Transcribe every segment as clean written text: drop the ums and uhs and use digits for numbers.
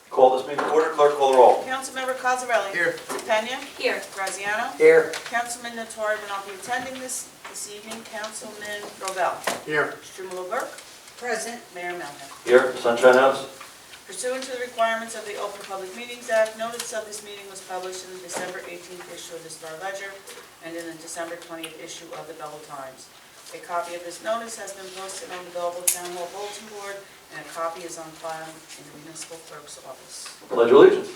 Call this meeting to order. Clerk, call the roll. Councilmember Cosarelli? Here. DePena? Here. Graziano? Here. Councilman Nattari will not be attending this evening. Councilman Rovell? Here. Strumelob Burke? Present. Mayor Melham? Here, Sunshine House. Pursuant to the requirements of the Open Public Meetings Act, notice of this meeting was published in the December 18th issue of the Star Ledger and in the December 20th issue of the Belleville Times. A copy of this notice has been posted on the Belleville Town Hall Bulletin Board, and a copy is on file in the Municipal Clerk's office. Pledge allegiance.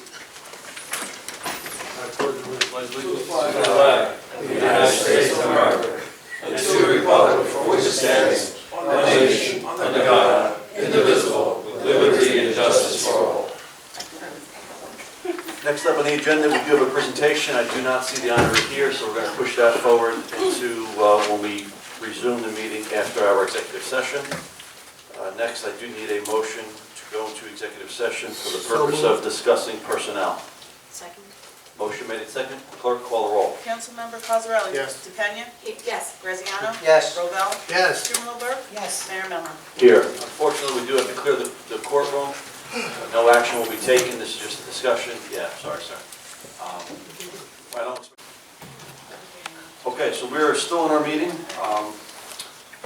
I pledge allegiance to the flag of the United States of America and to the republic for which it stands, one nation, under God, indivisible, with liberty and justice for all. Next up on the agenda, we do have a presentation. I do not see the honoree here, so we're going to push that forward into when we resume the meeting after our executive session. Next, I do need a motion to go into executive session for the purpose of discussing personnel. Second. Motion made and second. Clerk, call the roll. Councilmember Cosarelli? Yes. DePena? Yes. Graziano? Yes. Rovell? Yes. Strumelob Burke? Yes. Mayor Melham? Here. Unfortunately, we do have to clear the courtroom. No action will be taken. This is just a discussion. Yeah, sorry, sir. Okay, so we're still in our meeting.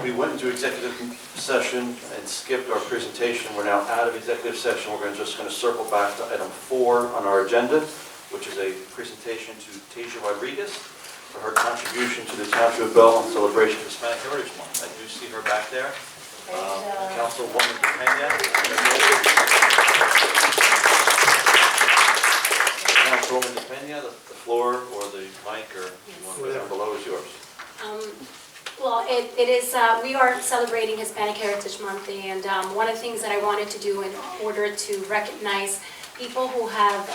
We went into executive session and skipped our presentation. We're now out of executive session. We're just going to circle back to item 4 on our agenda, which is a presentation to Tasia Rodriguez for her contribution to the Township of Belleville in celebration of Hispanic Heritage Month. I do see her back there. Councilwoman DePena. Councilwoman DePena, the floor or the mic or whatever below is yours. Well, it is, we are celebrating Hispanic Heritage Month, and one of the things that I wanted to do in order to recognize people who have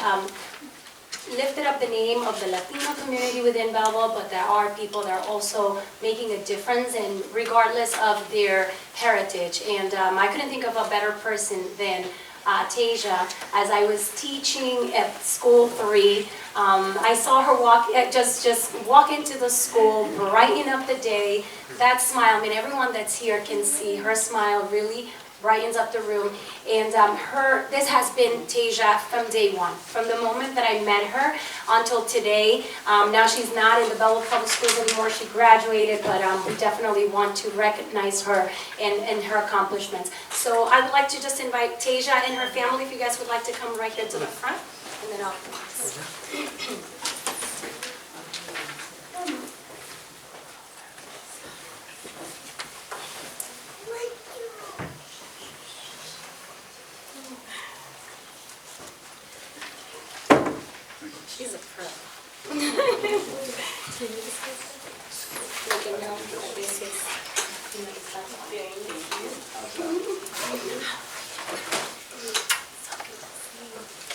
lifted up the name of the Latino community within Belleville, but there are people that are also making a difference, and regardless of their heritage. And I couldn't think of a better person than Tasia. As I was teaching at School 3, I saw her just walk into the school, brighten up the day. That smile, I mean, everyone that's here can see her smile really brightens up the room. And this has been Tasia from day one, from the moment that I met her until today. Now she's not in the Belleville Public Schools anymore. She graduated, but we definitely want to recognize her and her accomplishments. So I would like to just invite Tasia and her family, if you guys would like to come right here to the front, and then I'll... She's a pro.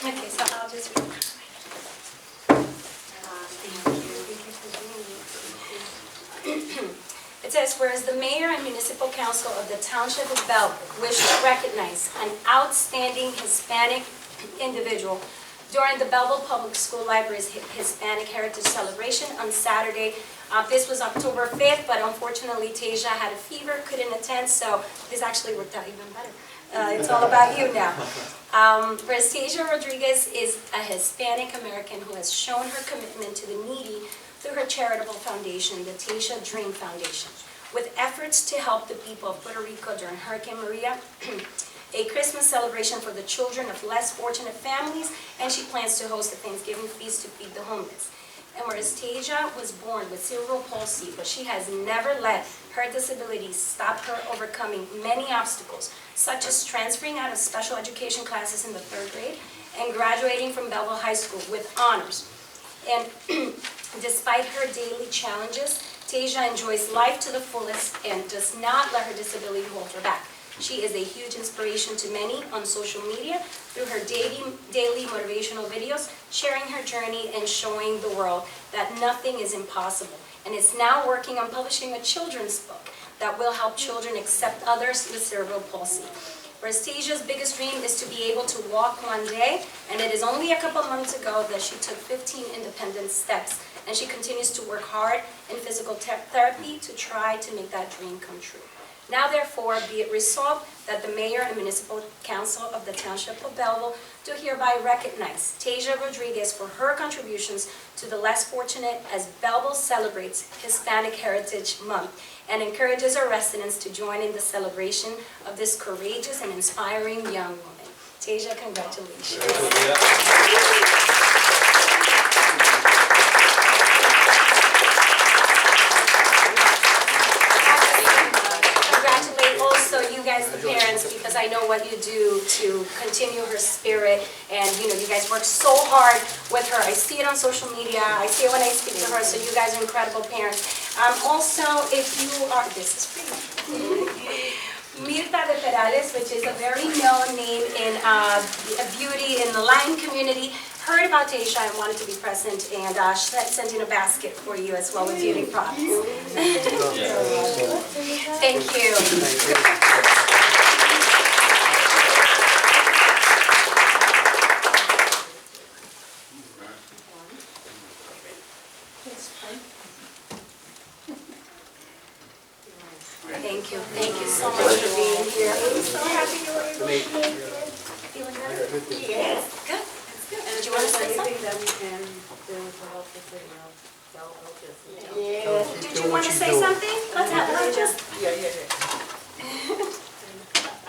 Okay, so I'll just read. It says, whereas the mayor and municipal council of the Township of Belleville wish to recognize an outstanding Hispanic individual during the Belleville Public School Library's Hispanic Heritage Celebration on Saturday. This was October 5th, but unfortunately Tasia had a fever, couldn't attend, so this actually worked out even better. It's all about you now. Whereas Tasia Rodriguez is a Hispanic American who has shown her commitment to the needy through her charitable foundation, the Tasia Dream Foundation, with efforts to help the people of Puerto Rico during Hurricane Maria, a Christmas celebration for the children of less fortunate families, and she plans to host a Thanksgiving feast to feed the homeless. And whereas Tasia was born with cerebral palsy, but she has never let her disability stop her overcoming many obstacles, such as transferring out of special education classes in the 3rd grade and graduating from Belleville High School with honors. And despite her daily challenges, Tasia enjoys life to the fullest and does not let her disability hold her back. She is a huge inspiration to many on social media through her daily motivational videos, sharing her journey and showing the world that nothing is impossible. And is now working on publishing a children's book that will help children accept others with cerebral palsy. Whereas Tasia's biggest dream is to be able to walk one day, and it is only a couple months ago that she took 15 independent steps, and she continues to work hard in physical therapy to try to make that dream come true. Now therefore be it resolved that the mayor and municipal council of the township of Belleville do hereby recognize Tasia Rodriguez for her contributions to the less fortunate as Belleville celebrates Hispanic Heritage Month and encourages our residents to join in the celebration of this courageous and inspiring young woman. Tasia, congratulations. Congratulate also you guys, the parents, because I know what you do to continue her spirit, and you guys work so hard with her. I see it on social media, I see it when I speak to her, so you guys are incredible parents. Also, if you are, this is for you. Mirta de Perales, which is a very known name in beauty in the Lion community, heard about Tasia and wanted to be present, and sent in a basket for you as well with beauty products. Thank you. Thank you. Thank you so much for being here. I'm so happy you were able to be here. Feeling better? Yes. Good. That's good. And Did you want to say something? anything that we can do to help the city out? Did you want to say something? Let's have her just. Yeah.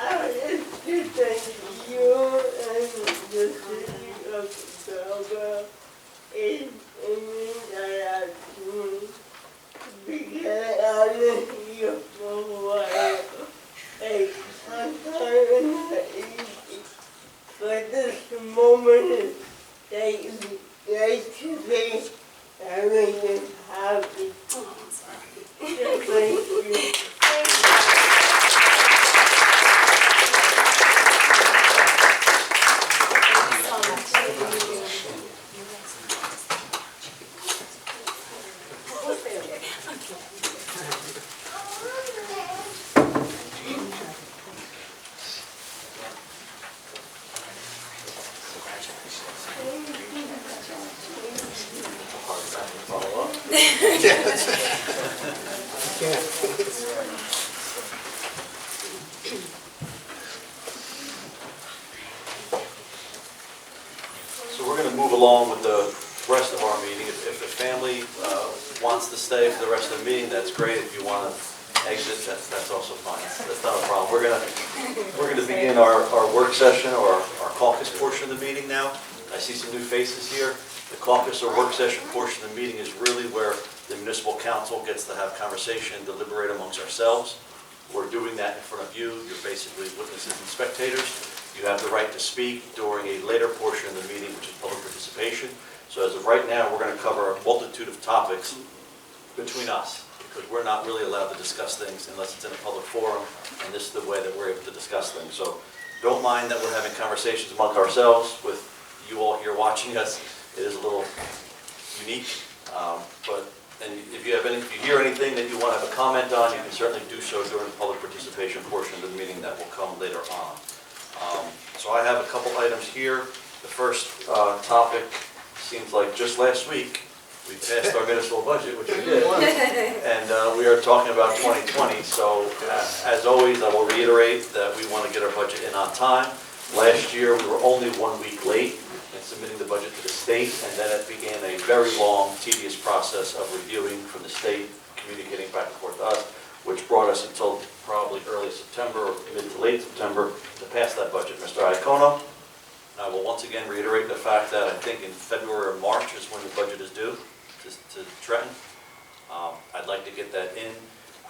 I would just thank you and the city of Belleville in that because I live here for a while. Like, sometimes it's not easy, but this moment is like to me, that makes me happy. Oh, I'm sorry. Thank you. So we're going to move along with the rest of our meeting. If the family wants to stay for the rest of the meeting, that's great. If you want to exit, that's also fine. That's not a problem. We're going to begin our work session or our caucus portion of the meeting now. I see some new faces here. The caucus or work session portion of the meeting is really where the municipal council gets to have conversation and deliberate amongst ourselves. We're doing that in front of you. You're basically witnesses and spectators. You have the right to speak during a later portion of the meeting, which is public participation. So as of right now, we're going to cover a multitude of topics between us, because we're not really allowed to discuss things unless it's in a public forum, and this is the way that we're able to discuss things. So don't mind that we're having conversations among ourselves with you all here watching us. It is a little unique, and if you hear anything that you want to have a comment on, you can certainly do so during the public participation portion of the meeting that will come later on. So I have a couple items here. The first topic seems like just last week we passed our municipal budget, which we did, and we are talking about 2020. So as always, I will reiterate that we want to get our budget in on time. Last year we were only 1 week late in submitting the budget to the state, and then it began a very long, tedious process of reviewing from the state, communicating back and forth to us, which brought us until probably early September or mid to late September to pass that budget. Mr. Iacono, I will once again reiterate the fact that I think in February or March is when the budget is due to Trenton. I'd like to get that in.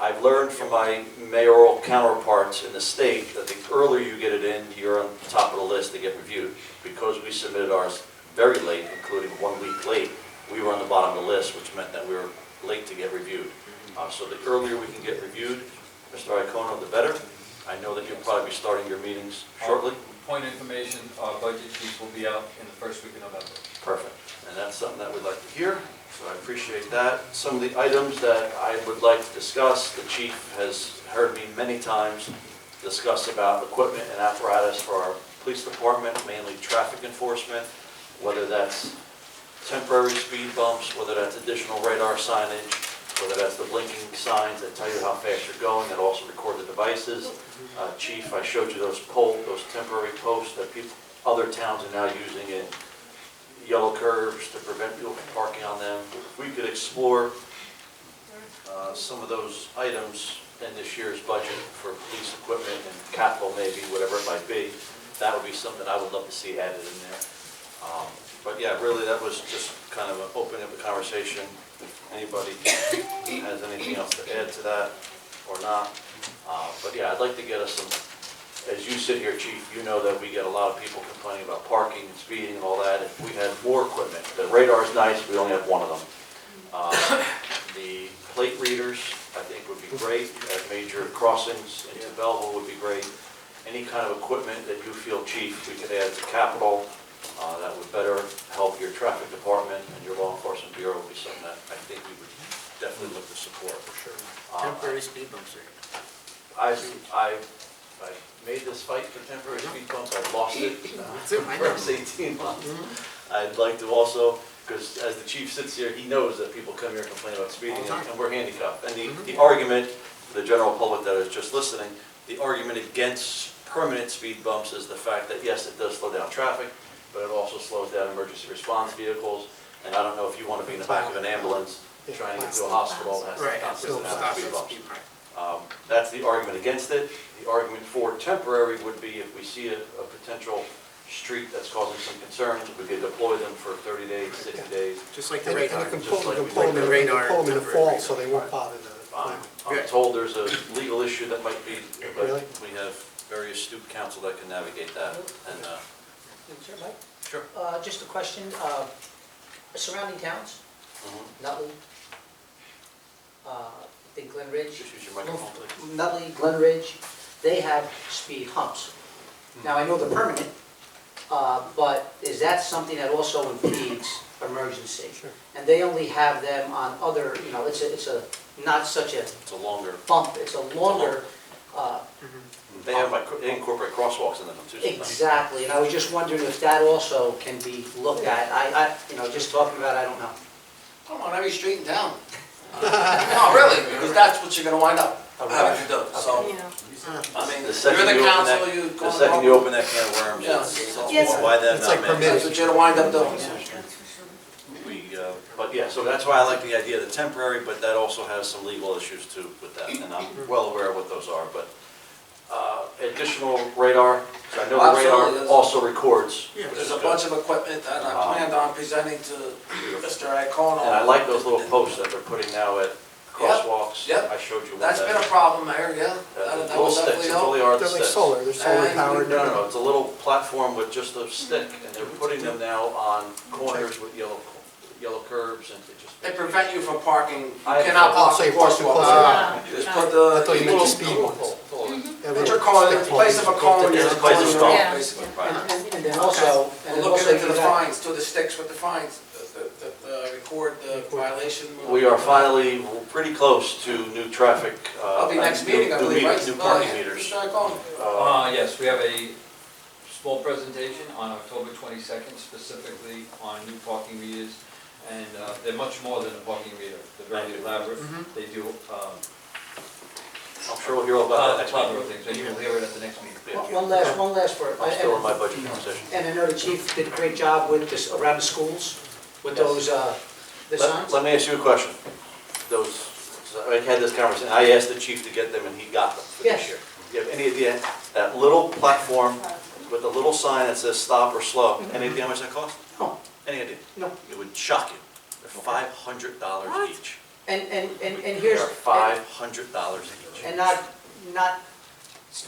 I've learned from my mayoral counterparts in the state that the earlier you get it in, you're on top of the list to get reviewed. Because we submitted ours very late, including 1 week late, we were on the bottom of the list, which meant that we were late to get reviewed. So the earlier we can get reviewed, Mr. Iacono, the better. I know that you'll probably be starting your meetings shortly. Point of information, our budget sheets will be out in the first week of November. Perfect. And that's something that we'd like to hear, so I appreciate that. Some of the items that I would like to discuss, the chief has heard me many times discuss about equipment and apparatus for our police department, mainly traffic enforcement, whether that's temporary speed bumps, whether that's additional radar signage, whether that's the blinking signs that tell you how fast you're going, that also record the devices. Chief, I showed you those temporary posts that other towns are now using in yellow curves to prevent people from parking on them. If we could explore some of those items in this year's budget for police equipment and capital maybe, whatever it might be, that would be something I would love to see added in there. But yeah, really that was just kind of opening up the conversation. If anybody has anything else to add to that or not. But yeah, I'd like to get us some, as you sit here, Chief, you know that we get a lot of people complaining about parking and speeding and all that. If we had more equipment, the radar's nice, we only have one of them. The plate readers, I think would be great at major crossings into Belleville would be great. Any kind of equipment that you feel, Chief, we could add to capital that would better help your traffic department and your law enforcement bureau would be something that I think we would definitely look to support. For sure. Temporary speed bumps are. I made this fight for temporary speed bumps, I've lost it too, I for know. 18 months. I'd like to also, because as the chief sits here, he knows that people come here and complain about speeding, All the time. and we're handicapped. And the argument, for the general public that is just listening, the argument against permanent speed bumps is the fact that, yes, it does slow down traffic, but it also slows down emergency response vehicles. And I don't know if you want to be in the back of an ambulance trying to get to a hospital that has Right, to still constantly have stop speed at bumps. speed, right. That's the argument against it. The argument for temporary would be if we see a potential street that's causing some concerns, we could deploy them for 30 days, 60 days. Just like the And you radar. can just pull like them we in the the radar pull them in the temporary fall, so they won't bother the I'm Good. told there's a legal issue that might be, but Really? we have very astute counsel that can navigate that. And Sure, Mike? Sure. Just a question, surrounding towns, Nutley, I think Glen Ridge, just use your microphone, please. Nutley, Glen Ridge, they have speed humps. Now, I know they're permanent, but is that something that also impedes emergency? Sure. And they only have them on other, it's a, not such a It's a longer, bump, it's a longer, they incorporate crosswalks in them too sometimes. exactly, and I was just wondering if that also can be looked at. Just talking about, I don't know. Come on, every street in town. No, really, because that's what you're gonna wind up having to do, so, I mean, The second you're the you open council, that, you the go second you wrong. open that can of worms, Yeah. it's why them It's not like me? permitted. That's what you're gonna wind up doing. But yeah, so that's why I like the idea of the temporary, but that also has some legal issues too with that, and I'm well aware of what those are, but additional radar, so I know the Absolutely, radar yes. also records. Yeah. which There's is a good. bunch of equipment that I planned on presenting to Mr. Iacona. And I like those little posts that they're putting now at crosswalks. Yep. I showed you one. That's been a problem, Mayor, yeah. That Little would sticks, definitely it's help. really hard They're like sticks. solar, they're solar powered. No, it's a little platform with just a stick, and they're putting them now on corners with yellow curbs, and it just. They prevent you from parking, you I- cannot Oh, block so the you park too close. crosswalk. Just put the. I thought you meant the speed little- ones. Yeah, Put they your cone, in stick place of a ones, cone, put you it just down. Place cone of it stone. off, basically. And then also, We're looking into the fines, to the sticks with the fines, that record the violation. We are finally pretty close to new traffic. That'll be next meeting, I believe, right? New parking meters. Mr. Iacona. Yes, we have a small presentation on October 22nd, specifically on new parking meters. And they're much more than a parking meter. They're very elaborate. They do I'm sure we'll hear all about that next plethora of meeting. things, and you will hear it at the next meeting. one last for, I'm still in my budget conversation. and I know the chief did a great job with this, around the schools, with those, the signs. Let me ask you a question. I had this conversation, I asked the chief to get them, and he got them for Yes. this year. Do you have any idea, that little platform with the little sign that says stop or slow, any idea how much that costs? No. Any idea? No. It would shock you. They're $500 each. And They here's, are $500 each. and not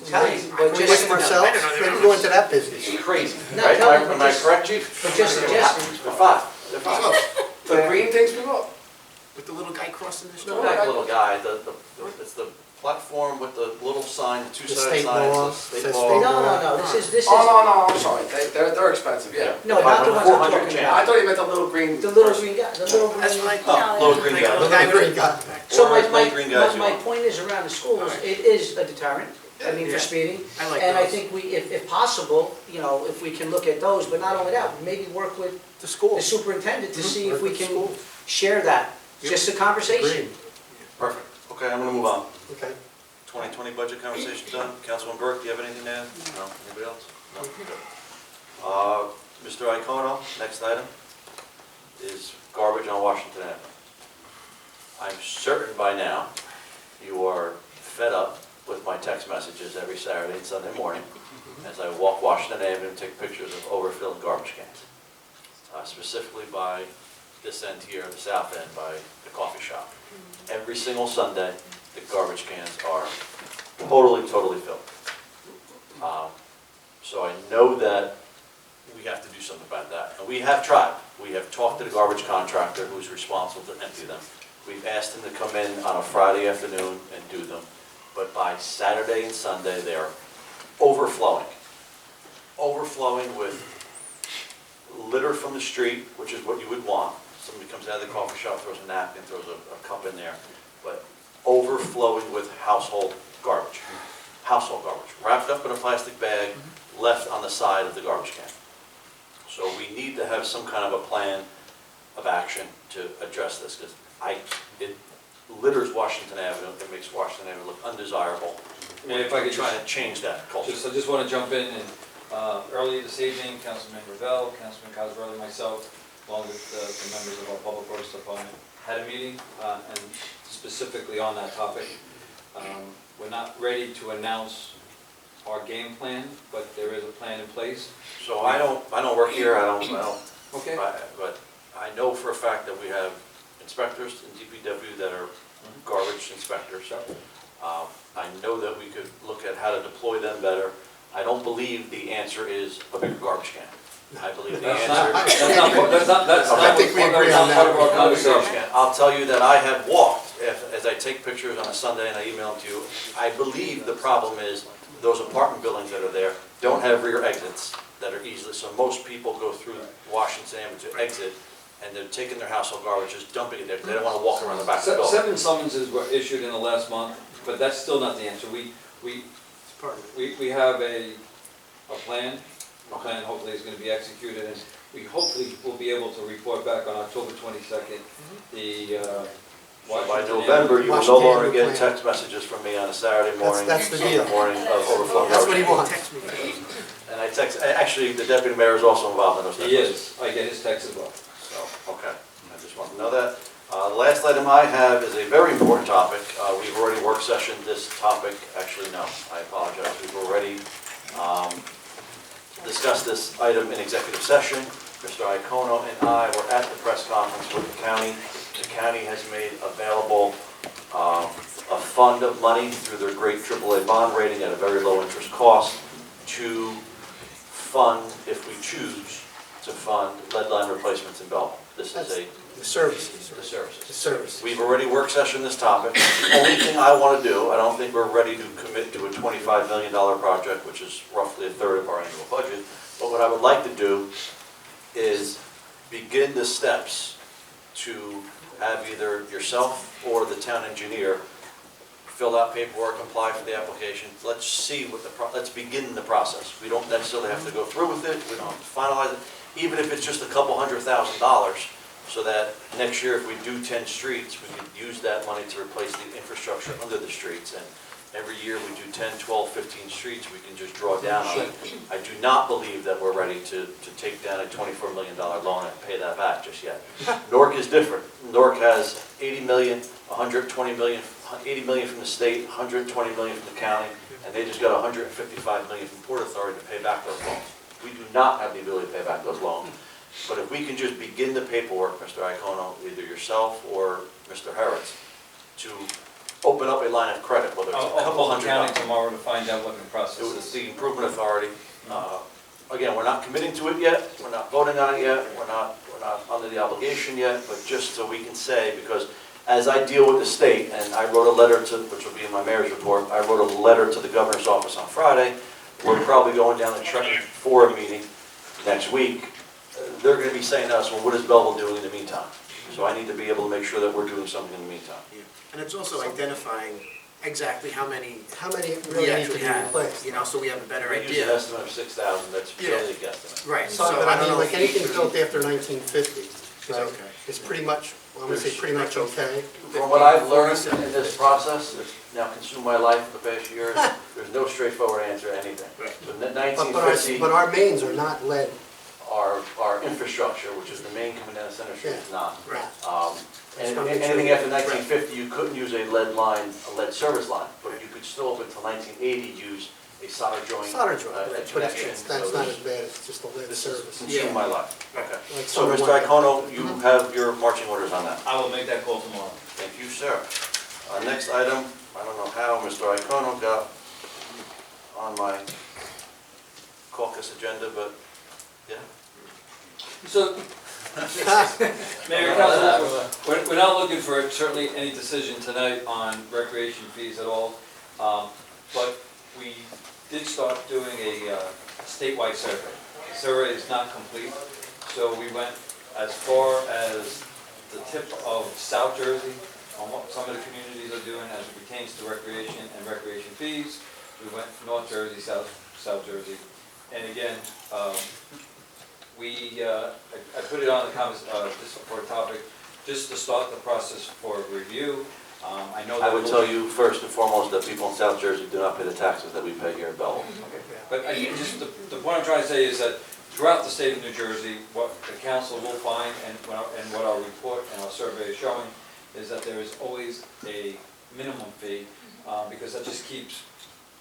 telling you, but We just, like Marcel, maybe go into that business. It's crazy, Not right? telling you, Am I just- correct, chief? but just suggesting. They're five. They're five. The green things we want. With the little guy crossing the Not street. like a little guy, it's the platform with the little sign, the The two-sided state signs, law, the state says law. No, this is, Oh, no, I'm sorry, they're expensive, yeah. no, not the ones I'm 400 talking change. I about. thought you meant the little green. The little green guy, the little That's green. like, Oh, little green Like a guy. little Look at guy the green guy. So Or as many green guys you my want. point is around the schools, it is a deterrent, I mean, Yeah. for speeding. I like And I those. think we, if possible, if we can look at those, but not only that, maybe work with The the schools. superintendent to see if Work we with can schools. share that. Just a conversation. Agreed. Perfect. Okay, I'm gonna move on. Okay. 2020 budget conversation done. Councilman Burke, do you have anything to add? No. Anybody else? No. Mr. Iacono, next item is garbage on Washington Avenue. I'm certain by now you are fed up with my text messages every Saturday and Sunday morning as I walk Washington Avenue and take pictures of overfilled garbage cans, specifically by this end here, the south end, by the coffee shop. Every single Sunday, the garbage cans are totally filled. So I know that we have to do something about that. And we have tried. We have talked to the garbage contractor who's responsible to empty them. We've asked him to come in on a Friday afternoon and do them. But by Saturday and Sunday, they are overflowing. Overflowing with litter from the street, which is what you would want. Somebody comes out of the coffee shop, throws a napkin, throws a cup in there. But overflowing with household garbage. Household garbage, wrapped up in a plastic bag, left on the side of the garbage can. So we need to have some kind of a plan of action to address this, because it litters Washington Avenue, it makes Washington Avenue look undesirable. If I could Try to change that culture. I just want to jump in, and earlier this evening, Councilman Belleville, Councilman Cosarelli, myself, along with the members of our Public Works Department, had a meeting, and specifically on that topic. We're not ready to announce our game plan, but there is a plan in place. So I don't work here, I don't, Okay. but I know for a fact that we have inspectors in DPW that are garbage inspectors. I know that we could look at how to deploy them better. I don't believe the answer is a bigger garbage can. I believe the That's answer. I think we agree on part of our that. conversation. I'll tell you that I have walked, as I take pictures on a Sunday and I email them to you, I believe the problem is those apartment buildings that are there don't have rear exits that are easily, so most people go through Washington Avenue to exit, and they're taking their household garbage, just dumping it there, they don't want to walk around the back of the building. 7 summonses were issued in the last month, but that's still not the answer. We have a plan. The plan hopefully is going to be executed, and we hopefully will be able to report back on October 22nd, the By Washington November, you will no Washington longer Avenue get plan. text messages from me on a Saturday morning. That's the Sunday deal. morning of overflowing That's what he garbage. wants. And I text, actually, the deputy mayor is also involved in those text He messages. is. I get his text as well. So, okay, I just want to know that. The last item I have is a very important topic. We've already work sessioned this topic, actually, no, I apologize. We've already discussed this item in executive session. Mr. Iacono and I were at the press conference with the county. The county has made available a fund of money through their great AAA bond rating at a very low interest cost to fund, if we choose, to fund lead line replacements in Belleville. This is The services. the services. The services. We've already work sessioned this topic. The only thing I want to do, I don't think we're ready to commit to a $25 million project, which is roughly a third of our annual budget. But what I would like to do is begin the steps to have either yourself or the town engineer fill out paperwork, apply for the application. Let's see what let's begin the process. We don't necessarily have to go through with it. We don't have to finalize it. Even if it's just a couple $100,000, so that next year if we do 10 streets, we could use that money to replace the infrastructure under the streets. And every year we do 10, 12, 15 streets, we can just draw down on it. I do not believe that we're ready to take down a $24 million loan and pay that back just yet. Newark is different. Newark has 80 million, 120 million, 80 million from the state, 120 million from the county, and they just got 155 million from Port Authority to pay back those loans. We do not have the ability to pay back those loans. But if we can just begin the paperwork, Mr. Iacono, either yourself or Mr. Harretts, to open up a line of credit, whether it's a I'll couple call the county $100. tomorrow to find out what the It process was is. the Improvement Authority. Again, we're not committing to it yet, we're not voting on it yet, we're not under the obligation yet, but just so we can say, because as I deal with the state, and I wrote a letter to, which will be in my mayor's report, I wrote a letter to the governor's office on Friday. We're probably going down to Trenton for a meeting next week. They're going to be saying to us, well, what is Belleville doing in the meantime? So I need to be able to make sure that we're doing something in the meantime. Yeah. And it's also identifying exactly how many really we need to actually be have, replaced? you know, so we have a better We use an idea. estimate of 6,000, that's Yeah. really a guesstimate. Right, So, so but I I don't mean, know like if you anything could- built after 1950, is right? okay. It's pretty much, I'm gonna say pretty much okay. From what I've learned in this process, it's now consumed my life for the past year, there's no straightforward answer to anything. Right. So But our 1950, mains are not lead. our infrastructure, which is the main coming down Center Street, is not. Right. And Just wanna make sure. anything after 1950, you couldn't use a lead line, a lead service line, but you could still, up until 1980, use a solder joint. Solder joint, a but connection. that's not as bad as just a lead This service. is consumed my life. Okay. Like So, someone Mr. wanted- Iacono, you have your marching orders on that. I will make that call tomorrow. Thank you, sir. Next item, I don't know how Mr. Iacono got on my caucus agenda, but, yeah. So, Mayor, Council, we're not looking for certainly any decision tonight on recreation fees at all, but we did start doing a statewide survey. The survey is not complete, so we went as far as the tip of South Jersey on what some of the communities are doing as it pertains to recreation and recreation fees. We went North Jersey, South Jersey, and again, I put it on the comments, just for a topic, just to start the process for review. I know that. I would tell you first and foremost that people in South Jersey do not pay the taxes that we pay here in Belleville. But just the point I'm trying to say is that throughout the state of New Jersey, what the council will find and what our report and our survey is showing is that there is always a minimum fee, because that just keeps,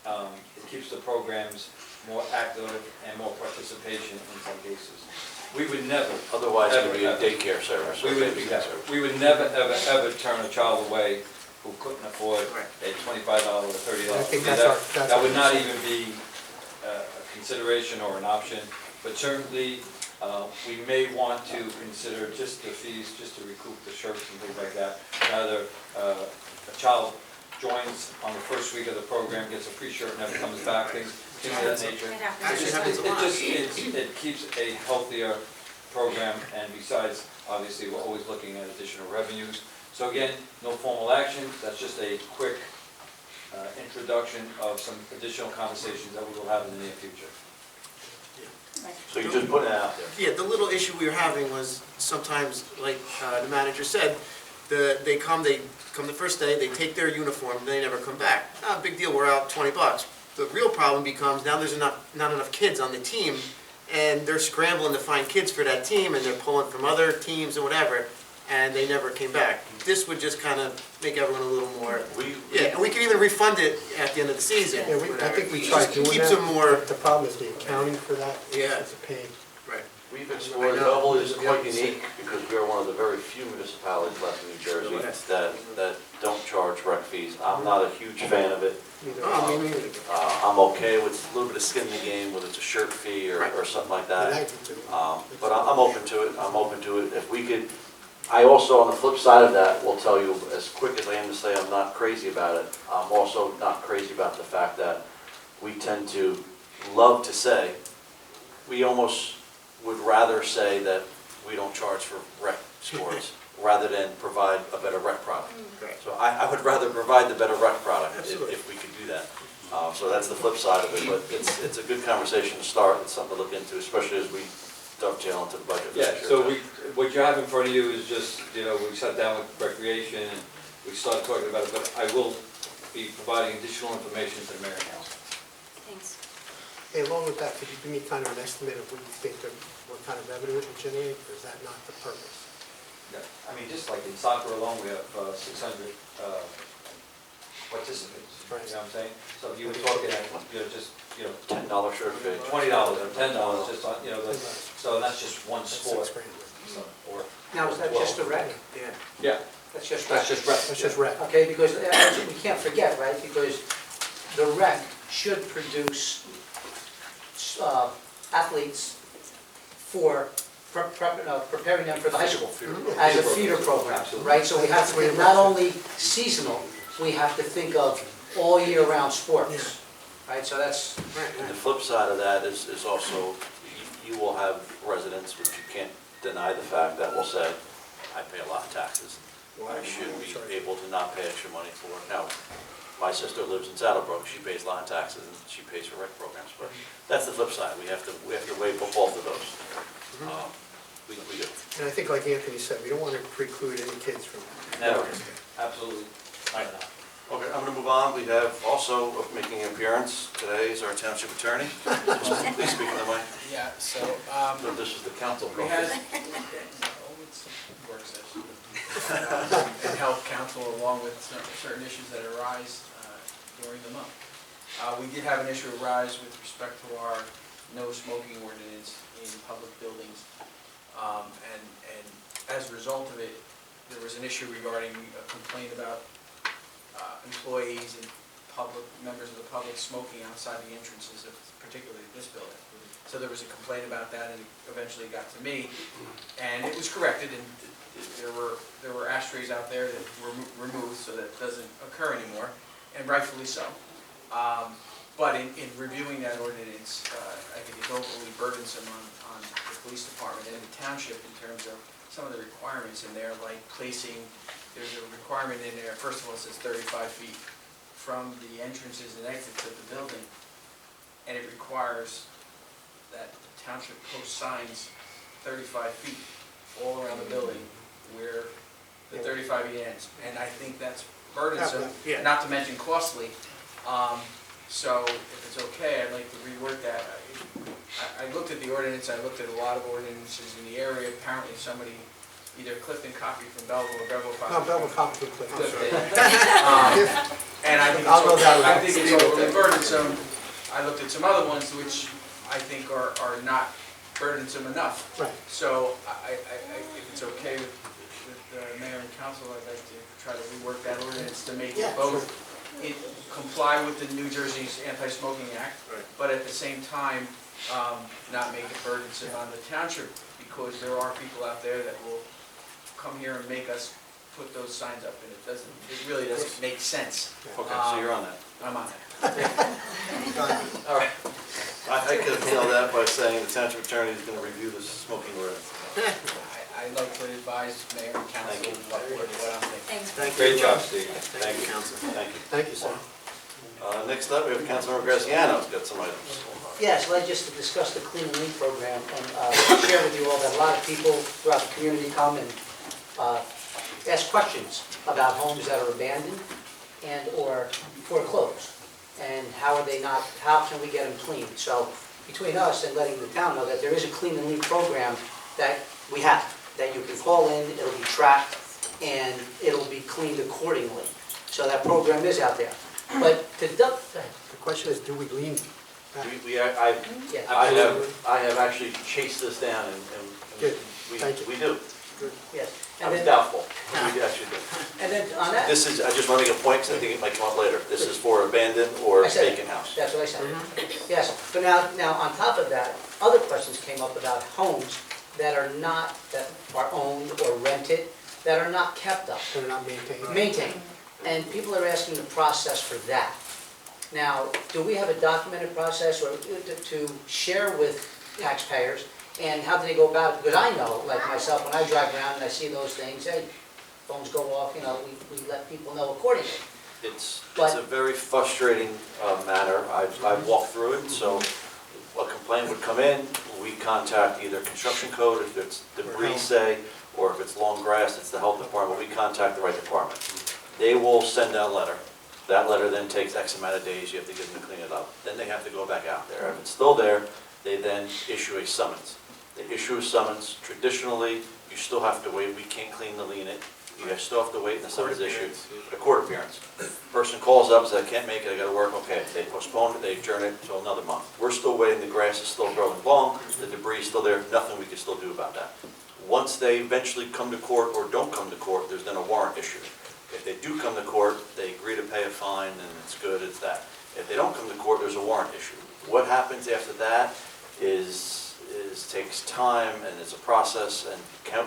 it keeps the programs more active and more participation in some cases. We would never. Otherwise, it would be a ever, daycare service. or babysitting service. We would never, ever turn a child away who couldn't afford a $25 or $30 I think fee. that's That would not our- even be a consideration or an option, but certainly, we may want to consider just the fees, just to recoup the shirts and things like that. Rather, a child joins on the first week of the program, gets a free shirt, never comes back, things of that nature. It It happens. just- happens a lot. it keeps a healthier program, and besides, obviously, we're always looking at additional revenues. So again, no formal action, that's just a quick introduction of some additional conversations that we will have in the near future. So you're just putting it out there. Yeah, the little issue we were having was sometimes, like the manager said, they come the first day, they take their uniform, they never come back. Ah, big deal, we're out $20. The real problem becomes now there's not enough kids on the team, and they're scrambling to find kids for that team, and they're pulling from other teams and whatever, and they never came back. This would just kind of make everyone a little more, yeah, and we can even refund it at the end of the season. Yeah, I think we tried doing that. Keeps them more, The problem is the accounting for that. Yeah. It's a pain. right. We've explored, I know. Belleville is quite unique because we are one of the very few municipalities left in New Jersey that don't charge rec fees. I'm not a huge fan of it. Either. Oh, me neither. I'm okay with a little bit of skin in the game, whether it's a shirt fee or something like I that. like it too. But I'm open to it, I'm open to it. If we could, I also, on the flip side of that, will tell you, as quick as I am to say I'm not crazy about it, I'm also not crazy about the fact that we tend to love to say, we almost would rather say that we don't charge for rec sports, rather than provide a better rec product. Right. So I would rather provide the better rec product Absolutely. if we could do that. So that's the flip side of it, but it's a good conversation to start, it's something to look into, especially as we dovetail into the budget. Yeah, this year. so what you have in front of you is just, we sat down with recreation and we started talking about it, but I will be providing additional information to the mayor and council. Thanks. Hey, along with that, could you give me kind of an estimate of what you think, what kind of revenue it would generate, or is that not the purpose? Yeah, I mean, just like in soccer alone, we have 600 participants, you know Right. what I'm saying? So if you were talking at, just, $10 shirt fee. $20 or $10, just on, so that's just one That's sport. $6,000. So, or, Now, is that just a rec? Yeah. yeah, That's just rec? that's just rec. That's just rec. Okay, because we can't forget, right, because the rec should produce athletes for preparing them for the high school as a feeder program, right? So we have to think not only seasonal, we have to think of all year round sports, right? So that's, And the flip side of that is also, you will have residents, which you can't deny the fact, that will say, I pay a lot of taxes. I should be able to not pay extra money for it. Now, my sister lives in Saddlebrook, she pays a lot of taxes, and she pays for rec programs, but that's the flip side, we have to weigh both of those. We do. And I think like Anthony said, we don't want to preclude any kids from. Never, absolutely. Not. Okay, I'm going to move on. We have also making an appearance today is our township attorney. Please speak in the mic. Yeah, so, No, this is the council. we had, work session, and help counsel along with certain issues that arise during the month. We did have an issue arise with respect to our no smoking ordinance in public buildings. And as a result of it, there was an issue regarding a complaint about employees and members of the public smoking outside the entrances of particularly this building. So there was a complaint about that, and eventually it got to me, and it was corrected, and there were ashtrays out there that were removed, so that doesn't occur anymore, and rightfully so. But in reviewing that ordinance, I think it's overly burdensome on the police department and the township in terms of some of the requirements in there, like placing, there's a requirement in there, first of all, it says 35 feet from the entrances and exits of the building, and it requires that the township post signs 35 feet all around the building where the 35 feet ends. And I think that's burdensome, Yeah. not to mention costly. So if it's okay, I'd like to rework that. I looked at the ordinance, I looked at a lot of ordinances in the area. Apparently somebody, either Clifton copied from Belleville or Belleville copied. No, Belleville copy from Clifton. And I think I'll go down with I that. think it's overly burdensome. I looked at some other ones which I think are not burdensome enough. Right. So if it's okay with the mayor and council, I'd like to try to rework that ordinance to make Yeah, it both comply with the New Jersey's Anti-Smoking Act, Right. but at the same time, not make it burdensome on the township, because there are people out there that will come here and make us put those signs up, and it really doesn't make sense. Okay, so you're on that. I'm on that. All right. I could have handled that by saying the township attorney is going to review the smoking ordinance. I'd like to advise mayor and council Thank you. what I'm thinking. Thanks. Great job, Steve. Thank you, Council. Thank you. Thank you, sir. Next up, we have Councilmember Graziano's got some items. Yes, I'd like just to discuss the Clean and Lean program and share with you all that a lot of people throughout the community come and ask questions about homes that are abandoned and/or foreclosed. And how can we get them cleaned? So between us and letting the town know that there is a Clean and Lean program that we have, that you can call in, it'll be tracked, and it'll be cleaned accordingly. So that program is out there. But to go ahead. The question is, do we lean? Yeah. I have actually chased this down, and Good. Thank you. we do. Yes. I And was then, doubtful, but we actually do. and then on that, This is, I just want to make a point, because I think it might come up later. This is for abandoned or I said it. vacant house. That's what I said. Yes, but now on top of that, other questions came up about homes that are owned or rented, that are not kept up, They're not maintained? maintained. And people are asking the process for that. Now, do we have a documented process or to share with taxpayers? And how do they go about it? Because I know, like myself, when I drive around and I see those things, hey, phones go off, we let people know accordingly. It's But- a very frustrating matter. I've walked through it, so a complaint would come in, we contact either construction code, if it's debris, say, or if it's long grass, it's the health department, we contact the right department. They will send out a letter. That letter then takes X amount of days, you have to get them to clean it up. Then they have to go back out there. If it's still there, they then issue a summons. They issue a summons. Traditionally, you still have to wait. We can't clean the lien. You guys still have to wait, and the summons issued. A court appearance. Person calls up, says, I can't make it, I gotta work, okay. They postpone it, they adjourn it until another month. We're still waiting, the grass is still growing long, the debris is still there, nothing we can still do about that. Once they eventually come to court or don't come to court, there's then a warrant issued. If they do come to court, they agree to pay a fine, and it's good, it's that. If they don't come to court, there's a warrant issued. What happens after that takes time, and it's a process, and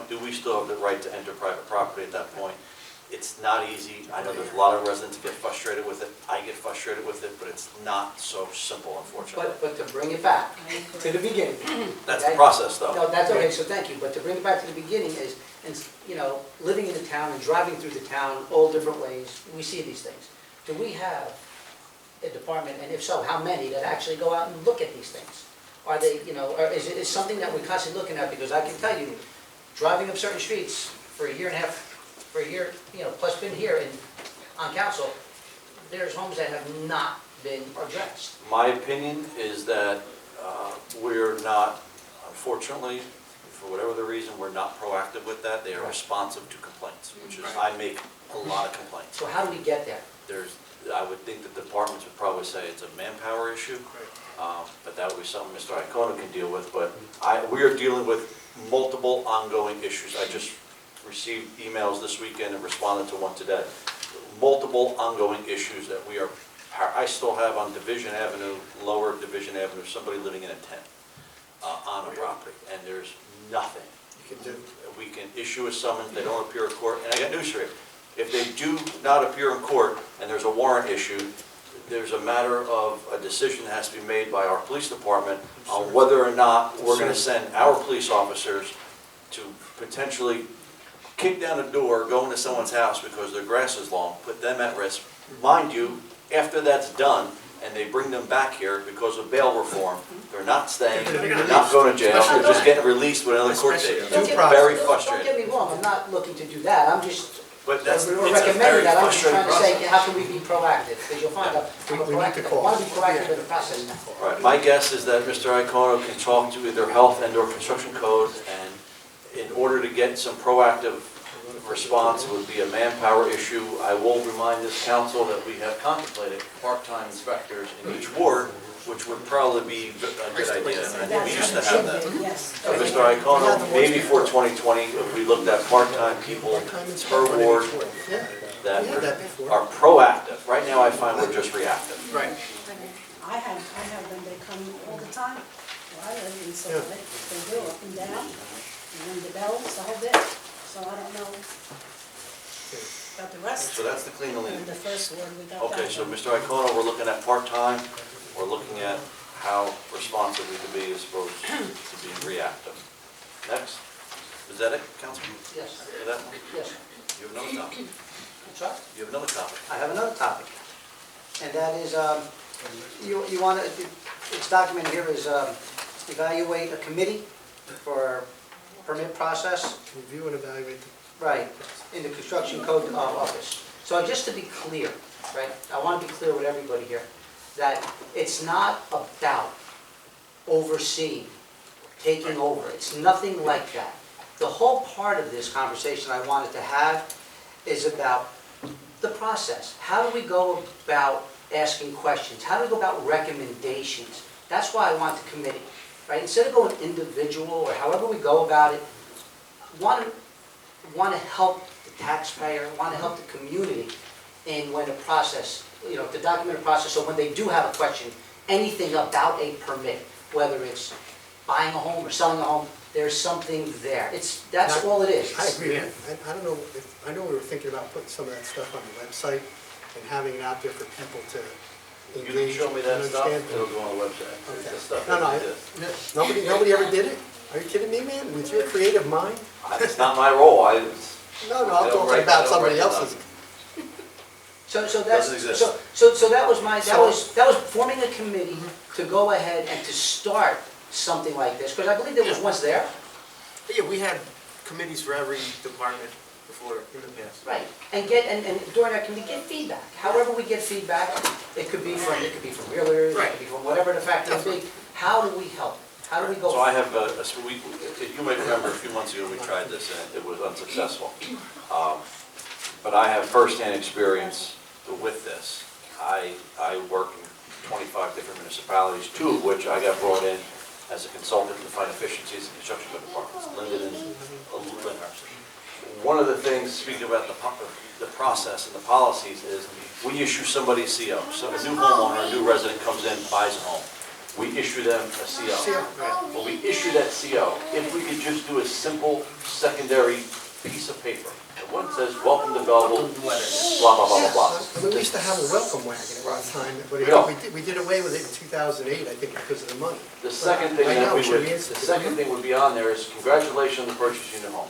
do we still have the right to enter private property at that point? It's not easy. I know there's a lot of residents that get frustrated with it. I get frustrated with it, but it's not so simple, unfortunately. But to bring it back to the beginning. That's the okay? process, though. No, that's okay, so thank you. But to bring it back to the beginning is, living in the town and driving through the town all different ways, we see these things. Do we have a department, and if so, how many, that actually go out and look at these things? Are they, or is it something that we're constantly looking at? Because I can tell you, driving up certain streets for a year and a half, for a year, plus been here on council, there's homes that have not been addressed. My opinion is that we're not, unfortunately, for whatever the reason, we're not proactive with that. They are responsive to complaints, which is, I make a lot of complaints. So how do we get there? I would think that departments would probably say it's a manpower issue, but that would be something Mr. Iacono can deal with. But we are dealing with multiple ongoing issues. I just received emails this weekend and responded to one today. Multiple ongoing issues that I still have on Division Avenue, Lower Division Avenue, somebody living in a tent on a property, and there's nothing. You can do. We can issue a summons, they don't appear in court, and I got news for you. If they do not appear in court and there's a warrant issued, there's a matter of a decision that has to be made by our police department on whether or not we're going to send our police officers to potentially kick down a door, go into someone's house because their grass is long, put them at risk. Mind you, after that's done, and they bring them back here because of bail reform, they're not staying, they're not going to jail, they're just getting released with another court date. Don't get- Very Don't frustrating. get me wrong, I'm not looking to do that, I'm just, But that's, we're it's a recommending very that, I'm just frustrating trying to say, process. how can we be proactive? Because you'll find out, We need to I call. want to be proactive in the process now. Right, my guess is that Mr. Iacono can talk to either health and or construction code, and in order to get some proactive response, it would be a manpower issue. I will remind this council that we have contemplated part-time inspectors in each ward, which would probably be a good idea. I think we used to have that. So Mr. Iacono, maybe for 2020, if we looked at part-time people per ward Yeah, that we had that before. are proactive. Right now, I find we're just reactive. Right. I have them, they come all the time, where I live in Silver Lake, they do up and down, and then the bells, the whole bit, so I don't know about the rest. So that's the clean and In lean. the first ward, we got that. Okay, so Mr. Iacono, we're looking at part-time, we're looking at how responsive we can be as opposed to being reactive. Next, is that it, Councilman? Yes, Is that one? yes. You have another topic? That's right. You have another topic? I have another topic, and that is, you want to, it's documented here is evaluate a committee for permit process, Review and evaluate. right, in the construction code office. So just to be clear, right, I want to be clear with everybody here, that it's not about overseeing, taking over, it's nothing like that. The whole part of this conversation I wanted to have is about the process. How do we go about asking questions? How do we go about recommendations? That's why I want the committee, right? Instead of going individual or however we go about it, want to help the taxpayer, want to help the community in when the process, to document a process, so when they do have a question, anything about a permit, whether it's buying a home or selling a home, there's something there. That's all it is. I agree. I don't know, I know we were thinking about putting some of that stuff on the website and having it out there for people to You can engage show me that and stuff, understand. it'll go on the website. Okay. The stuff No, that no, we did. Nobody ever did it? Are you kidding me, man? With your creative mind? It's not my role, No, I'm talking about somebody else's. So that's, Doesn't exist. so that was that was forming a committee to go ahead and to start something like this, because I believe there was once there. Yeah, we had committees for every department before in the past. Right, and during that committee, get feedback. However we get feedback, it could be from realtors, it could be from whatever the fact may be. How do we help? How do we go? So I have, you might remember a few months ago, we tried this and it was unsuccessful. But I have firsthand experience with this. I work in 25 different municipalities, 2 of which I got brought in as a consultant to find efficiencies in construction code departments, Linden and Lyndhurst. One of the things, speaking about the process and the policies, is we issue somebody a CO. So a new homeowner, a new resident comes in, buys a home. We issue them a CO. When we issue that CO, if we could just do a simple secondary piece of paper. The one says, welcome to Belleville, blah, blah, blah, blah, blah. I mean, we used to have a welcome wagon at one time, but we did away with it in 2008, I think, because of the money. The second thing Right that now, we it should would, be the instituted. second thing would be on there is congratulations on purchasing your home.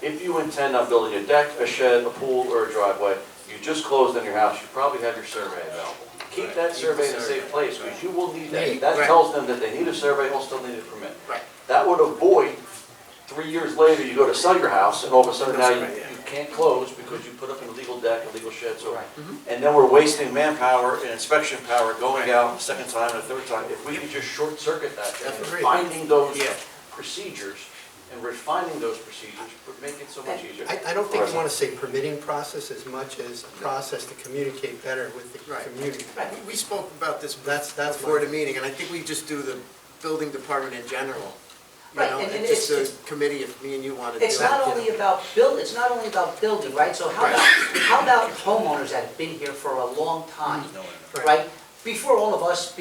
If you intend on building a deck, a shed, a pool, or a driveway, you just closed on your house, you probably have your survey available. Keep that survey in a safe place, because you will need that. That tells them that they need a survey, will still need a permit. Right. That would avoid 3 years later, you go to sell your house, and all of a sudden now you can't close because you put up an illegal deck, illegal shed, so. Right. And then we're wasting manpower and inspection power going out a second time and a third time. If we could just short circuit that, and Agreed. finding those Yeah. procedures and refining those procedures would make it so much easier. I don't think you want to say permitting process as much as a process to communicate better with the Right. community. We spoke about this That's before my- the meeting, and I think we just do the building department in general. You Right, know, and and it's- just the committee, if me and you want to do it. It's not only about it's not only about building, right? So how about homeowners that have been here for a long time, right? Before all of us,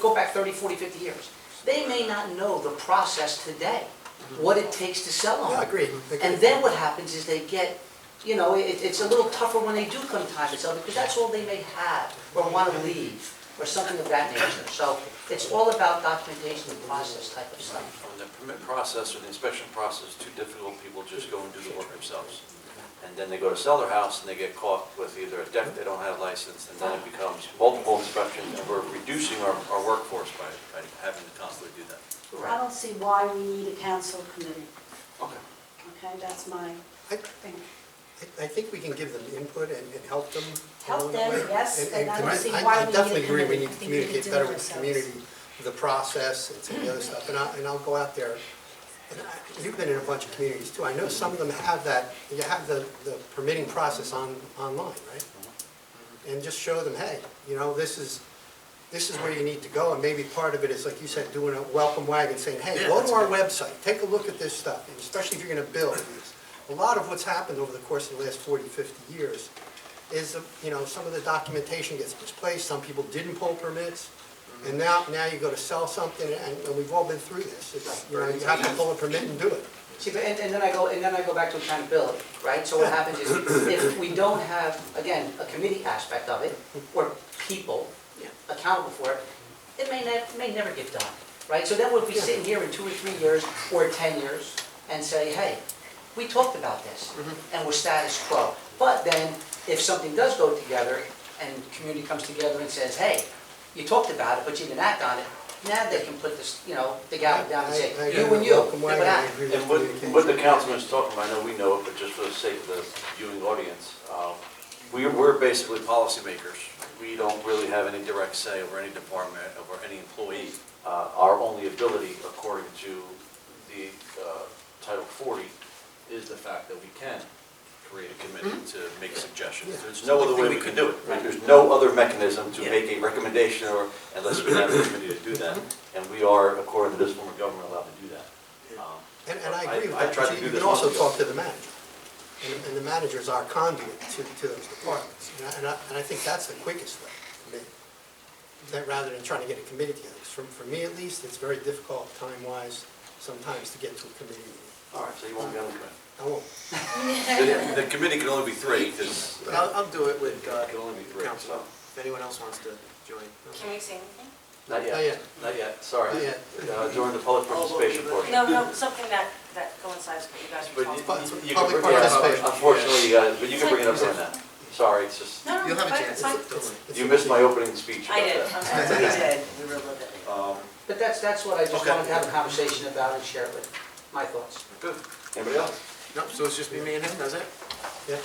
go back 30, 40, 50 years. They may not know the process today, what it takes to sell a home. Yeah, agreed. And then what happens is they get, it's a little tougher when they do come time to sell because that's all they may have or want to leave or something of that nature. So it's all about documentation and process type of stuff. When the permit process or the inspection process is too difficult, people just go and do the work themselves. And then they go to sell their house and they get caught with either a deck they don't have licensed, and then it becomes multiple inspections, and we're reducing our workforce by having to constantly do that. I don't see why we need a council committee, Okay. okay? That's my I- thing. I think we can give them input and help them. Help along the way. them, yes, and I don't see I why we need a definitely agree we committee. need I to think we can communicate do better it with the ourselves. community, the process and some of the other stuff. And I'll go out there. And you've been in a bunch of communities too. I know some of them have that, you have the permitting process online, right? And just show them, hey, this is where you need to go. And maybe part of it is, like you said, doing a welcome wagon, saying, hey, Yeah, go that's to our website, take a look at this stuff, and especially if you're going to build. A lot of what's happened over the course of the last 40, 50 years is, some of the documentation gets misplaced, some people didn't pull permits, and now you go to sell something, and we've all been through this. It's, you have to pull a permit and do it. See, but, and then I go back to accountability, right? So what happens is, if we don't have, again, a committee aspect of it, or people accountable for it, it may never get done, right? So then we'll be sitting here in 2 or 3 years, or 10 years, and say, hey, we talked about this, and we're status quo. But then, if something does go together, and the community comes together and says, hey, you talked about it, but you didn't act on it, now they can put this, the gavel down and say, I you agree and with you, welcome look wagon, what I happened. agree with And what communication. the councilman's talking about, I know we know it, but just for the sake of the viewing audience, we're basically policymakers. We don't really have any direct say over any department, over any employee. Our only ability, according to the Title 40, is the fact that we can create a committee to make suggestions. Yeah. There's no other way we can do it. There's no other mechanism to make a recommendation unless we have a committee to do that. And we are, according to this form of government, allowed to do that. And I agree with I that, tried but to do you this can also months ago. talk to the manager. And the manager is our conduit to those departments. And I think that's the quickest way, to me, rather than trying to get a committee together. 'Cause for me, at least, it's very difficult time-wise sometimes to get to a committee meeting. All right, so you won't be on the committee. I won't. The committee can only be 3, because it I'll do it with can only be 3, council, so. if anyone else wants to join. Can we say anything? Not Not yet, yet. not yet, sorry. Not yet. During the public participation portion. No, something that coincides with what you guys were But talking you- about. you can Public bring it up. participation. Unfortunately, you got it, but you can bring it up during that. Sorry, it's just, No, You'll have a fine, chance. fine. Don't worry. you missed my opening speech I about did, that. I'm sorry, you did, we were a little bit. But that's what I just Okay. wanted to have a conversation about and share with my thoughts. Good. Anybody else? Nope, so it's just me and him, does it? Yeah.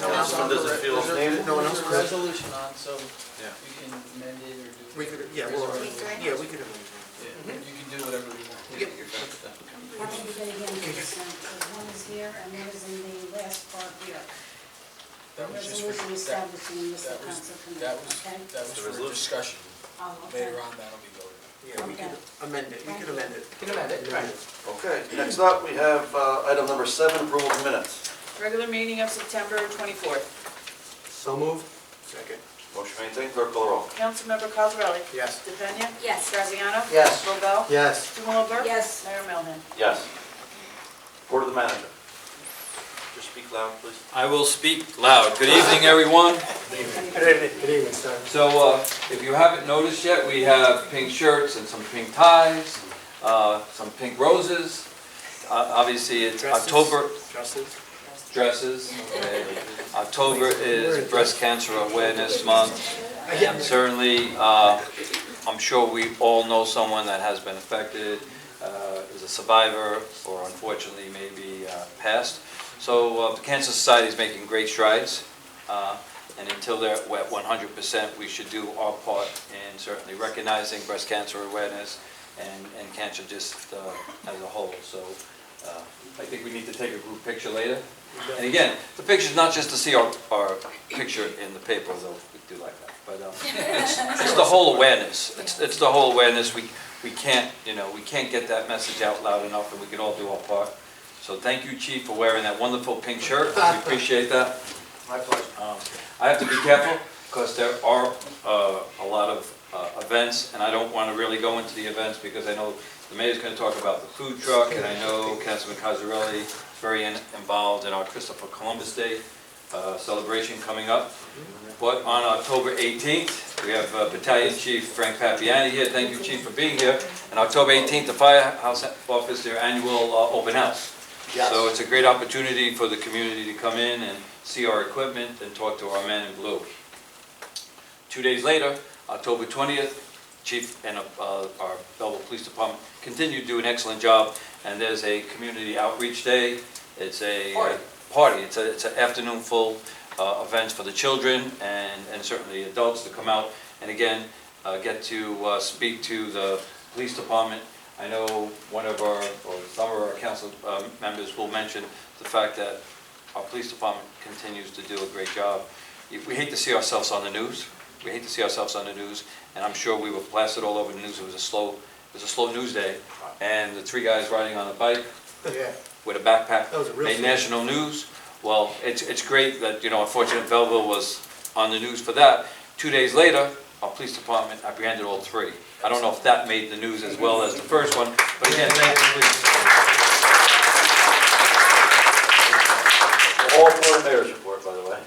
No one else Councilman on the doesn't feel it's needed? No one else? There's a resolution on, so Yeah. we can amend it or do. We could, yeah, There's a well, resolution. yeah, we could. Yeah, you can do whatever we want. Yep. How many did they get into this one? Because one is here and one is in the last part here. That was just for, Resolution establishing this that was, council committee, that was, okay? that was The for resolution. discussion. Oh, okay. Later on, that'll be voted. Yeah, we could amend it, we could amend it. You can amend it, right? Okay, next up, we have item number 7, approval of minutes. Regular meeting of September 24th. So moved? Second. Motion made, second, clerk call the roll. Councilmember Cosarelli? Yes. DePena? Yes. Graziano? Yes. Robel? Yes. Strumelberg? Yes. Mayor Melham? Yes. Report of the manager. Just speak loud, please. I will speak loud. Good evening, everyone. Good evening, sir. So if you haven't noticed yet, we have pink shirts and some pink ties, some pink roses. Obviously, it's Dresses. October, Justin? dresses. October is Breast Cancer Awareness Month. And certainly, I'm sure we all know someone that has been affected. is a survivor or unfortunately maybe passed. So the Cancer Society is making great strides, and until they're at 100%, we should do our part in certainly recognizing breast cancer awareness and cancer just as a whole. So I think we need to take a group picture later. And again, the picture is not just to see our picture in the paper, though we do like that, but it's the whole awareness. It's the whole awareness. We can't get that message out loud enough, and we can all do our part. So thank you, Chief, for wearing that wonderful pink shirt. We appreciate that. My pleasure. I have to be careful because there are a lot of events, and I don't want to really go into the events because I know the mayor's going to talk about the food truck, and I know Councilman Cosarelli is very involved in our Christopher Columbus Day celebration coming up. But on October 18th, we have Battalion Chief Frank Papiani here. Thank you, Chief, for being here. And October 18th, the Firehouse Office, their annual open house. Yes. So it's a great opportunity for the community to come in and see our equipment and talk to our men in blue. 2 days later, October 20th, Chief and our Belleville Police Department continue to do an excellent job, and there's a community outreach day. It's a party. It's an afternoon full events for the children and certainly adults to come out and again get to speak to the police department. I know one of our, or some of our council members will mention the fact that our police department continues to do a great job. We hate to see ourselves on the news. We hate to see ourselves on the news, and I'm sure we were blasted all over the news. It was a slow news day, and the 3 guys riding on a bike with a backpack made national news. Well, it's great that, unfortunately Belleville was on the news for that. 2 days later, our police department apprehended all 3. I don't know if that made the news as well as the first one, but again, thank you, police. All for the mayor's report, by the way.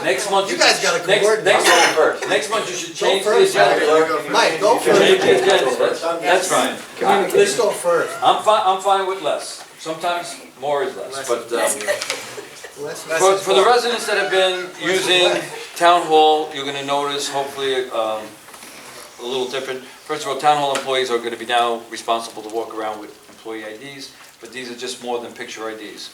Next month, You guys gotta coordinate. Next month you should Go change the first, agenda. Mike, go Change the first. agenda. That's fine. Let's go first. I'm fine with less. Sometimes more is less, but Let's- for the residents that have been using Town Hall, you're gonna notice hopefully a little different. First of all, Town Hall employees are gonna be now responsible to walk around with employee IDs, but these are just more than picture IDs.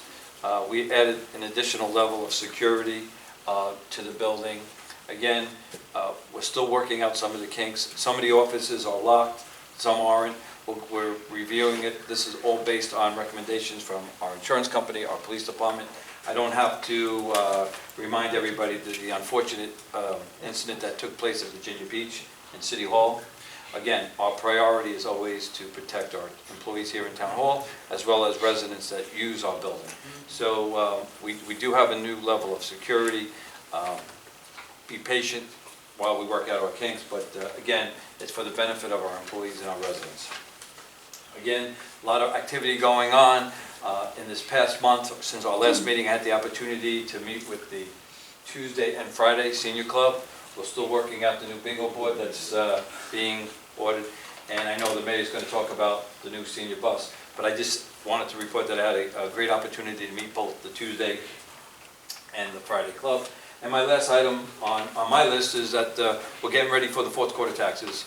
We added an additional level of security to the building. Again, we're still working out some of the kinks. Some of the offices are locked, some aren't. We're reviewing it. This is all based on recommendations from our insurance company, our police department. I don't have to remind everybody that the unfortunate incident that took place at Virginia Beach in City Hall. Again, our priority is always to protect our employees here in Town Hall, as well as residents that use our building. So we do have a new level of security. Be patient while we work out our kinks, but again, it's for the benefit of our employees and our residents. Again, a lot of activity going on. In this past month, since our last meeting, I had the opportunity to meet with the Tuesday and Friday Senior Club. We're still working out the new bingo board that's being ordered, and I know the mayor's going to talk about the new senior bus, but I just wanted to report that I had a great opportunity to meet both the Tuesday and the Friday club. And my last item on my list is that we're getting ready for the fourth quarter taxes.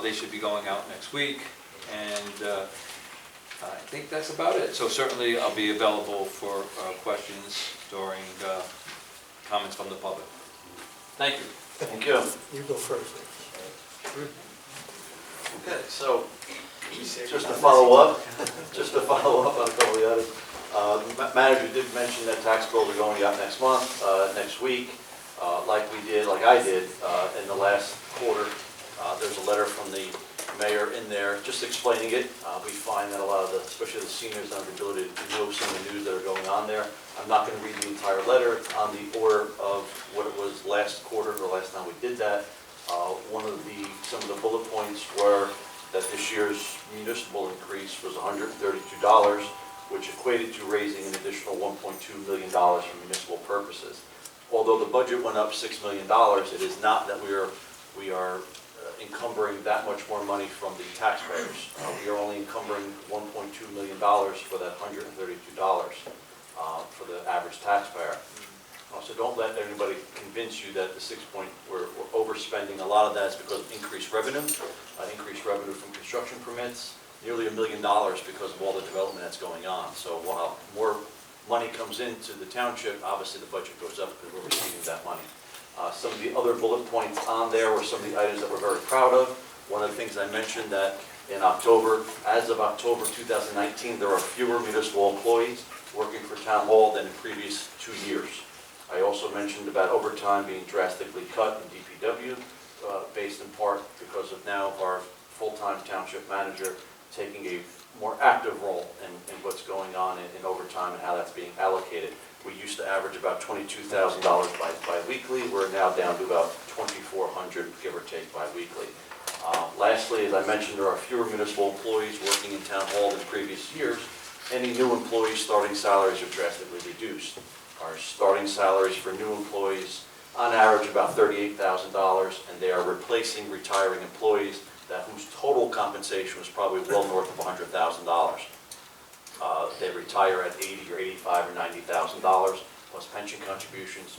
They should be going out next week, and I think that's about it. So certainly I'll be available for questions during comments from the public. Thank you. Thank you. You go first. Okay, so just to follow up on a couple of the items. The manager did mention that tax bills are going out next month, next week, like I did in the last quarter. There's a letter from the mayor in there just explaining it. We find that a lot of especially the seniors, don't have the ability to know some of the news that are going on there. I'm not going to read the entire letter. It's on the order of what it was last quarter, the last time we did that. Some of the bullet points were that this year's municipal increase was $132, which equated to raising an additional $1.2 million for municipal purposes. Although the budget went up $6 million, it is not that we are encumbering that much more money from the taxpayers. We are only encumbering $1.2 million for that $132 for the average taxpayer. So don't let anybody convince you that the we're overspending. A lot of that is because of increased revenue from construction permits, nearly $1 million because of all the development that's going on. So while more money comes into the township, obviously the budget goes up because we're receiving that money. Some of the other bullet points on there were some of the items that we're very proud of. One of the things I mentioned that in October, as of October 2019, there are fewer municipal employees working for Town Hall than in previous 2 years. I also mentioned about overtime being drastically cut in DPW, based in part because of now our full-time township manager taking a more active role in what's going on in overtime and how that's being allocated. We used to average about $22,000 bi-weekly. We're now down to about $2,400, give or take, bi-weekly. Lastly, as I mentioned, there are fewer municipal employees working in Town Hall than previous years. Any new employees' starting salaries are drastically reduced. Our starting salaries for new employees, on average, about $38,000, and they are replacing retiring employees whose total compensation was probably well north of $100,000. They retire at $80,000 or $85,000 or $90,000, plus pension contributions,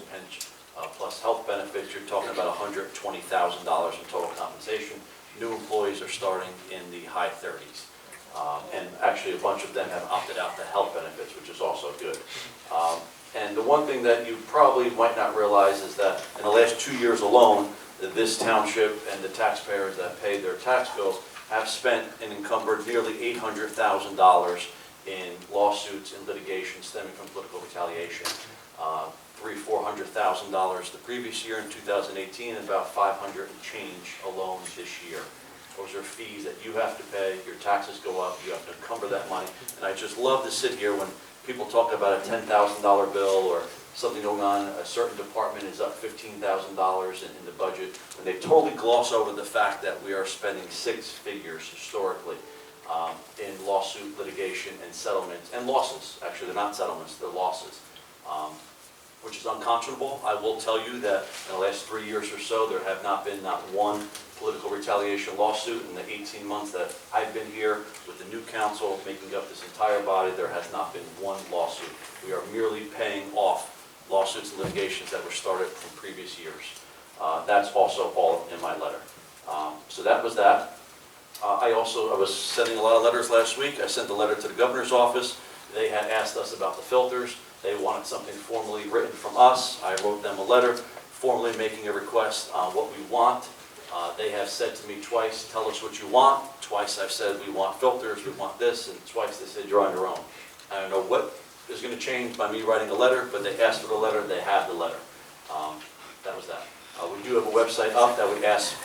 plus health benefits. You're talking about $120,000 in total compensation. New employees are starting in the high 30s. And actually a bunch of them have opted out to health benefits, which is also good. And the one thing that you probably might not realize is that in the last 2 years alone, this township and the taxpayers that paid their tax bills have spent and encumbered nearly $800,000 in lawsuits and litigation stemming from political retaliation. $300,000–400,000 the previous year in 2018, and about $500 and change alone this year. Those are fees that you have to pay, your taxes go up, you have to encumber that money. And I just love to sit here when people talk about a $10,000 bill or something going on, a certain department is up $15,000 in the budget, when they totally gloss over the fact that we are spending 6 figures historically in lawsuit, litigation, and settlements, and losses. Actually, they're not settlements, they're losses, which is unconscionable. I will tell you that in the last 3 years or so, there have not been not one political retaliation lawsuit. In the 18 months that I've been here with the new council making up this entire body, there has not been one lawsuit. We are merely paying off lawsuits and litigations that were started from previous years. That's also all in my letter. So that was that. I was sending a lot of letters last week. I sent a letter to the governor's office. They had asked us about the filters. They wanted something formally written from us. I wrote them a letter formally making a request on what we want. They have said to me twice, tell us what you want. Twice I've said we want filters, we want this, and twice they said you're on your own. I don't know what is going to change by me writing a letter, but they asked for the letter, they have the letter. That was that. We do have a website up that we ask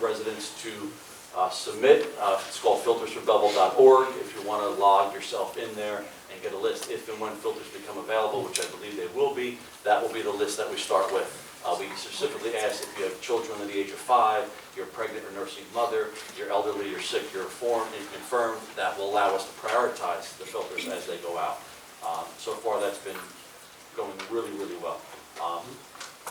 residents to submit. It's called filtersforbelleville.org. If you want to log yourself in there and get a list, if and when filters become available, which I believe they will be, that will be the list that we start with. We specifically ask if you have children under the age of 5, you're a pregnant or nursing mother, you're elderly, you're sick, you're infirm, that will allow us to prioritize the filters as they go out. So far that's been going really, really well.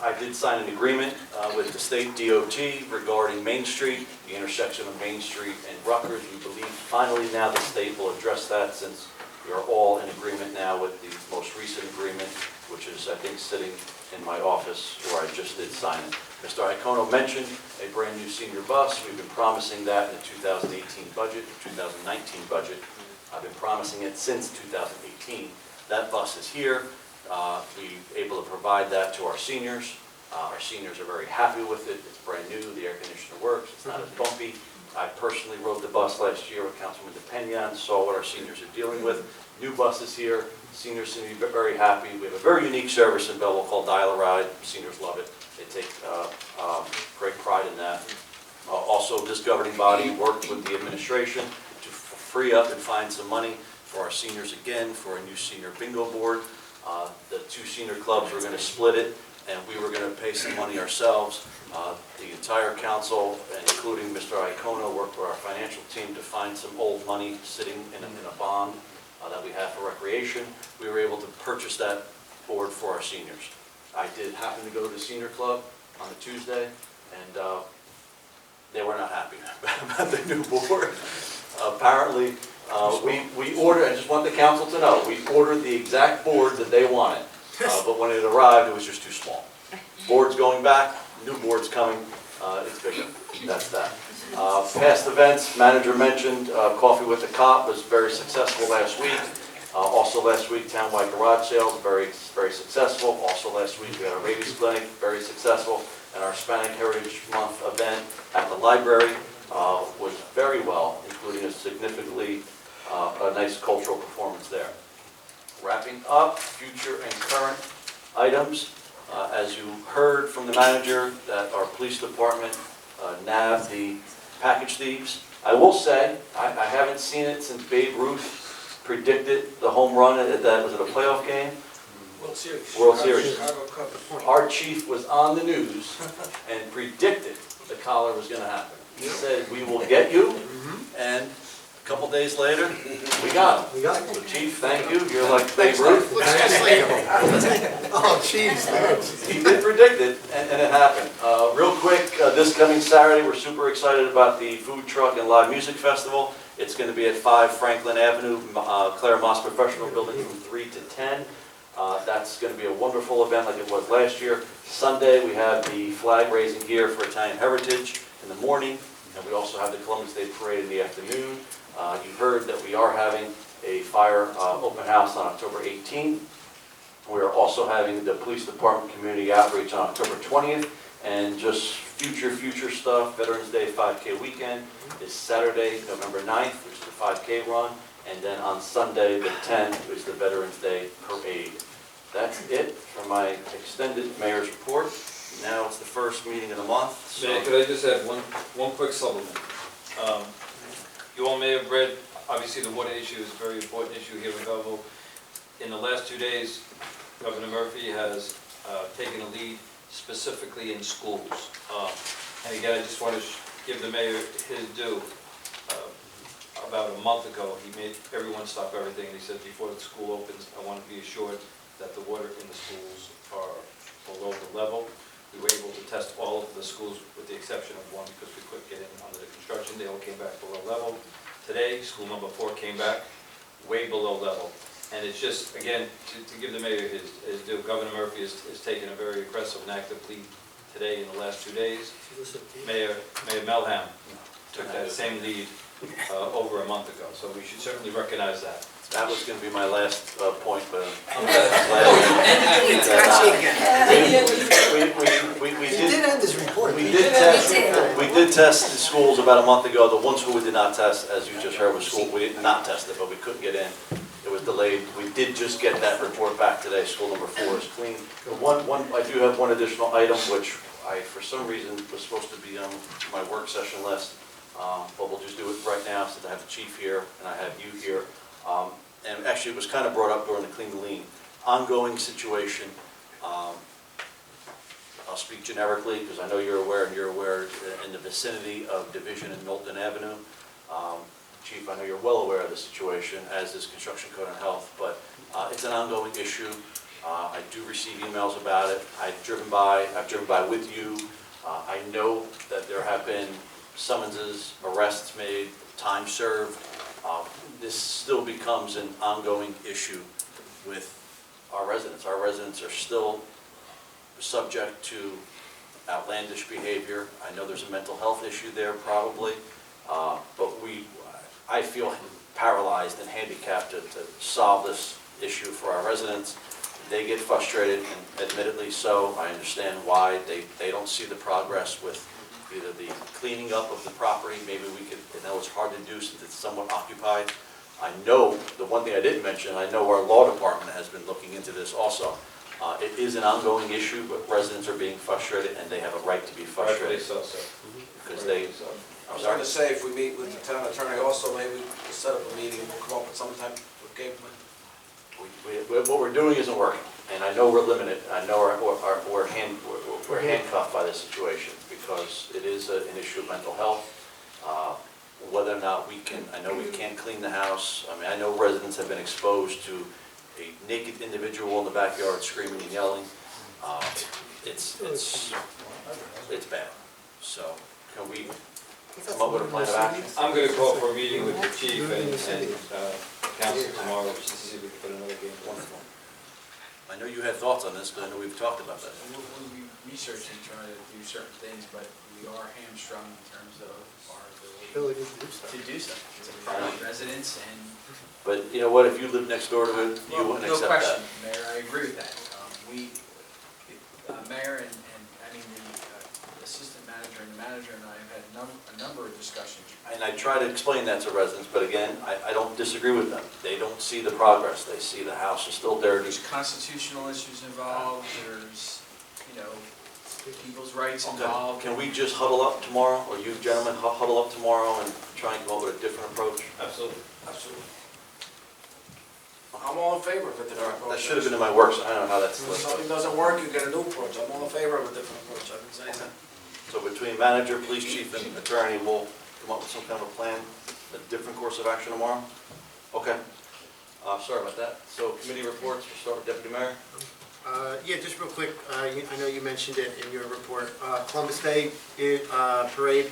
I did sign an agreement with the state DOT regarding Main Street, the intersection of Main Street and Rutgers. We believe finally now the state will address that, since we are all in agreement now with the most recent agreement, which is, I think, sitting in my office where I just did sign it. Mr. Iacono mentioned a brand new senior bus. We've been promising that in the 2018 budget, the 2019 budget. I've been promising it since 2018. That bus is here. We're able to provide that to our seniors. Our seniors are very happy with it. It's brand new. The air conditioner works. It's not as bumpy. I personally rode the bus last year with Councilman DePena and saw what our seniors are dealing with. New bus is here. Seniors seem to be very happy. We have a very unique service in Belleville called Dial-A-Ride. Seniors love it. They take great pride in that. Also, this governing body worked with the administration to free up and find some money for our seniors again, for a new senior bingo board. The 2 senior clubs were going to split it, and we were going to pay some money ourselves. The entire council, including Mr. Iacono, worked with our financial team to find some old money sitting in a bond that we have for recreation. We were able to purchase that board for our seniors. I did happen to go to the senior club on a Tuesday, and they were not happy about the new board. Apparently, we ordered, I just want the council to know, we ordered the exact board that they wanted. But when it arrived, it was just too small. Boards going back, new boards coming, it's bigger. That's that. Past events, manager mentioned, Coffee with the Cop was very successful last week. Also last week, townwide garage sales, very successful. Also last week, we had a rabies clinic, very successful. And our Hispanic Heritage Month event at the library was very well, including a nice cultural performance there. Wrapping up, future and current items. As you heard from the manager, that our police department nabbed the package thieves. I will say, I haven't seen it since Babe Ruth predicted the home run was it a playoff game? World Series. Our chief was on the news and predicted the collar was going to happen. He said, "We will get you," and a couple days later, we got him. We got it. So chief, thank you. You're like Babe Ruth. Looks just like him. Oh, jeez, thanks. He did predict it, and it happened. Real quick, this coming Saturday, we're super excited about the Food Truck and Live Music Festival. It's going to be at 5 Franklin Avenue, Clara Moss Professional Building from 3 to 10. That's going to be a wonderful event like it was last year. Sunday, we have the flag raising here for Italian Heritage in the morning, and we also have the Columbus Day Parade in the afternoon. You heard that we are having a fire open house on October 18th. We are also having the Police Department Community Outreach on October 20th, and just future stuff, Veterans Day 5K weekend is Saturday, November 9th, which is the 5K run, and then on Sunday, the 10th, which is the Veterans Day Parade. That's it for my extended mayor's report. Now it's the first meeting of the month. So Mayor, could I just add one quick supplement? You all may have read, obviously the water issue is a very important issue here in Belleville. In the last 2 days, Governor Murphy has taken a lead specifically in schools. And again, I just want to give the mayor his due. About a month ago, he made everyone stop everything, and he said, before the school opens, I want to be assured that the water in the schools are below the level. We were able to test all of the schools with the exception of one because we couldn't get in under the construction. They all came back below level. Today, school number 4 came back way below level. And it's just, again, to give the mayor his due, Governor Murphy has taken a very aggressive and active lead today in the last 2 days. Mayor Melham took that same lead over a month ago, so we should certainly recognize that. that was going to be my last point, but I'm glad. He did end his report. we did test the schools about a month ago. The one school we did not test, as you just heard, was school, we did not test it, but we couldn't get in. It was delayed. We did just get that report back today. School number 4 is clean. I do have one additional item, which I, for some reason, was supposed to be on my work session list, but we'll just do it right now since I have the chief here and I have you here. And actually, it was kind of brought up during the Clean the Lean. Ongoing situation. I'll speak generically because I know you're aware, and you're aware in the vicinity of Division and Knowlton Avenue. Chief, I know you're well aware of the situation, as is Construction Code and Health, but it's an ongoing issue. I do receive emails about it. I've driven by with you. I know that there have been summonses, arrests made, time served. This still becomes an ongoing issue with our residents. Our residents are still subject to outlandish behavior. I know there's a mental health issue there probably, but I feel paralyzed and handicapped to solve this issue for our residents. They get frustrated, and admittedly so. I understand why. They don't see the progress with either the cleaning up of the property. Maybe we could, I know it's hard to do since it's somewhat occupied. I know, the one thing I didn't mention, I know our law department has been looking into this also. It is an ongoing issue, but residents are being frustrated, and they have a right to be frustrated. So, sir. Because they, I was going to say, if we meet with the town attorney also, maybe we can set up a meeting, we'll come up with some type of game plan. what we're doing isn't working, and I know we're limited. I know we're handcuffed by this situation because it is an issue of mental health. Whether or not we can, I know we can't clean the house. I mean, I know residents have been exposed to a naked individual in the backyard screaming and yelling. It's bad. So can we come up with a plan of action? I'm going to call for a meeting with the chief and council tomorrow just to see if we can put another game. Wonderful. I know you had thoughts on this, because I know we've talked about that. We'll be researching, trying to do certain things, but we are hamstrung in terms of our ability Ability to do stuff. to do so. It's a private residence and. But you know what, if you lived next door to it, you Well, wouldn't no accept that. question, Mayor, I agree with that. Mayor and, the assistant manager and the manager and I have had a number of discussions. And I try to explain that to residents, but again, I don't disagree with them. They don't see the progress. They see the house is still dirty. There's constitutional issues involved, there's, people's rights Okay. involved. Can we just huddle up tomorrow, or you gentlemen huddle up tomorrow and try and come up with a different approach? Absolutely. Absolutely. I'm all in favor of a different approach. That should have been in my works. I don't know how that's If listed. something doesn't work, you get a new approach. I'm all in favor of a different approach. I've been saying that. So between manager, police chief, and attorney, we'll come up with some kind of a plan, a different course of action tomorrow? Okay. Sorry about that. So committee reports, we'll start with Deputy Mayor. Yeah, just real quick, I know you mentioned it in your report. Columbus Day Parade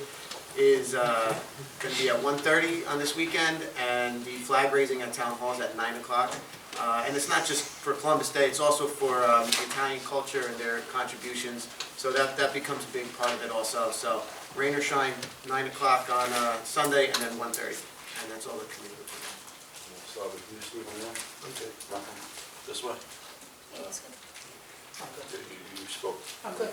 is going to be at 1:30 on this weekend, and the flag raising at Town Hall is at 9 o'clock. And it's not just for Columbus Day, it's also for Italian culture and their contributions, so that becomes a big part of it also. So rain or shine, 9 o'clock on Sunday, and then 1:30, and that's all the committee reports. We'll start with you, Steve, on that. I'm good. Nothing. This way. Yes, good. You spoke. I'm good.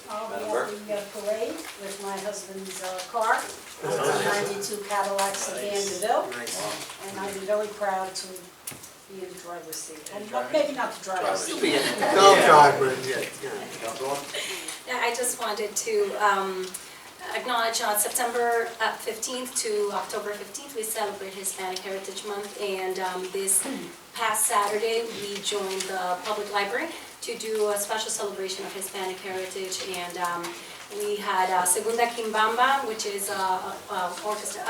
I'll be Madam at the parade with my husband's car. It's a 92 Cadillac sedan DeVille, Nice. and I'd be very proud to be in the driver's seat. Well, maybe not the driver's seat. You'll be in it. Don't drive, man. Yeah. Councilwoman? Yeah, I just wanted to acknowledge on September 15th to October 15th, we celebrate Hispanic Heritage Month, and this past Saturday, we joined the public library to do a special celebration of Hispanic heritage, and we had Segunda Quimbamba, which is orchestra.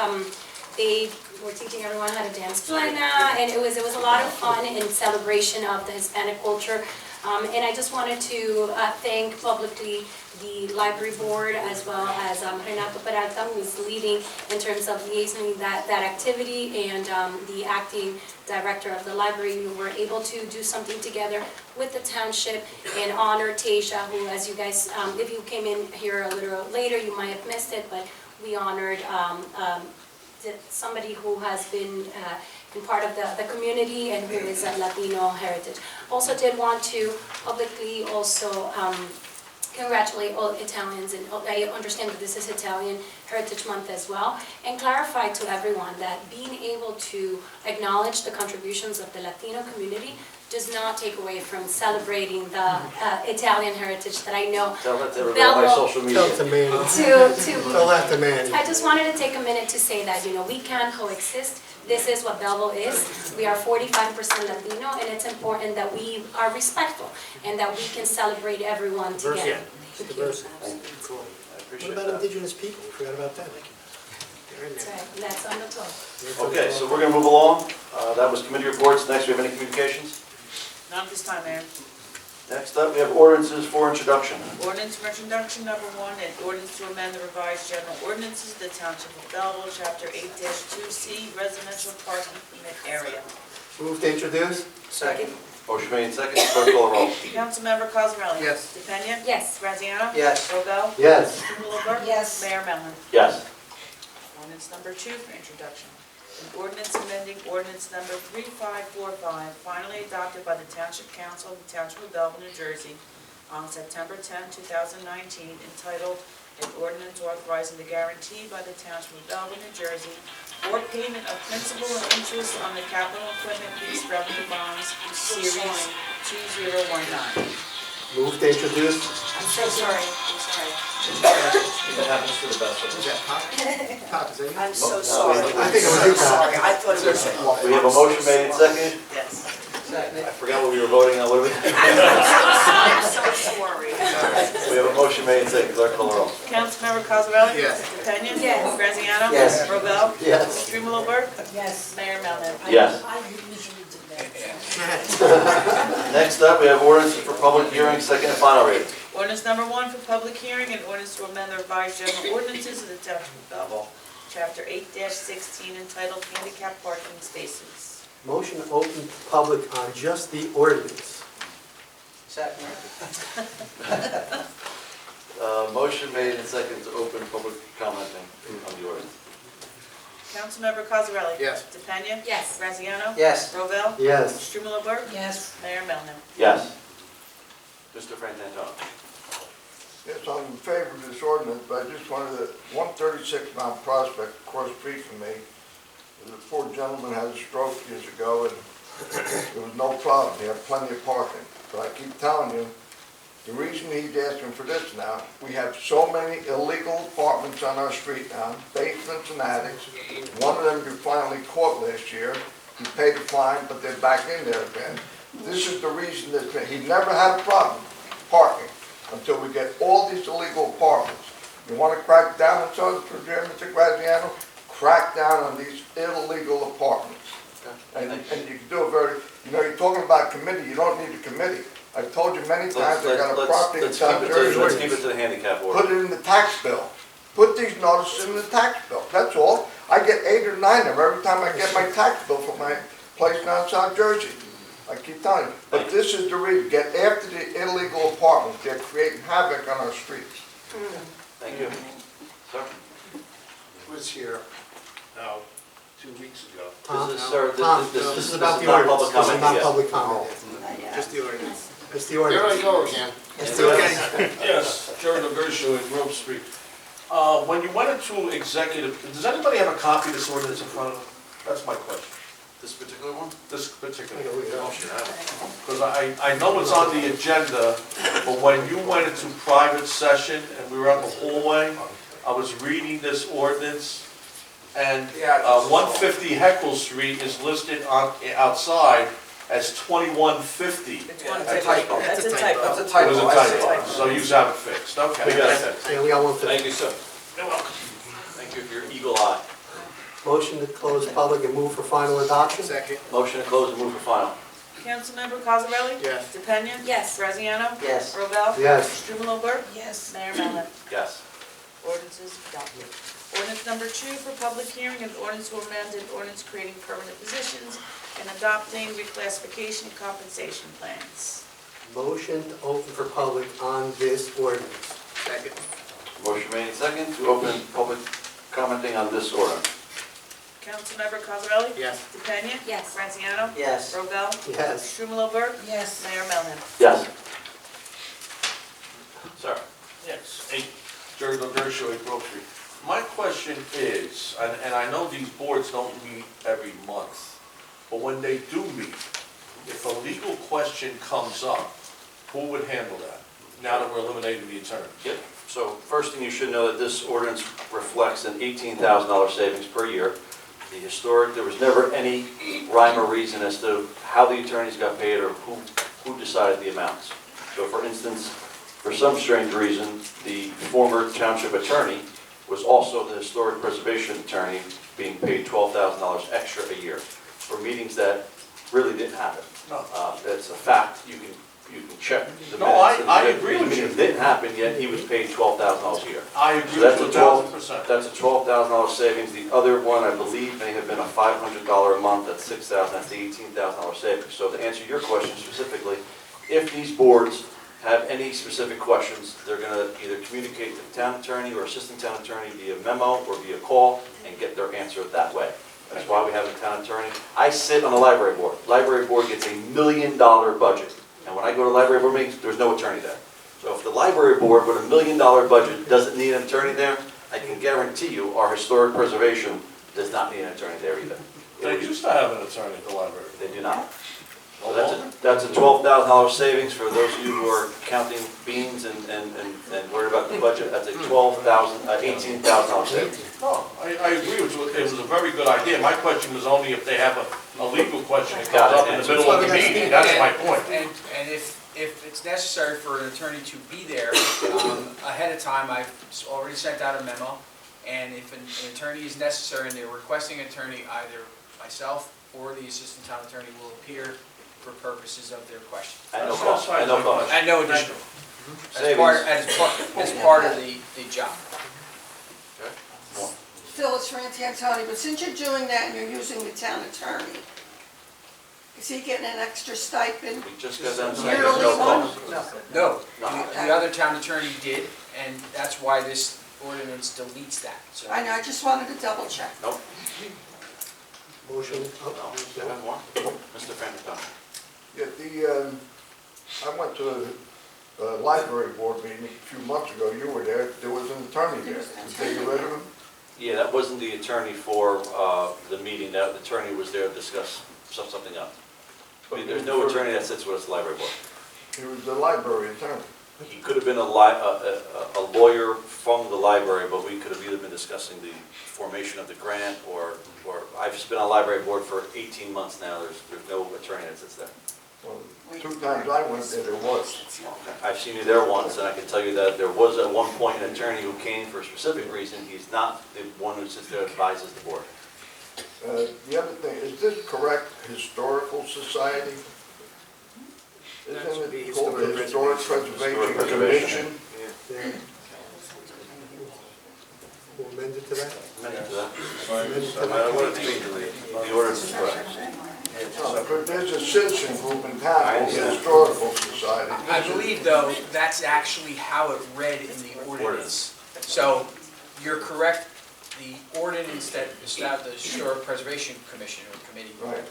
They were teaching everyone how to dance plena, and it was a lot of fun in celebration of the Hispanic culture. And I just wanted to thank publicly the library board as well as Renato Peralta, who is leading in terms of liaisoning that activity, and the acting director of the library. We were able to do something together with the township and honor Tasia, who, as you guys, if you came in here a little later, you might have missed it, but we honored somebody who has been part of the community and who is a Latino heritage. Also did want to publicly also congratulate all Italians, and I understand that this is Italian Heritage Month as well, and clarify to everyone that being able to acknowledge the contributions of the Latino community does not take away from celebrating the Italian heritage that I know. Tell that to everybody on my social media. Tell it to Manny. Tell that to Manny. I just wanted to take a minute to say that, we can coexist. This is what Belleville is. We are 45% Latino, and it's important that we are respectful and that we can celebrate everyone together. Thank you. Diversity. Cool. I What appreciate about that. indigenous people? We forgot about that. They're in That's there. right, that's on the top. Okay, so we're going to move along. That was committee reports. Next, we have any communications? Not this time, Mayor. Next up, we have ordinances for introduction. Ordinance for introduction, number one, an ordinance to amend the revised general ordinances of the Township of Belleville, Chapter 8-2C, residential parking permit area. Move to introduce? Second. Motion made second, clerk call the roll. Councilmember Cosarelli? Yes. DePena? Yes. Graziano? Yes. Robel? Yes. Strumelberg? Yes. Mayor Mellon? Yes. Ordinance number two for introduction. An ordinance amending ordinance number 3545, finally adopted by the Township Council of the Township of Belleville, New Jersey, on September 10, 2019, entitled "An Ordinance Authorizing the Guarantee by the Township of Belleville, New Jersey, for payment of principal and interest on the capital equipment lease revenue bonds, Series 2019." Move to introduce? I'm so sorry, I'm sorry. It happens to the best of Is us. that Pop? Pop, is that you? I'm so No, sorry. I think it was you, I'm so Pat. sorry, I thought it was. We have a motion made and seconded. Yes. I forgot what we were voting on. What are we? I'm so sorry. We have a motion made and seconded. Clerk call the roll. Councilmember Cosarelli? Yes. DePena? Yes. Graziano? Yes. Robel? Yes. Strumelberg? Yes. Mayor Mellon? Yes. I usually do that. Next up, we have ordinances for public hearing, second and final reading. Ordinance number one for public hearing, and ordinance to amend the revised general ordinances of the Township of Belleville, Chapter 8-16, entitled Handicap Parking Spaces. Motion to open public on just the ordinance. Second. Motion made and second to open public commenting on the ordinance. Councilmember Cosarelli? Yes. DePena? Yes. Graziano? Yes. Rovell? Yes. Strumelob? Yes. Mayor Melham? Yes. Mr. Frantantoni? Yes, I'm in favor of this ordinance, but I just wanted to, 136 Mount Prospect, across the street from me, the poor gentleman had a stroke years ago, and there was no problem, he had plenty of parking. But I keep telling you, the reason he's asking for this now, we have so many illegal apartments on our street now, basements and attics. One of them you finally caught last year, he paid the fine, but they're back in there again. This is the reason that, he never had a problem parking until we get all these illegal apartments. You want to crack down on some of the Mr. Graziano? Crack down on these illegal apartments. And you can do it very, you're talking about committee, you don't need a committee. I've told you many times, I got a property in South Jersey. Let's keep it to the handicap order. Put it in the tax bill. Put these notices in the tax bill, that's all. I get 8 or 9 of them every time I get my tax bill from my place down in South Jersey. I keep telling you, but this is the reason, get after the illegal apartments, they're creating havoc on our streets. Thank you. Sir? Was here, 2 weeks ago. Tom, This is, sir, Tom, this this is is about the not ordinance. public This is comment not yet. public comment. Just the ordinance. It's the There I ordinance. go again. It's the ordinance. Yes, Jerry Gershon at Grove Street. When you went into executive, does anybody have a copy of this ordinance in front of them? That's my question. This particular one? This particular. Yeah, we got Because I know it's on the agenda, but when you went into private session and we were out the hallway, I was reading this ordinance, and 150 Heckle Street is listed on, outside as 2150. It's one That's a typo. typo. That's a That's typo. a It was typo. a That's a typo, so you have it fixed, okay. We got it. Yeah, we got one for Thank you, sir. You're welcome. Thank you for your eagle eye. Motion to close public and move for final adoption? Second. Motion to close and move for final. Councilmember Cosarelli? Yes. DePena? Yes. Graziano? Yes. Rovell? Yes. Strumelob? Yes. Mayor Melham? Yes. Ordinance is adopted. Ordinance number 2 for public hearing, an ordinance to amend an ordinance creating permanent positions and adopting reclassification compensation plans. Motion to open for public on this ordinance. Second. Motion made and second to open public commenting on this order. Councilmember Cosarelli? Yes. DePena? Yes. Graziano? Yes. Rovell? Yes. Strumelob? Yes. Mayor Melham? Yes. Sir? Yes. Hey, Jerry Gershon at Grove Street. My question is, and I know these boards don't meet every month, but when they do meet, if a legal question comes up, who would handle that, now that we're eliminating the attorney? Yep. So first thing you should know that this ordinance reflects an $18,000 savings per year. The historic, there was never any rhyme or reason as to how the attorneys got paid or who decided the amounts. So for instance, for some strange reason, the former township attorney was also the historic preservation attorney being paid $12,000 extra a year for meetings that really didn't happen. No. That's a fact. You can check the minutes. No, I agree with you. It didn't happen, yet he was paid $12,000 a year. I So agree that's with a you 1,000%. That's a $12,000 savings. The other one, I believe, may have been a $500 a month. That's $6,000. That's the $18,000 savings. So to answer your question specifically, if these boards have any specific questions, they're going to either communicate to the town attorney or assistant town attorney via memo or via call and get their answer that way. That's why we have a town attorney. I sit on the library board. Library board gets $1 million budget. And when I go to library board meetings, there's no attorney there. So if the library board with $1 million budget doesn't need an attorney there, I can guarantee you our historic preservation does not need an attorney there either. They used to have an attorney at the library. They do not. So that's a $12,000 savings for those of you who are counting beans and worried about the budget. That's a $18,000 savings. No, I agree with you. It was a very good idea. My question was only if they have a legal question that Got comes it. up in the middle of the meeting. That's my point. And if it's necessary for an attorney to be there, ahead of time, I've already sent out a memo, and if an attorney is necessary and they're requesting an attorney, either myself or the assistant town attorney will appear for purposes of their question. At no cost. At no cost. And no additional. Savings. As part of the job. Phil, it's Frantantoni, but since you're doing that and you're using the town attorney, Is he getting an extra stipend? We just got done saying Yearly there's no one? cost. No, No. the other town attorney did, and that's why this ordinance deletes that, so. I know, I just wanted to double check. Nope. Motion, No, you have more? Mr. Frampton. Yeah, I went to a library board meeting a few months ago, you were there, there was an attorney there. Did they get rid of him? Yeah, that wasn't the attorney for the meeting, that attorney was there to discuss something else. But there's no attorney that sits with us, library board. He was the library attorney. He could have been a lawyer from the library, but we could have either been discussing the formation of the grant, or I've just been on library board for 18 months now, there's no attorney that sits there. Well, 2 times I went there, there was. I've seen you there once, and I can tell you that there was at one point an attorney who came for a specific reason. He's not the one who sits there and advises the board. The other thing, is this correct, Historical Society? Isn't it called the Historic Preservation Commission? yeah. We'll amend it to that? Amendment to that. The ordinance is correct. No, but there's a citizen group in town called the Historical Society. I believe, though, that's actually how it read in the ordinance. So, you're correct, the ordinance that established the Historic Preservation Commission or Committee, Right.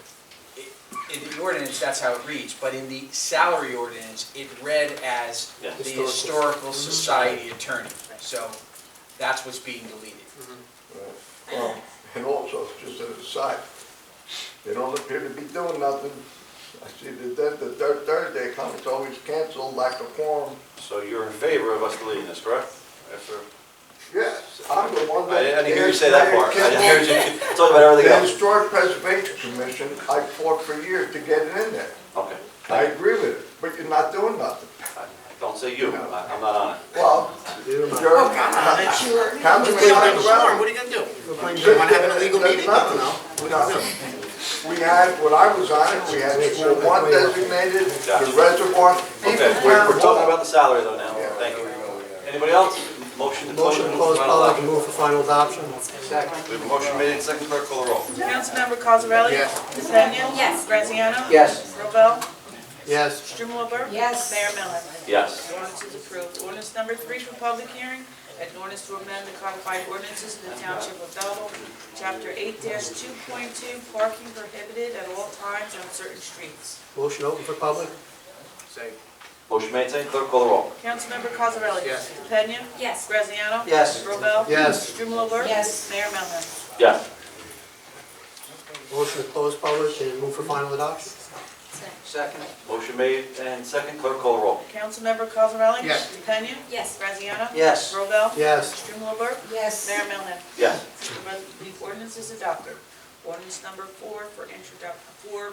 in the ordinance, that's how it reads, but in the salary ordinance, it read as Yeah. the Historical Society Attorney. So, that's what's being deleted. Well, and also, just as an aside, they don't appear to be doing nothing. I see the third Thursday come, it's always canceled, lack of quorum. So you're in favor of us deleting this, correct? After, Yes, I'm the one I that. didn't hear you say that part. I just heard you talk about everything The else. Historic Preservation Commission, I fought for years to get it in there. Okay. I agree with it, but you're not doing nothing. Don't say you, I'm not on it. Well, Neither am I. you're. Councilman What are Mazzarella. you gonna do? You wanna have an illegal meeting? I don't know. Nothing. We had, when I was on it, we had school one designated, the reservoir. Okay, we're talking about the salary though now. Yeah. Thank you. Anybody else? Motion to close. Motion to and close move for final public and adoption. move for final adoption? Second. We have a motion made and second, clerk call the roll. Councilmember Cosarelli? Yes. DePena? Yes. Graziano? Yes. Robel? Yes. Strumelberg? Yes. Mayor Miller? Yes. The ordinance is approved. Ordinance number 3 for public hearing, an ordinance to amend the codified ordinances of the Township of Belleville, Chapter 8-2.2, parking prohibited at all times on certain streets. Motion open for public? Motion made, second, clerk call the roll. Councilmember Cosarelli? Yes. DePena? Yes. Graziano? Yes. Robel? Yes. Strumelberg? Yes. Mayor Miller? Yes. Motion to close public and move for final adoption? Second. Motion made and second, clerk call the roll. Councilmember Cosarelli? Yes. DePena? Yes. Graziano? Yes. Robel? Yes. Strumelberg? Yes. Mayor Miller? Yes. The ordinance is adopted. Ordinance number 4 for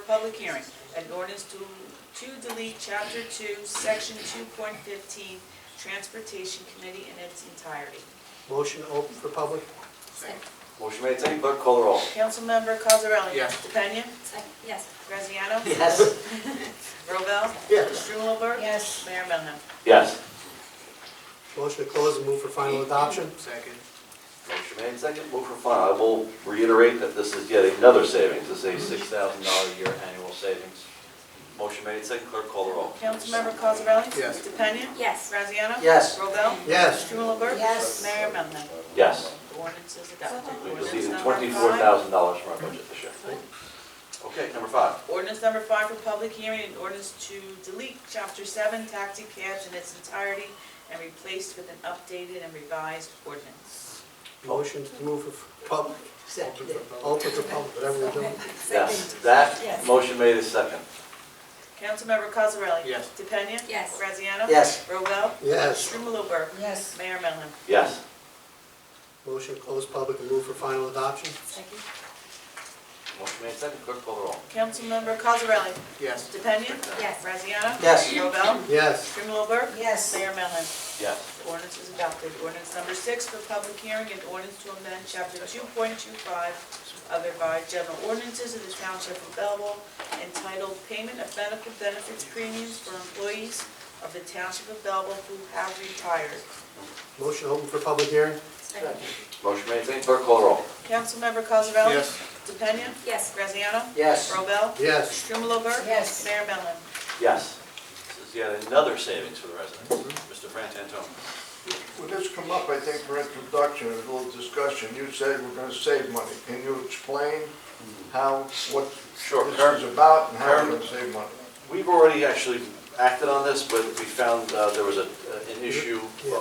public hearing. An ordinance to delete Chapter 2, Section 2.15, Transportation Committee in its entirety. Motion open for public? Motion made, second, clerk call the roll. Councilmember Cosarelli? Yes. DePena? Second. Yes. Graziano? Yes. Robel? Yes. Strumelberg? Yes. Mayor Melham? Yes. Motion to close and move for final adoption? Second. Motion made, second, move for final. I will reiterate that this is yet another savings. This is a $6,000 a year annual savings. Motion made, second, clerk call the roll. Councilmember Cosarelli? Yes. DePena? Yes. Graziano? Yes. Robel? Yes. Strumelberg? Yes. Mayor Melham? Yes. The ordinance is adopted. We Ordinance received number $24,000 5. from our budget this year. Okay, number 5. Ordinance number 5 for public hearing, an ordinance to delete Chapter 7 taxi cabs in its entirety and replaced with an updated and revised ordinance. Motion to move for public? Second. Open for public, whatever we're doing. Yes, that Yes. motion made is second. Councilmember Cosarelli? Yes. DePena? Yes. Graziano? Yes. Robel? Yes. Strumelberg? Yes. Mayor Melham? Yes. Motion to close public and move for final adoption? Second. Motion made, second, clerk call the roll. Councilmember Cosarelli? Yes. DePena? Yes. Graziano? Yes. Robel? Yes. Strumelberg? Yes. Mayor Melham? Yes. Ordinance is adopted. Ordinance number 6 for public hearing, an ordinance to amend Chapter 2.25 of the revised general ordinances of the Township of Belleville entitled Payment of Medical Benefits Premiums for Employees of the Township of Belleville who have retired. Motion open for public hearing? Second. Motion made, second, clerk call the roll. Councilmember Cosarelli? Yes. DePena? Yes. Graziano? Yes. Robel? Yes. Strumelberg? Yes. Mayor Mellon? Yes. This is yet another savings for the residents. Mr. Frantantoni. When this come up, I think for introduction, there's a little discussion. You said we're gonna save money. Can you explain how, what Sure. this is about and how we're gonna save money? We've already actually acted on this, but we found there was an issue.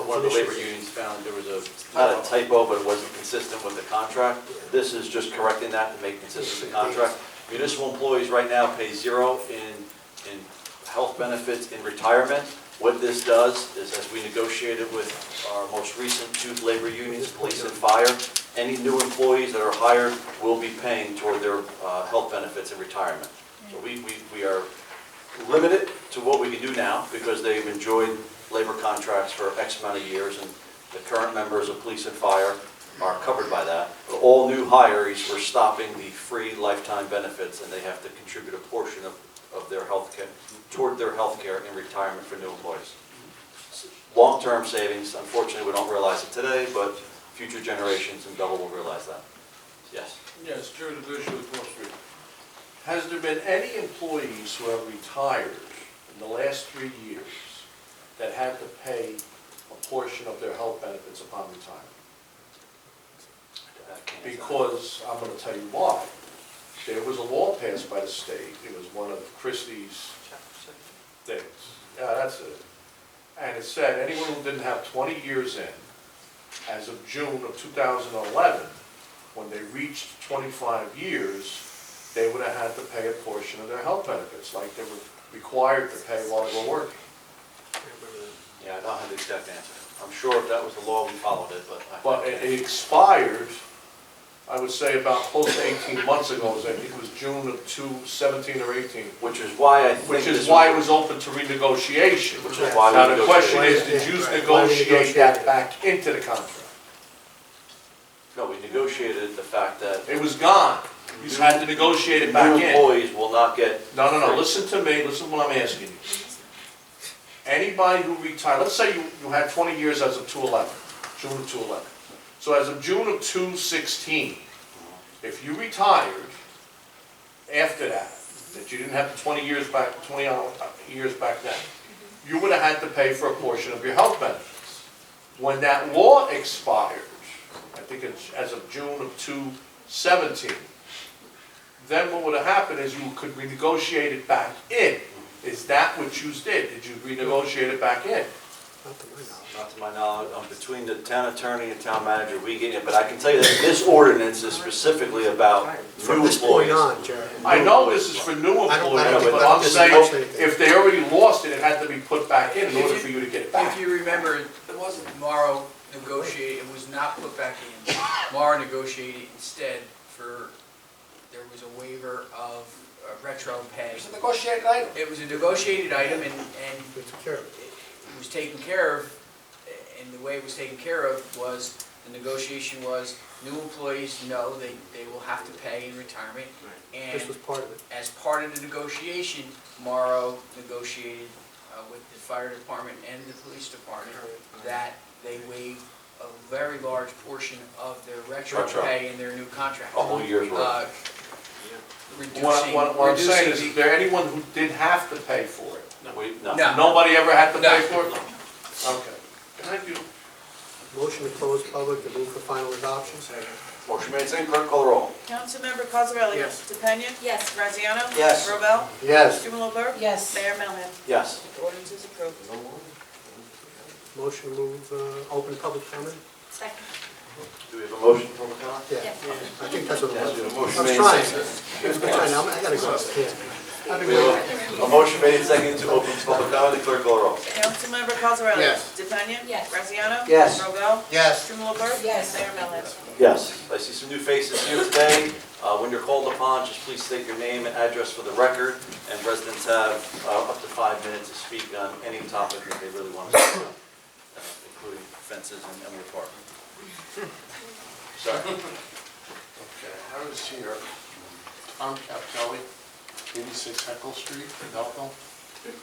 One of the labor unions found there was not a typo, but it wasn't consistent with the contract. This is just correcting that to make it consistent with the contract. Municipal employees right now pay zero in health benefits in retirement. What this does is, as we negotiated with our most recent two labor unions, police and fire, any new employees that are hired will be paying toward their health benefits in retirement. So we are limited to what we can do now because they've enjoyed labor contracts for X amount of years, and the current members of police and fire are covered by that. But all new hires, we're stopping the free lifetime benefits, and they have to contribute a portion of their health care, toward their health care in retirement for new employees. Long-term savings, unfortunately, we don't realize it today, but future generations in Belleville will realize that. Yes. Yes, Drew DeGucia with North Street. Has there been any employees who have retired in the last 3 years that had to pay a portion of their health benefits upon retirement? Because I'm going to tell you why. There was a law passed by the state. It was one of Christie's things. Yeah, that's it. And it said anyone who didn't have 20 years in, as of June of 2011, when they reached 25 years, they would have had to pay a portion of their health benefits, like they were required to pay while they were working. Yeah, I don't have the exact answer. I'm sure if that was the law, we followed it, but. But it expired, I would say about close to 18 months ago. I think it was June of 2017 or 18. Which is why I think. Which is why it was open to renegotiation. Which is why. Now, the question is, did you negotiate that back into the contract? No, we negotiated the fact that. It was gone. You just had to negotiate it back New in. employees will not get. No, listen to me, listen to what I'm asking you. Anybody who retired, let's say you had 20 years as of 2/11, June of 2/11. So as of June of 2/16, if you retired after that you didn't have the 20 years back then, you would have had to pay for a portion of your health benefits. When that law expired, I think it's as of June of 2017, then what would have happened is you could renegotiate it back in. Is that what you did? Did you renegotiate it back in? Not to my knowledge, between the town attorney and town manager, we get it, but I can tell you that this ordinance is specifically about From new this point employees. on, Jerry. I know this is for new I don't employees, think- but I don't I'm disagree. saying if they already lost it, it had to be put back in order for you to get it back. If you remember, it wasn't Morrow negotiated, it was not put back in. Morrow negotiated instead there was a waiver of retro pay. It's a negotiated item. It was a negotiated item and We took care of it. it was taken care of, and the way it was taken care of was, the negotiation was, new employees know they will have to pay in retirement. And This was part of it. as part of the negotiation, Morrow negotiated with the fire department and the police department that they waive a very large portion of their retro Retro. pay in their new contract. A whole year's worth. What I'm saying is, reducing is there anyone who did have to pay for it? No. No. Nobody ever had to No. pay for it? Okay. Thank you. Motion to close public and move for final adoption. Motion made, second, clerk call the roll. Councilmember Cosarelli? Yes. DePena? Yes. Graziano? Yes. Robel? Yes. Strumelberg? Yes. Mayor Mellon? Yes. The ordinance is approved. Motion to move, open public comment? Second. Do we have a motion from the council? Yeah, I think that's what it Yes, we have a was. motion I was made, trying. second. I gotta go. Yeah. We have a motion made, second, to open public comment, clerk call the roll. Councilmember Cosarelli? Yes. DePena? Yes. Graziano? Yes. Robel? Yes. Strumelberg? Yes. Mayor Mellon? Yes, I see some new faces here today. When you're called upon, just please state your name and address for the record, and residents have up to 5 minutes to speak on any topic that they really want to speak on, including fences and your park. Sorry. Okay, I was here, Tom Captelli, 86 Heckle Street, Belleville.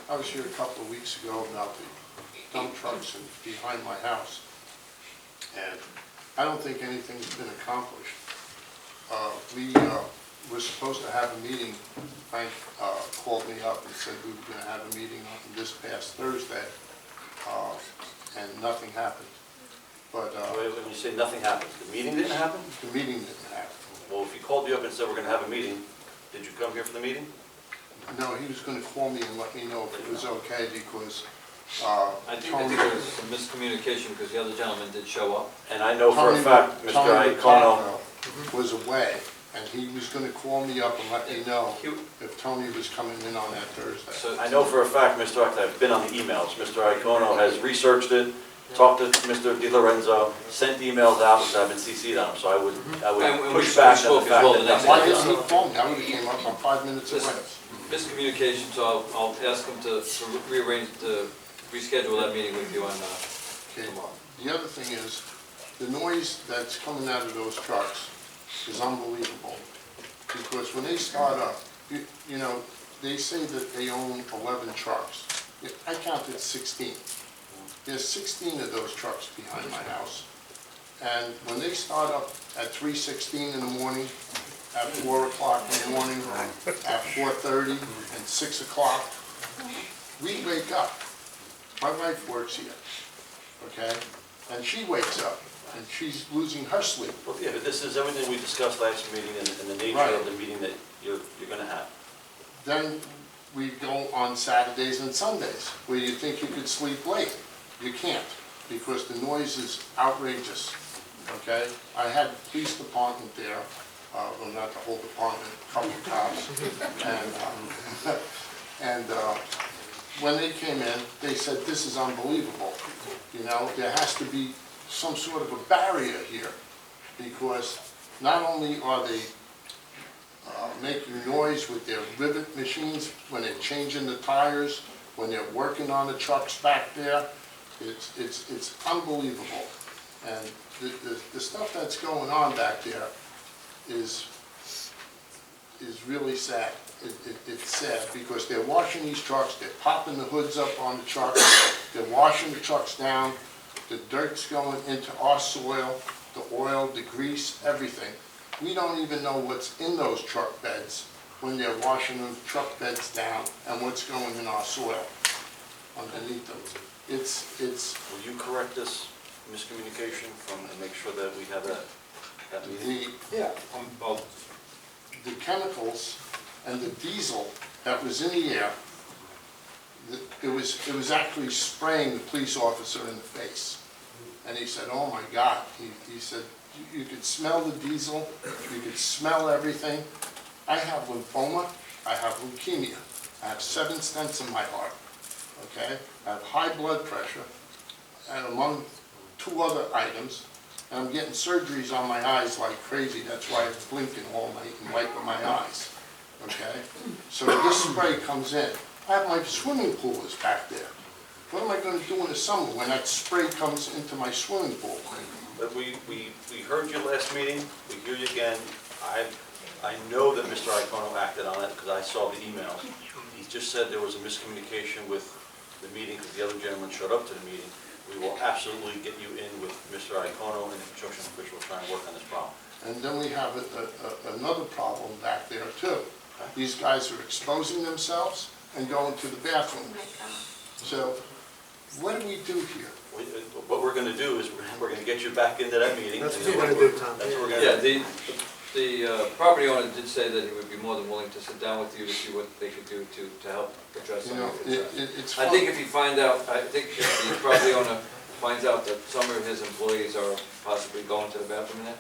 I was here a couple of weeks ago about the dump trucks behind my house. And I don't think anything's been accomplished. We were supposed to have a meeting. Frank called me up and said we were going to have a meeting on this past Thursday, and nothing happened. But When you say nothing happened, the meeting didn't happen? the meeting didn't happen. Well, if he called you up and said we're going to have a meeting, did you come here for the meeting? No, he was going to call me and let me know if it was okay because I think there was some miscommunication because the other gentleman did show up. And I know for a fact, Mr. Iacono, was away, and he was going to call me up and let me know if Tony was coming in on that Thursday. So I know for a fact, Mr. Iacono, I've been on the emails. Mr. Iacono has researched it, talked to Mr. Di Lorenzo, sent emails out, because I've been CC'd on them, so I would And push we back on the spoke as fact well that the that's next Why day. didn't he call me? I would have came up, I'm 5 minutes away. Miscommunication, so I'll ask him to rearrange, to reschedule that meeting with you on Okay. tomorrow. The other thing is, the noise that's coming out of those trucks is unbelievable. Because when they start up, you know, they say that they own 11 trucks. I counted 16. There's 16 of those trucks behind my house. And when they start up at 3:16 in the morning, at 4 o'clock in the morning, at 4:30 and 6 o'clock, we wake up. My wife works here, okay? And she wakes up, and she's losing her sleep. Well, yeah, but this is everything we discussed last meeting and the nature Right. of the meeting that you're going to have. Then we go on Saturdays and Sundays, where you think you could sleep late. You can't, because the noise is outrageous, okay? I had the police department there, well, not the whole department, a couple of cops. And when they came in, they said, this is unbelievable. You know, there has to be some sort of a barrier here, because not only are they making noise with their rivet machines when they're changing the tires, when they're working on the trucks back there, it's unbelievable. And the stuff that's going on back there is really sad. It's sad because they're washing these trucks, they're popping the hoods up on the trucks, they're washing the trucks down, the dirt's going into our soil, the oil, the grease, everything. We don't even know what's in those truck beds when they're washing the truck beds down and what's going in our soil underneath them. Will you correct this miscommunication and make sure that we have that meeting? The chemicals and the diesel that was in the air, it was actually spraying the police officer in the face. And he said, oh my God, he said, you could smell the diesel, you could smell everything. I have lymphoma, I have leukemia, I have 7 stents in my heart, okay? I have high blood pressure, and among 2 other items, and I'm getting surgeries on my eyes like crazy. That's why it's blinking all night and wiping my eyes, okay? So this spray comes in. I have my swimming pool is back there. What am I going to do in the summer when that spray comes into my swimming pool? But we heard you last meeting, we hear you again. I know that Mr. Iacono acted on it because I saw the emails. He just said there was a miscommunication with the meeting because the other gentleman showed up to the meeting. We will absolutely get you in with Mr. Iacono and the construction official trying to work on this problem. And then we have another problem back there too. These guys are exposing themselves and going to the bathroom. So what do we do here? What we're going to do is we're going to get you back into that meeting. That's what you're going to do, Tom. That's what we're going to do. Yeah, the property owner did say that he would be more than willing to sit down with you to see what they could do to help address some of your concerns. It's I think if you find out, I think if the property owner finds out that some of his employees are possibly going to the bathroom in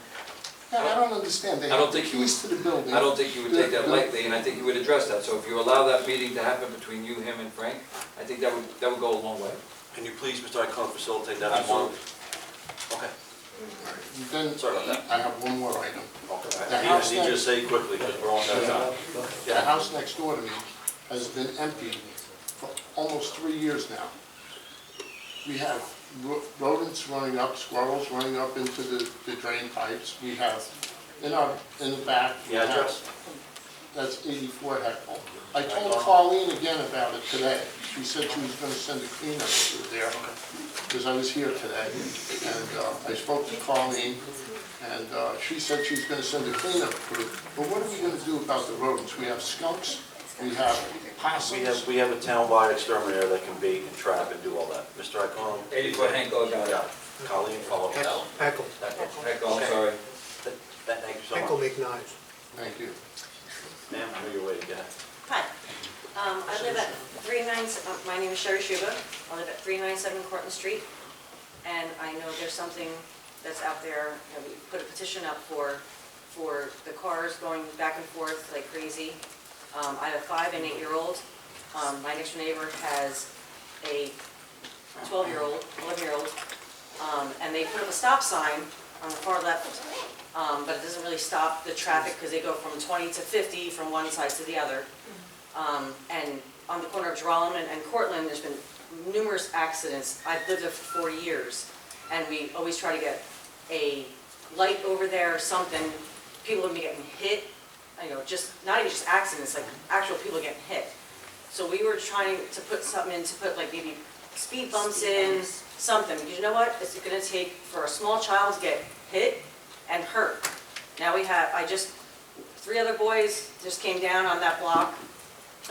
there, I don't understand. They I don't have the think you would- keys to the building. I don't think you would take that lightly, and I think you would address that. So if you allow that meeting to happen between you, him, and Frank, I think that would go a long way. Can you please, Mr. Iacono, facilitate that? Absolutely. Okay. Then Sorry about that. I have one more item. Okay. The I house need you to next- say quickly because we're on that time. The house next door to me has been empty for almost 3 years now. We have rodents running up, squirrels running up into the drain pipes. We have, in the back, we The have address? that's 84 Heckle. I told Colleen again about it today. She said she was gonna send a cleanup crew there, because I was here today. And I spoke to Colleen, and she said she's gonna send a cleanup crew. But what are we gonna do about the rodents? We have skunks, we have possums. We have a town-wide exterminator that can bait and trap and do all that. Mr. Icon? 84 Henkel, got it. Colleen, follow up. Heckle, Henkel, I'm sorry. Thank you so Heckle much. make knives. Thank you. Ma'am, I know you're waiting, go ahead. Hi, I live at 39, my name is Sherry Shuba. I live at 397 Cortlandt Street, and I know there's something that's out there, you know, we put a petition up for the cars going back and forth like crazy. I have a 5 and 8-year-old. My next door neighbor has a 12-year-old, 11-year-old, and they put up a stop sign on the far left, but it doesn't really stop the traffic because they go from 20 to 50 from one side to the other. And on the corner of Drogheda and Cortlandt, there's been numerous accidents. I've lived there for 40 years, and we always try to get a light over there or something. People have been getting hit, you know, just, not even just accidents, like actual people getting hit. So we were trying to put something in, to put like maybe speed bumps in, something, because you know what? It's gonna take for a small child to get hit and hurt. Now we have, 3 other boys just came down on that block,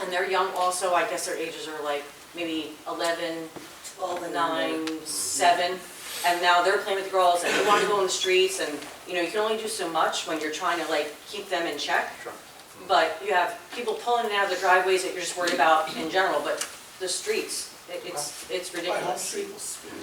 and they're young also. I guess their ages are like maybe 11, 12, 9, 7, and now they're playing with girls, and they want to go in the streets, and you know, you can only do so much when you're trying to like keep them in check. Sure. But you have people pulling in and out of the driveways that you're just worried about in general, but the streets, it's ridiculous.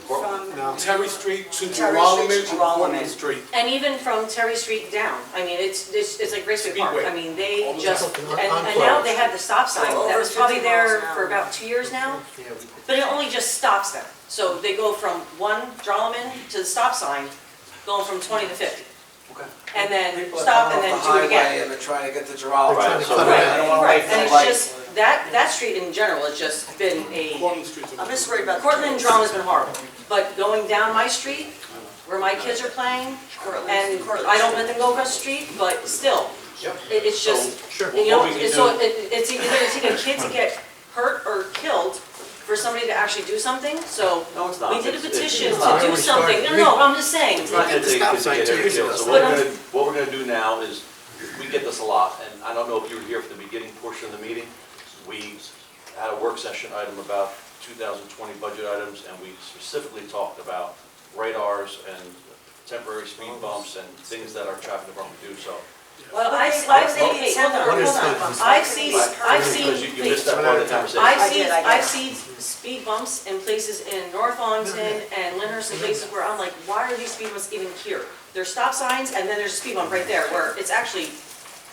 No. Terry Street to Terry Geralman Street to to Geralman. Cortlandt Street. And even from Terry Street down, I mean, it's like Raceway Park. Speedway. I mean, they All the just, time. and now they have the stop sign that was probably there for about 2 years now, Yeah, but it only just stops them. So they go from one Drogheda to the stop sign, going from 20 to 50. Okay. And then stop and then do it again. And they're trying to get to Geralman. Right, So so- I don't wanna Right, wait for and the it's light. just, that street in general has just been a, Cortlandt Street's a- I'm just worried about, Cortlandt and Drama's been horrible. But going down my street, where my kids are playing, and I don't let them go across the street, but still, it's just, Sure. you know, What we can so do- it's either gonna take a kid to get hurt or killed for somebody to actually do something, so No, it's not. we did a It's- petition it's to not. do something. No, I'm just saying. It's not gonna take Stop kids to sign get 2 every years kill. ago. So But what we're gonna do now is, we get this a lot, and I don't know if you were here for the beginning portion of the meeting. We had a work session item about 2020 budget items, and we specifically talked about radars and temporary speed bumps and things that our traffic department do, so. Well, I've seen, Because you missed that part of the conversation. I've seen speed bumps in places in North Arlington and Lyndhurst and places where I'm like, why are these speed bumps even here? There's stop signs and then there's a speed bump right there where it's actually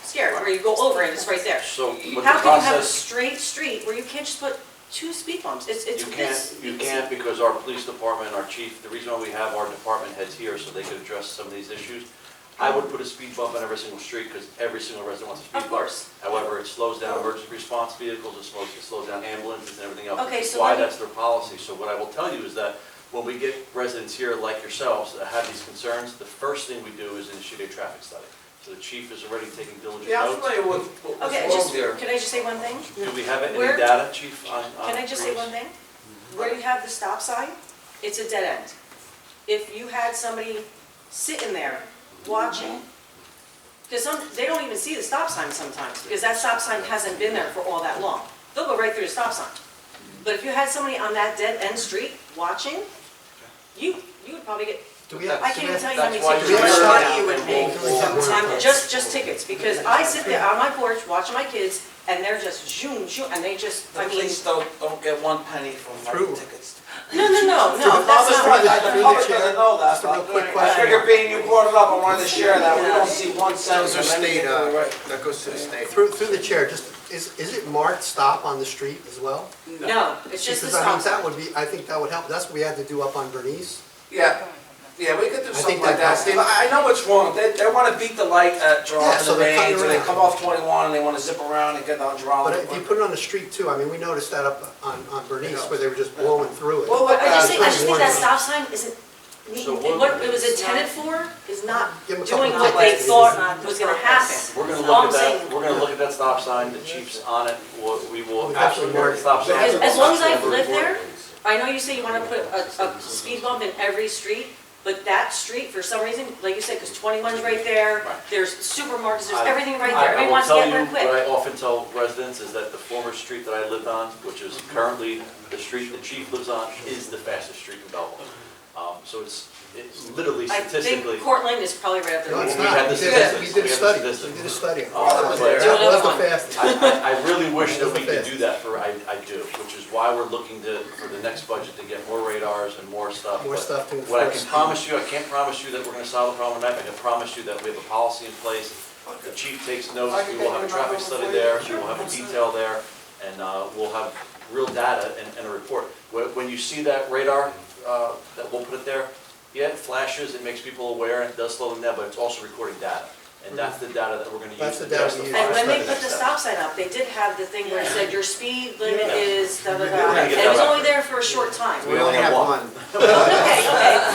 scary, where you go over and it's right there. So with the How can you have a process, straight street where you can't just put 2 speed bumps? you can't because our police department, our chief, the reason why we have our department heads here so they could address some of these issues. I would put a speed bump on every single street because every single resident wants a speed bump. Of course. However, it slows down emergency response vehicles, it slows down ambulances and everything else. Okay, Which is so why let me- that's their policy. So what I will tell you is that when we get residents here like yourselves that have these concerns, the first thing we do is initiate a traffic study. So the chief is already taking diligent Yeah, I'm notes. familiar with what's Okay, wrong there. can I just say one thing? Do we have any Where- data, chief, on? Can I just say one thing? Where you have the stop sign, it's a dead end. If you had somebody sitting there watching, because they don't even see the stop sign sometimes, because that stop sign hasn't been there for all that long. They'll go right through the stop sign. But if you had somebody on that dead end street watching, you would probably get, Do we have? I can't even tell you how many That's why tickets you're you here. you would make. Just tickets, because I sit there on my porch watching my kids, and they're just zoom, zoom, and they just, The I mean, police don't get 1 penny from writing True. tickets. no, that's not. Through the public chair, doesn't know that, just a real but quick I question. figure being you brought it up, I wanted to share that, we don't see 1 cent Those are from anything state, we write. that goes to the state. Through the chair, just, is it marked stop on the street as well? No, it's just the Because I mean, stop that would be, I think that would help. That's what we had to do up on Bernice. Yeah, we could do I something think like that that, Steve, I know what's wrong, they wanna beat the light at Yeah, Geralman so and they're cutting Main, so they around. come off 21 and they wanna zip around and get down But Geralman. if you put it on the street too, I mean, we noticed that up on Bernice where they were just blowing through it. Well, But I just Yeah, think that it's stop sign isn't So what it was intended for is not Give 'em a couple doing of what they tickets. thought was gonna happen. We're gonna All look I'm at saying- that, we're gonna look at that stop sign, the chief's on it, we will We absolutely mark the stop sign. As long as I've lived there, I know you say you wanna put a speed bump in every street, but that street, for some reason, like you said, because 21's right there, Right. there's supermarkets, there's I- everything right I there, everybody will wants to tell get you there what quick. I often tell residents is that the former street that I lived on, which is currently the street the chief lives on, is the fastest street in Belleville. So it's literally I statistically. think Court Lane is probably right up there. No, it's We not. had the We did statistics. a We had the study, statistics. we did a study. Oh, That but- Do another was the one. fastest. I really wish that we could Fast. do that I do, which is why we're looking for the next budget to get more radars and more stuff. More But stuff to What I enforce. can promise you, I can't promise you that we're gonna solve the problem tonight, I can promise you that we have a policy in place. The chief takes notes, we will have a traffic study there, we will have a detail there, and we'll have real data and a report. When you see that radar, that we'll put it there, yeah, it flashes, it makes people aware, and it does slow them down, but it's also recording data. And that's the data that we're gonna use That's to the data justify. we use. And when they the put next the step. stop sign up, they did have the thing where it said your speed limit Yeah. is da da We're da. gonna And get it that was right. only there for a short time. We only have one. Okay, all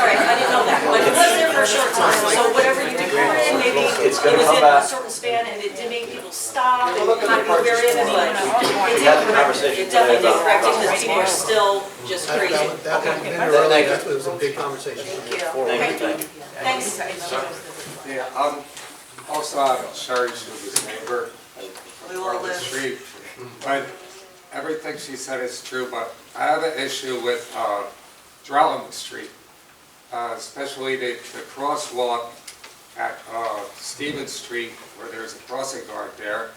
right, I didn't know that, but it was there for a short time, so whatever you recorded, maybe it It's was gonna come in a back. certain span, and it did make people stop and kind of be wary of it, but We had the conversation it definitely today did correct it, about- because people are still just That crazy. would have been Thank early, you. that was a big conversation. Thank you. Thanks. Sir? Yeah, also I'm Sherry Schuber's neighbor We all on the live. street. But everything she said is true, but I have an issue with Drellman Street, especially the crosswalk at Stevens Street where there's a crossing guard there.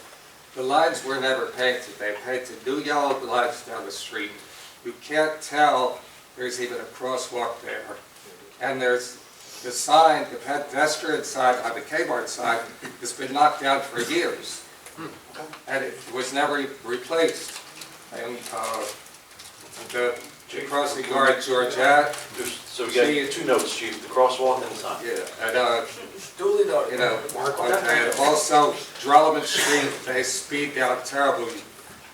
The lines were never painted. They painted new yellow lines down the street. You can't tell there's even a crosswalk there. And there's the sign, the pedestrian sign on the Kmart side has been knocked down for years. And it was never replaced. And the crossing guard, Georgette, So we got two notes, chief, the crosswalk and the sign. yeah, and duly noted. You know, and also Drellman Street, they speed down terribly.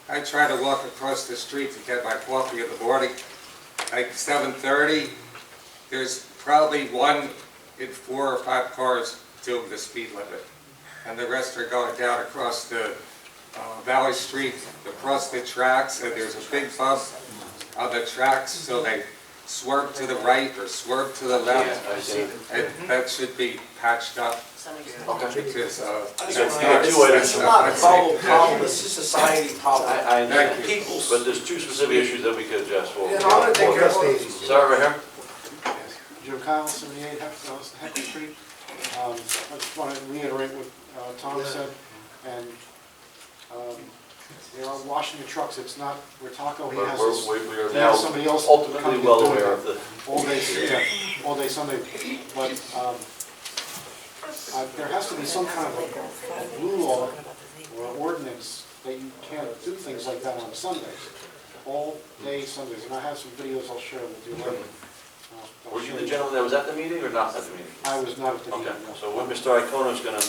I try to walk across the street to get my coffee in the morning, like 7:30. There's probably 1 in 4 or 5 cars doing the speed limit. And the rest are going down across the Valley Street, across the tracks, and there's a big bump on the tracks, so they swerve to the right or swerve to the left. I see. And that should be patched up, Okay. because that's two items. It's not a problem, it's a society problem. I understand. Thank you. People's. But there's two specific issues that we could address. Yeah, I'm gonna take care of both of Trustees. these. Sir, right here? Joe Kyle, 78 Heckler Street. I just want to reiterate what Tom said, and they are washing the trucks. It's not Ritako, he has his, We are he now has somebody else ultimately coming well and doing aware it of the. all day, all day Sunday. But there has to be some kind of a rule or ordinance that you can't do things like that on Sundays, all day Sundays. And I have some videos I'll share with you later. I'll Were you show the gentleman that was at the meeting or not at the meeting? I was not at the meeting. Okay, no. so when Mr. Icono's gonna,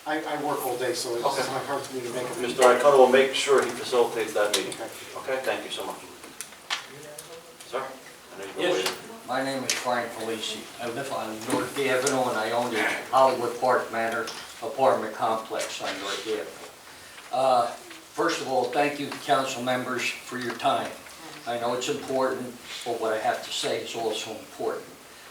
I work all day, so it's Okay. not hard for me to make a meeting. Mr. Icono will make sure he facilitates that meeting. Okay. Okay, thank you so much. Sir? I know you've been Yes, waiting. my name is Frank Felici. I live on North Avenue and I own the Hollywood Park Manor apartment complex on North Avenue. First of all, thank you, council members, for your time. I know it's important, but what I have to say is also important.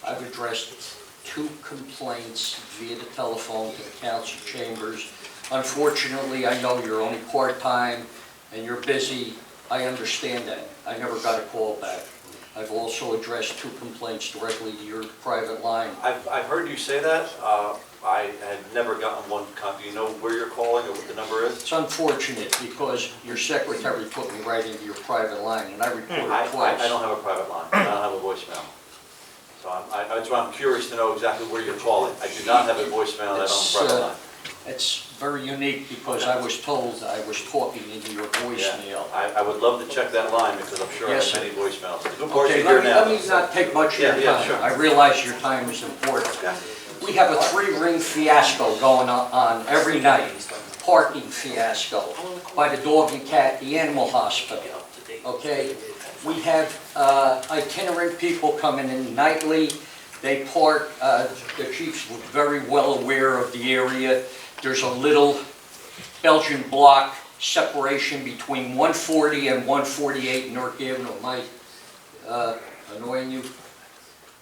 I've addressed 2 complaints via the telephone to the council chambers. Unfortunately, I know you're only part-time and you're busy. I understand that. I never got a call back. I've also addressed 2 complaints directly to your private line. I've heard you say that. I had never gotten one copy. Do you know where you're calling or what the number is? It's unfortunate because your secretary put me right into your private line and I reported I twice. don't have a private line. I don't have a voicemail. So that's why I'm curious to know exactly where you're calling. I do not have a voicemail, and I don't have a private line. It's very unique because I was told I was talking into your voicemail. I would love to check that line because I'm sure I Yes, have sir. many voicemails. Of course, Okay, you're here now. let me not take much of your Yeah, time. sure. I realize your time is important. We have a 3-ring fiasco going on every night, parking fiasco by the dog and cat, the animal hospital, okay? We have itinerant people coming in nightly. They park, the chief's very well aware of the area. There's a little Belgian block separation between 140 and 148 North Avenue. Am I annoying you?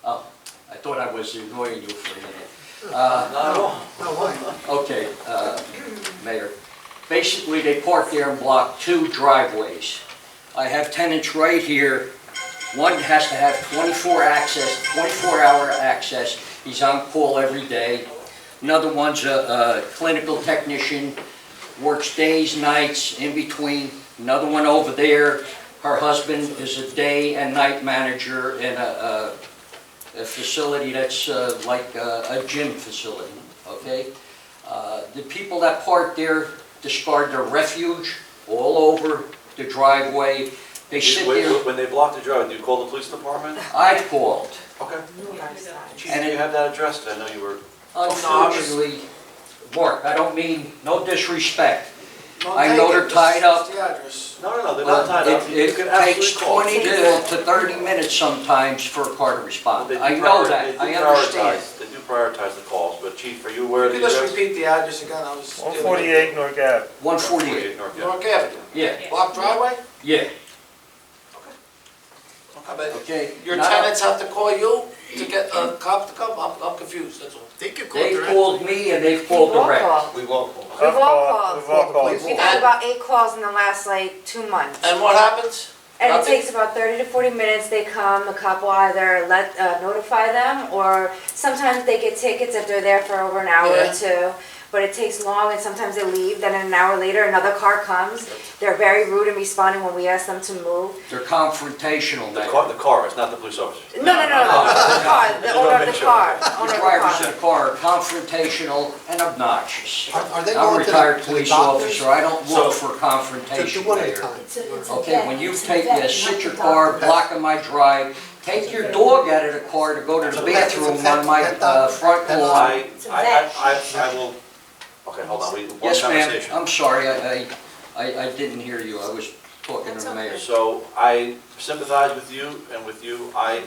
Oh, I thought I was annoying you for a minute. Not at all. Okay, Mayor. Basically, they park there and block 2 driveways. I have tenants right here. One has to have 24-hour access. He's on call every day. Another one's a clinical technician, works days, nights, in between. Another one over there, her husband is a day and night manager in a facility that's like a gym facility, okay? The people that park there discard their refuse all over the driveway. They sit there. When they block the driveway, do you call the police department? I called. Okay. Chief, And do you have that addressed? I know you were... Unfortunately, Mark, I don't mean no disrespect. I know they're tied up. No, they're not tied up. You It can takes absolutely call. 20 to 30 minutes sometimes for a car to respond. They do I know that, they I do understand. prioritize- They do prioritize the calls, but Chief, are you aware of the Could you just address? repeat the address again? I was... 148 North Ave. 148, North Ave. North Avenue. yeah, Block driveway? yeah, I bet okay. your Now, tenants have to call you to get a cop to come? I'm confused, that's all. They could call They directly. called me and they've called direct. We've all called. We've had about 8 calls in the last, like, 2 months. And what happens? And it Nothing? takes about 30 to 40 minutes. They come, the cop will either notify them, or sometimes they get tickets if they're there for over an hour Yeah. or 2. But it takes long, and sometimes they leave. Then an hour later, another car comes. They're very rude in responding when we ask them to move. They're confrontational, The Mayor. car, it's not the police officer. No, the car, the owner of the car. The Owner of the drivers car. of the car are confrontational and obnoxious. Are they I'm a going to retired the police doctors? officer, I don't look for To confrontation, do one at a Mayor. time. Okay, when you sit your car blocking my drive, take your dog out of the car to go to the bathroom on my front lawn. I will, okay, hold on, one Yes, ma'am, conversation. I'm sorry, I didn't hear you, I was talking to the mayor. So I sympathize with you and with you. I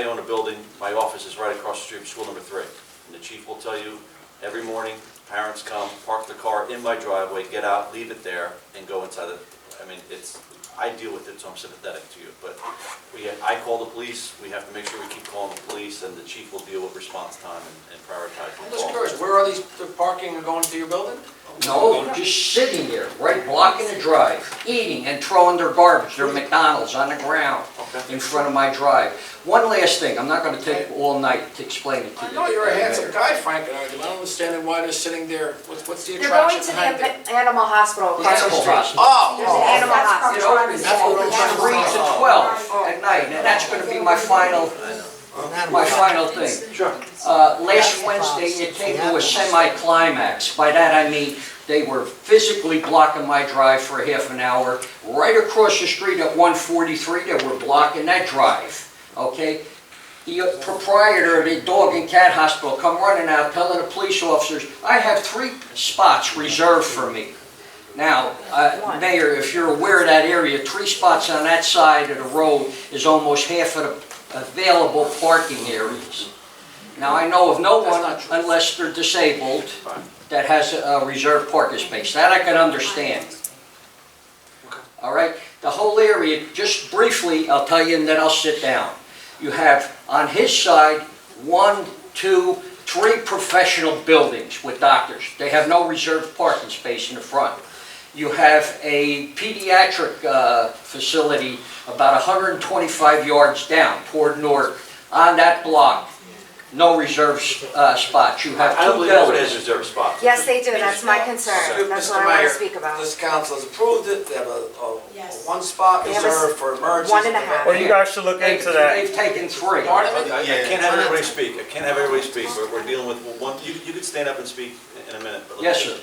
own a building, my office is right across the street from school number 3. And the chief will tell you, every morning, parents come, park the car in my driveway, get out, leave it there, and go inside the, I mean, I deal with it, so I'm sympathetic to you. But I call the police, we have to make sure we keep calling the police, and the chief will deal with response time and prioritize I'm the just call. curious, where are these, the parking and going to your building? No, just sitting there, right, blocking the drive, eating and throwing their garbage, their McDonald's on the ground in front of my drive. One last thing, I'm not gonna take all night to explain it to you. I know you're a handsome guy, Frank, and I don't understand why they're sitting there. What's the They're going attraction to behind it? the animal hospital The across the animal street. hospital. There's an animal It hospital. opens from 3 to 12 at night, and that's gonna be my final thing. Sure. Last Wednesday, it came to a semi-climax. By that I mean, they were physically blocking my drive for a half an hour. Right across the street at 143, they were blocking that drive, okay? The proprietor of the dog and cat hospital come running out telling the police officers, I have 3 spots reserved for me. Now, Mayor, if you're aware of that area, 3 spots on that side of the road is almost half of the available parking areas. Now, I know of no one, unless they're disabled, that has a reserved parking space. That I can understand. All right? The whole area, just briefly, I'll tell you and then I'll sit down. You have, on his side, 1, 2, 3 professional buildings with doctors. They have no reserved parking space in the front. You have a pediatric facility about 125 yards down toward north. On that block, no reserved spots. You have I don't 2 believe nobody has buildings. reserved spots. Yes, they do. That's my concern. That's what I want to speak about. This council has approved it, they have a Yes. 1 spot They have a reserved for emergencies. 1.5. Well, you guys should look into that. They've taken 3. Pardon me? I can't have everybody speak. I can't have everybody speak. We're dealing with one, you could stand up and speak in a minute. but let me- Yes, sir.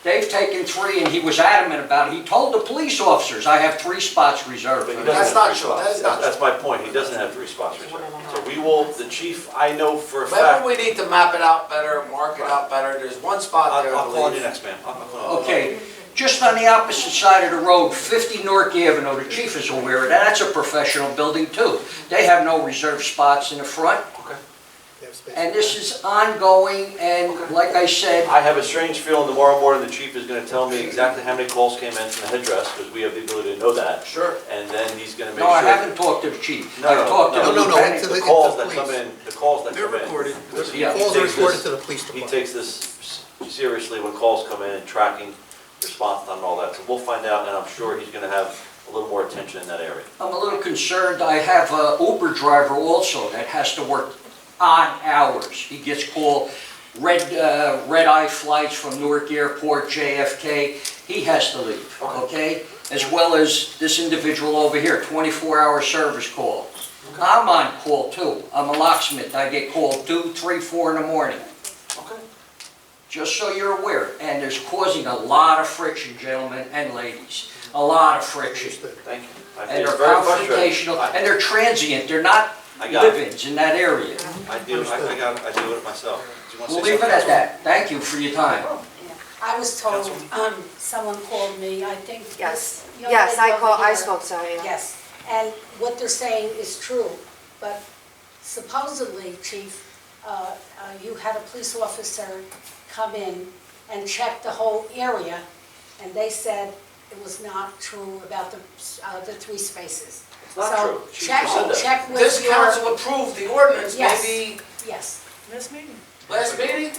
They've taken 3, and he was adamant about it. He told the police officers, I have 3 spots reserved. But he for doesn't That's have not 3 true. spots. That is not That's my point. He doesn't have 3 spots reserved. So we will, the chief, I know for a Maybe fact. we need to map it out better, mark it out better. There's 1 spot there, I I'll call on you believe. next, ma'am. I'll call on you. Okay, just on the opposite side of the road, 50 North Avenue, the chief is aware of that. That's a professional building, too. They have no reserved spots in the front. Okay. And this is ongoing, and like I said, I have a strange feeling tomorrow morning the chief is gonna tell me exactly how many calls came in from the headdress, because we have the ability to know that. Sure. And then he's gonna make no, sure. I haven't talked to the chief. No, I no, talked to no, the no, no, lieutenant. into The the calls that police. come in, the calls that They're come in. recorded. The Yeah. calls He are takes recorded this- to the police He department. takes this seriously when calls come in and tracking response time and all that. So we'll find out, and I'm sure he's gonna have a little more attention in that area. I'm a little concerned, I have a Uber driver also that has to work odd hours. He gets called red-eye flights from Newark Airport, JFK, he has to leave, okay? As well as this individual over here, 24-hour service call. I'm on call too, I'm a locksmith, I get called 2, 3, 4 in the morning. Okay. Just so you're aware, and there's causing a lot of friction, gentlemen and ladies, a lot of friction. Thank you. And It's they're very frustrating. confrontational, and they're transient, they're not I got it. live-ins in that area. I deal with it myself. Do you wanna We'll say leave it something, at Councilwoman? that. Thank you for your time. I was told, someone called me, I think. Yes, this young yes, lady I over here. spoke to her, yeah. Yes, and what they're saying is true, but supposedly, Chief, you had a police officer come in and check the whole area, and they said it was not true about the 3 spaces. It's not true. She So just said that. check with This your... council approved the ordinance Yes. maybe Yes. This meeting. last meeting?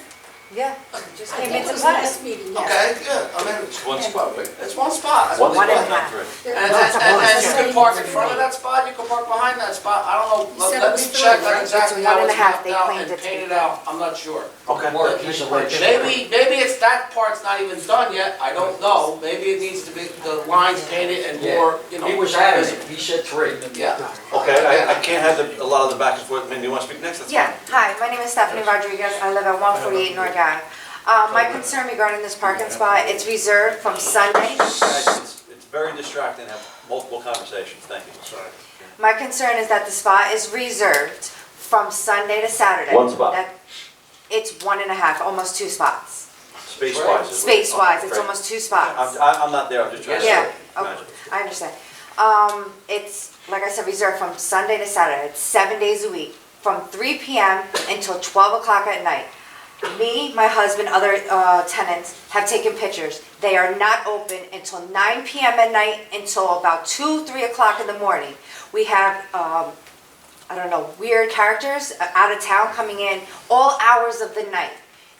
Yeah. I Came think into it was play. last meeting, yes. Okay, yeah, I mean, It's one spot, right? it's one spot. One One and a spot, half. not three. And you can park in front of that spot, you can park behind that spot, I don't know, Said it let was me three, check right? on exactly It's how one and it's a half. mapped They out claimed and it to be painted out, I'm not sure. Okay. Mark, he's a legend. Maybe it's that part's not even done yet, I don't know, maybe it needs to be, the lines painted and more, you know. He was adamant, he said 3. Yeah. Okay, I can't have a lot of the back and forth. Mindy, you want to speak next? That's Yeah, fine. hi, my name is Stephanie Rodriguez, I live at 148 North Ave. My concern regarding this parking spot, it's reserved from Sunday. Guys, it's very distracting to have multiple conversations. Thank you. Sorry. My concern is that the spot is reserved from Sunday to Saturday. One spot. It's 1.5, almost 2 spots. Space-wise. Space-wise, it's Great. almost 2 spots. I'm not there, I'm just trying to. Yeah, okay, imagine. I understand. It's, like I said, reserved from Sunday to Saturday. It's 7 days a week, from 3 p.m. until 12 o'clock at night. Me, my husband, other tenants have taken pictures. They are not open until 9 p.m. at night until about 2, 3 o'clock in the morning. We have, I don't know, weird characters out of town coming in all hours of the night.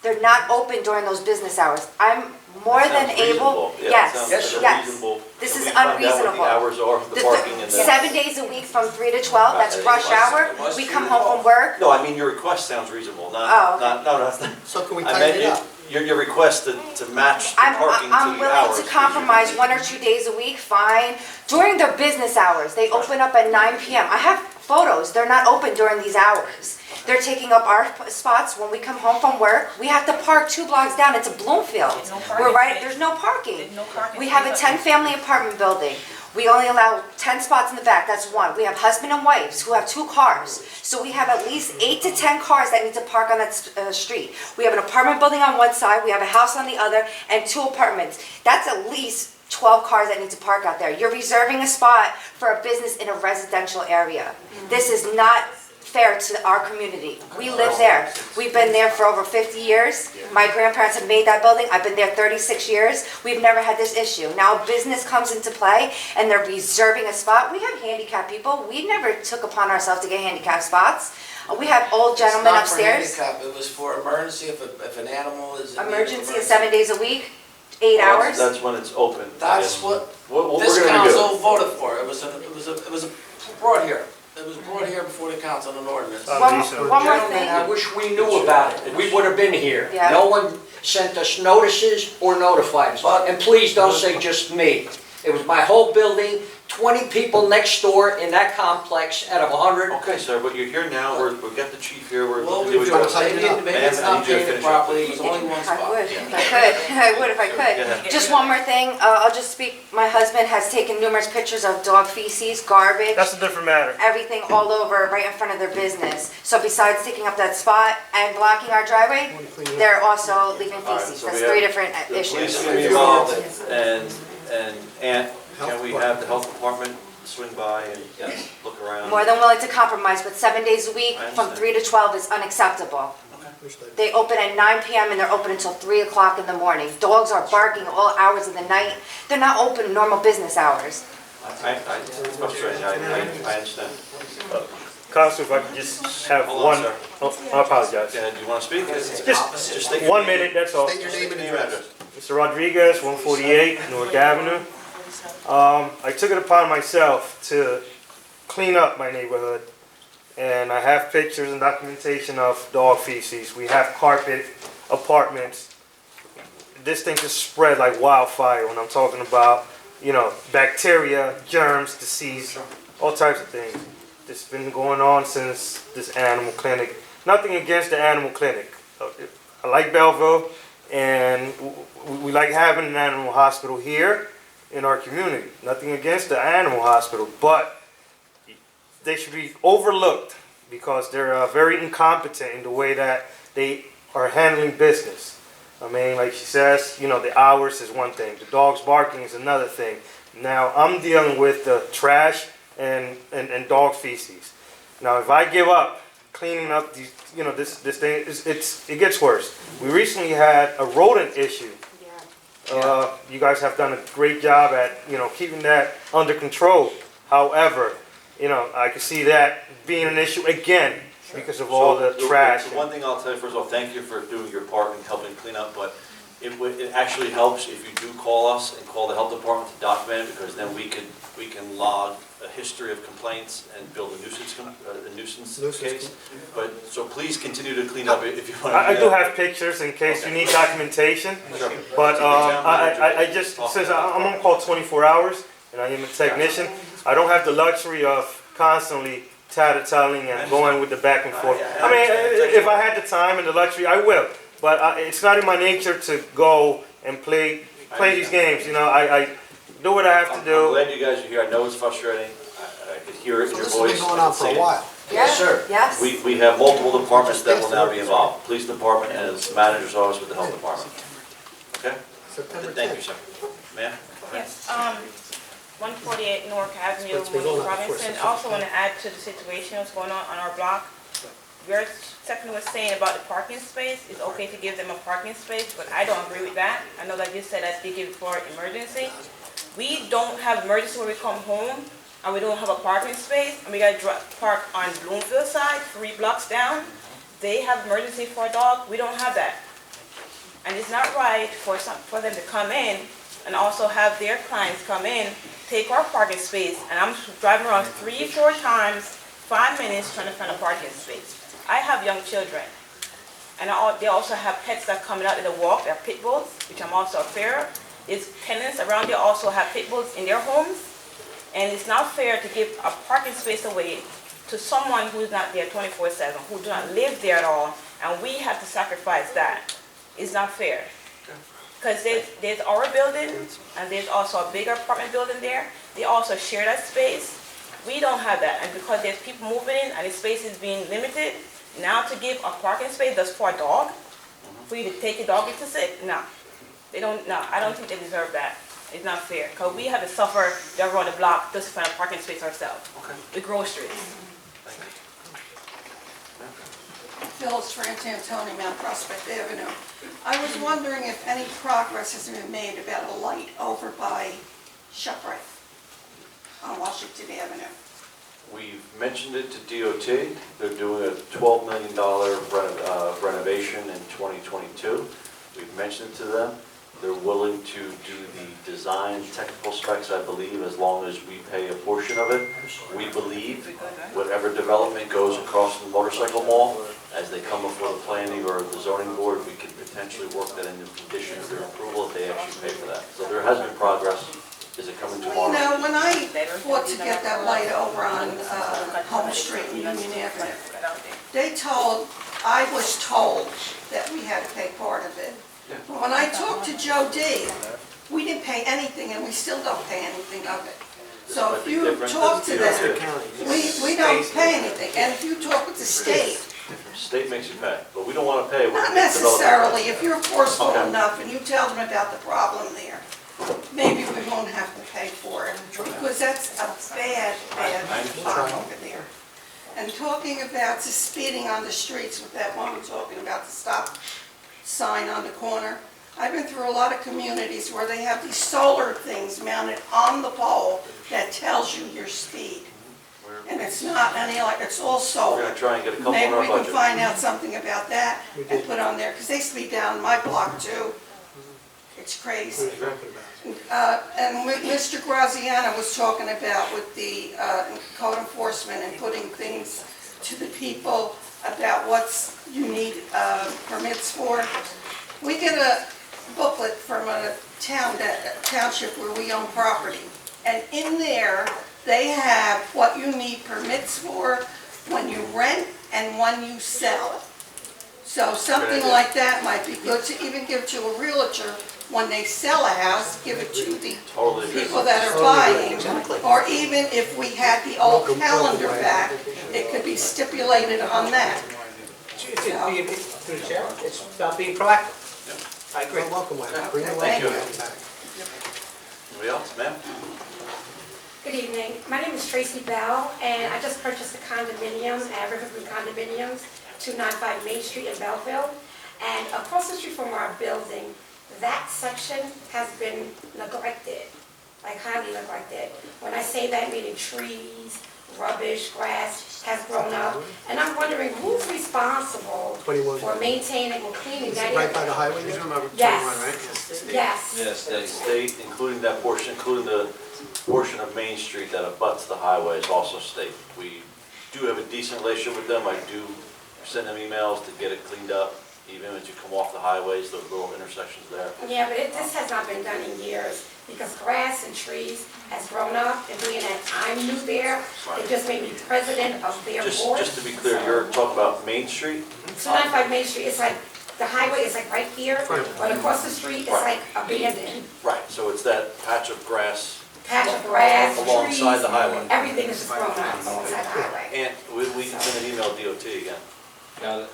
They're not open during those business hours. I'm more That than sounds able. reasonable. Yeah, Yes, that sounds yes, like a yes. reasonable- This Can is we find out what unreasonable. the hours are for the parking and the... 7 days a week from 3 to 12, that's rush hour. We come home from work. No, I mean, your request sounds reasonable, Oh, not, okay. no, that's not. So can we I tighten meant it up? your request to match the parking to I'm the willing hours. to compromise 1 or 2 days a week, fine. During their business hours, they open up at 9 p.m. I have photos, they're not open during these hours. They're taking up our spots when we come home from work. We have to park 2 blocks down, it's a Bloomfield. There's no parking. We're right, there's no parking. There's no parking. We have a 10-family apartment building. We only allow 10 spots in the back, that's 1. We have husband and wives who have 2 cars. So we have at least 8 to 10 cars that need to park on that street. We have an apartment building on one side, we have a house on the other, and 2 apartments. That's at least 12 cars that need to park out there. You're reserving a spot for a business in a residential area. This is not fair to our community. We live there. We've been there for over 50 years. My grandparents have made that building. I've been there 36 years. We've never had this issue. Now business comes into play and they're reserving a spot. We have handicapped people. We never took upon ourselves to get handicapped spots. We have old gentlemen upstairs. It's not for handicap, it was for emergency if an animal is in need of Emergency is 7 days a week, 8 hours. That's when it's open. That's what What this we're gonna do. council voted for. It was brought here. It was brought here before the council on an ordinance. One more Gentlemen, thing. I wish we knew about it. We would have been here. Yeah. No one sent us notices or notified us. And please don't say just me. It was my whole building, 20 people next door in that complex out of 100. Okay, sir, but you're here now, we'll get the chief here, we're Well, looking to do it. maybe it's not painted properly, it was only one I spot. would, if I could. I would if I Yeah. could. Just one more thing, I'll just speak. My husband has taken numerous pictures of dog feces, garbage. That's a different matter. Everything all over, right in front of their business. So besides taking up that spot and blocking our driveway, they're also leaving All right, feces. so That's we 3 have different The police issues. are gonna be involved, and can we have the health department swing by and look around? More than willing to compromise, but 7 days a week I from understand. 3 to 12 is unacceptable. They open at 9 p.m. and they're open until 3 o'clock in the morning. Dogs are barking all hours of the night. They're not open normal business hours. It's frustrating, I understand. Council, if I could just have Hold on, one, sir. oh, I apologize. Do you want to speak? Just state your 1 name. minute, that's all. State your name and Name and address. Mr. Rodriguez, 148 North Avenue. I took it upon myself to clean up my neighborhood, and I have pictures and documentation of dog feces. We have carpet apartments. This thing just spread like wildfire when I'm talking about, you know, bacteria, germs, disease, all types of things. It's been going on since this animal clinic. Nothing against the animal clinic. I like Belleville, and we like having an animal hospital here in our community. Nothing against the animal hospital, but they should be overlooked because they're very incompetent in the way that they are handling business. I mean, like she says, you know, the hours is one thing. The dog's barking is another thing. Now, I'm dealing with the trash and dog feces. Now, if I give up cleaning up these, you know, this thing, it gets worse. We recently had a rodent issue. You guys have done a great job at, you know, keeping that under control. However, you know, I can see that being an issue again because of all the trash. The one thing I'll tell you, first of all, thank you for doing your part and helping clean up, but it actually helps if you do call us and call the health department to document it, because then we can log a history of complaints and build a nuisance case. But, so please continue to clean up if you want to. I do have pictures in case you need documentation, but I just, since I'm on call 24 hours and I am a technician, I don't have the luxury of constantly tattling and going with the back and forth. I mean, if I had the time and the luxury, I will, but it's not in my nature to go and play these games, you know. I do what I have to do. I'm glad you guys are here. I know it's frustrating. I could hear it in your voice. So this has been going on for a while. Yes, sir. Yes. We have multiple departments that will now be involved. Police department and its manager's office with the health department. Okay? September Thank 10th. you, sir. Ma'am? Yes, 148 North Avenue, It's been going on for Robinson. some Also want to add to the situation that's going on our block. Your second was saying about the parking space. It's okay to give them a parking space, but I don't agree with that. I know that you said that they give it for emergency. We don't have emergency when we come home, and we don't have a parking space, and we got to park on Bloomfield side, 3 blocks down. They have emergency for a dog. We don't have that. And it's not right for them to come in and also have their clients come in, take our parking space, and I'm driving around 3 or 4 times, 5 minutes trying to find a parking space. I have young children, and they also have pets that come out in the walk. They're pit bulls, which I'm also fair of. Is tenants around there also have pit bulls in their homes, and it's not fair to give a parking space away to someone who's not there 24/7, who do not live there at all, and we have to sacrifice that. It's not fair. Because there's our building, and there's also a bigger apartment building there. They also share that space. We don't have that, and because there's people moving in and the space is being limited, now to give a parking space just for a dog, for you to take your dog into sick, no. They don't, no, I don't think they deserve that. It's not fair, because we have to suffer down around the block just to find a parking space ourselves. The groceries. Phyllis Frantantoni, Mount Prospect Avenue. I was wondering if any progress has been made about a light over by ShopRite on Washington Avenue. We've mentioned it to DOT. They're doing a $12 million renovation in 2022. We've mentioned it to them. They're willing to do the design technical specs, I believe, as long as we pay a portion of it. We believe whatever development goes across the motorcycle mall, as they come before the planning or the zoning board, we can potentially work that into conditions of their approval if they actually pay for that. So there has been progress. Is it coming tomorrow? You know, when I fought to get that light over on Home Street and Union Avenue, I was told that we had to pay part of it. But when I talked to Joe D, we didn't pay anything, and we still don't pay anything of it. So if you talk to them, we don't pay anything, and if you talk with the state. State makes you pay, but we don't want to pay. Not necessarily. If you're forceful enough and you tell them about the problem there, maybe we won't have to pay for it. Because because that's a bad spot over there. And talking about the speeding on the streets with that woman talking about the stop sign on the corner. I've been through a lot of communities where they have these solar things mounted on the pole that tells you your speed. And it's not any, like, it's all solar. We're gonna try and get a couple Maybe in our we can budget. find out something about that and put on there, because they speed down my block too. It's crazy. And what Mr. Graziano was talking about with the code enforcement and putting things to the people about what's you need permits for. We get a booklet from a township where we own property. And in there, they have what you need permits for when you rent and when you sell. So something like that might be good to even give to a realtor when they sell a house, give it to the people that are buying. Or even if we had the old calendar back, it could be stipulated on that. It's about being proactive. I agree. You're welcome, Wayne. Bring the Thank you. welcome back. Anybody else, ma'am? Good evening. My name is Tracy Bell, and I just purchased a condominium at Riverview Condominiums, 295 Main Street in Belleville. And across the street from our building, that section has been neglected, like highly neglected. When I say that, meaning trees, rubbish, grass has grown up. And I'm wondering who's responsible 21. for maintaining and cleaning Is that it area? right by the highway? You're talking about 21, Yes. right? Yes. Yes, the state, including that portion, including the portion of Main Street that abuts the highway is also state. We do have a decent relationship with them. I do send them emails to get it cleaned up, even as you come off the highways, those little intersections there. Yeah, but this has not been done in years because grass and trees has grown up, and being that I'm new there, they just made me president of their board. Just to be clear, you're talking about Main Street? 295 Main Street, it's like, the highway is like right here, but across the street, it's like abandoned. Right, so it's that patch of grass Patch of grass, alongside trees, the highway. everything is just grown up alongside the highway. And we can send an email to DOT again. Got it.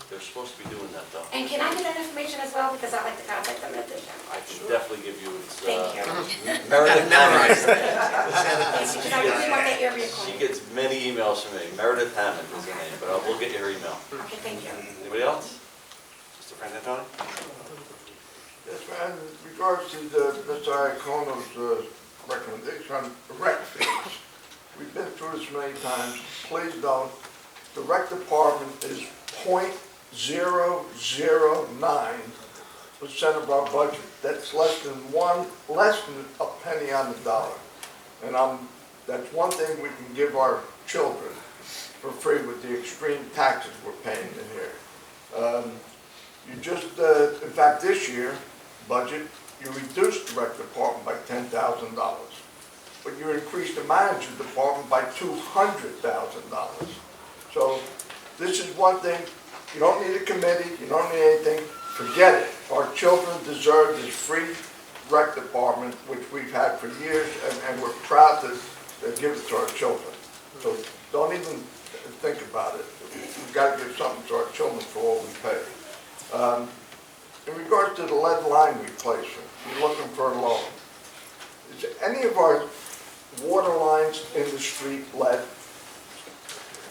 They're supposed to be doing that though. And can I get that information as well, because I'd like to contact them in addition. I can definitely give you, it's, Thank you. Meredith Memorize Hammond. Because I really want that area She clean. gets many emails from me. Meredith Hammond is her name, but we'll get your email. Okay, thank you. Anybody else? Mr. Frank Antoni? Yes, ma'am, in regards to Mr. Iacono's recommendation on rec fees, we've been through this many times, please don't. The rec department is 0.009% of our budget. That's less than a penny on the dollar. And that's one thing we can give our children for free with the extreme taxes we're paying in here. You just, in fact, this year, budget, you reduced the rec department by $10,000. But you increased the manager department by $200,000. So this is one thing, you don't need a committee, you don't need anything, forget it. Our children deserve this free rec department, which we've had for years, and we're proud to give it to our children. So don't even think about it. We've got to give something to our children for all we pay. In regards to the lead line replacement, you're looking for a loan. Is any of our water lines in the street lead?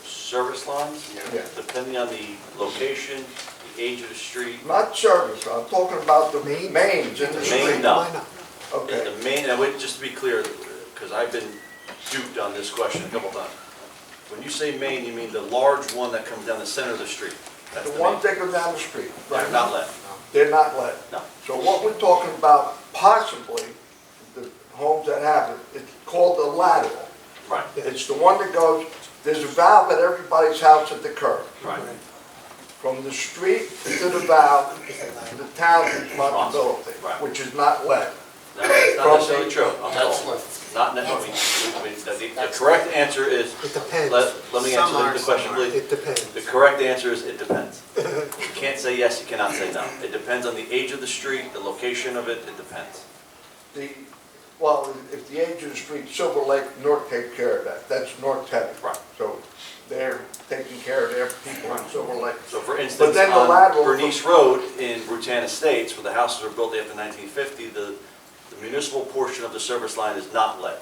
Service lines? Yeah. Depending on the location, the age of the street. Not service, I'm talking about the mains in the The street. main, no. Okay. The main, and wait, just to be clear, because I've been duped on this question a couple times. When you say main, you mean the large one that comes down the center of the street? That's The the ones main. that go down the street. They're not lead. They're not lead. No. So what we're talking about, possibly, the homes that have it, it's called the lateral. Right. It's the one that goes, there's a valve at everybody's house at the curb. Right. From the street to the valve, the town's responsibility, Right. which is not lead. No, that's not necessarily true. That's lead. Not necessarily. The correct answer is, It depends. let me Some answer are, the some question, aren't. please. It depends. The correct answer is it depends. You can't say yes, you cannot say no. It depends on the age of the street, the location of it, it depends. Well, if the age of the street, Silver Lake, North take care of that. That's North Teddy. Right. So they're taking care of their people in Silver Lake. So for But instance, then the on lateral- Bernice Road in Brutan Estates, where the houses were built after 1950, the municipal portion of the service line is not lead.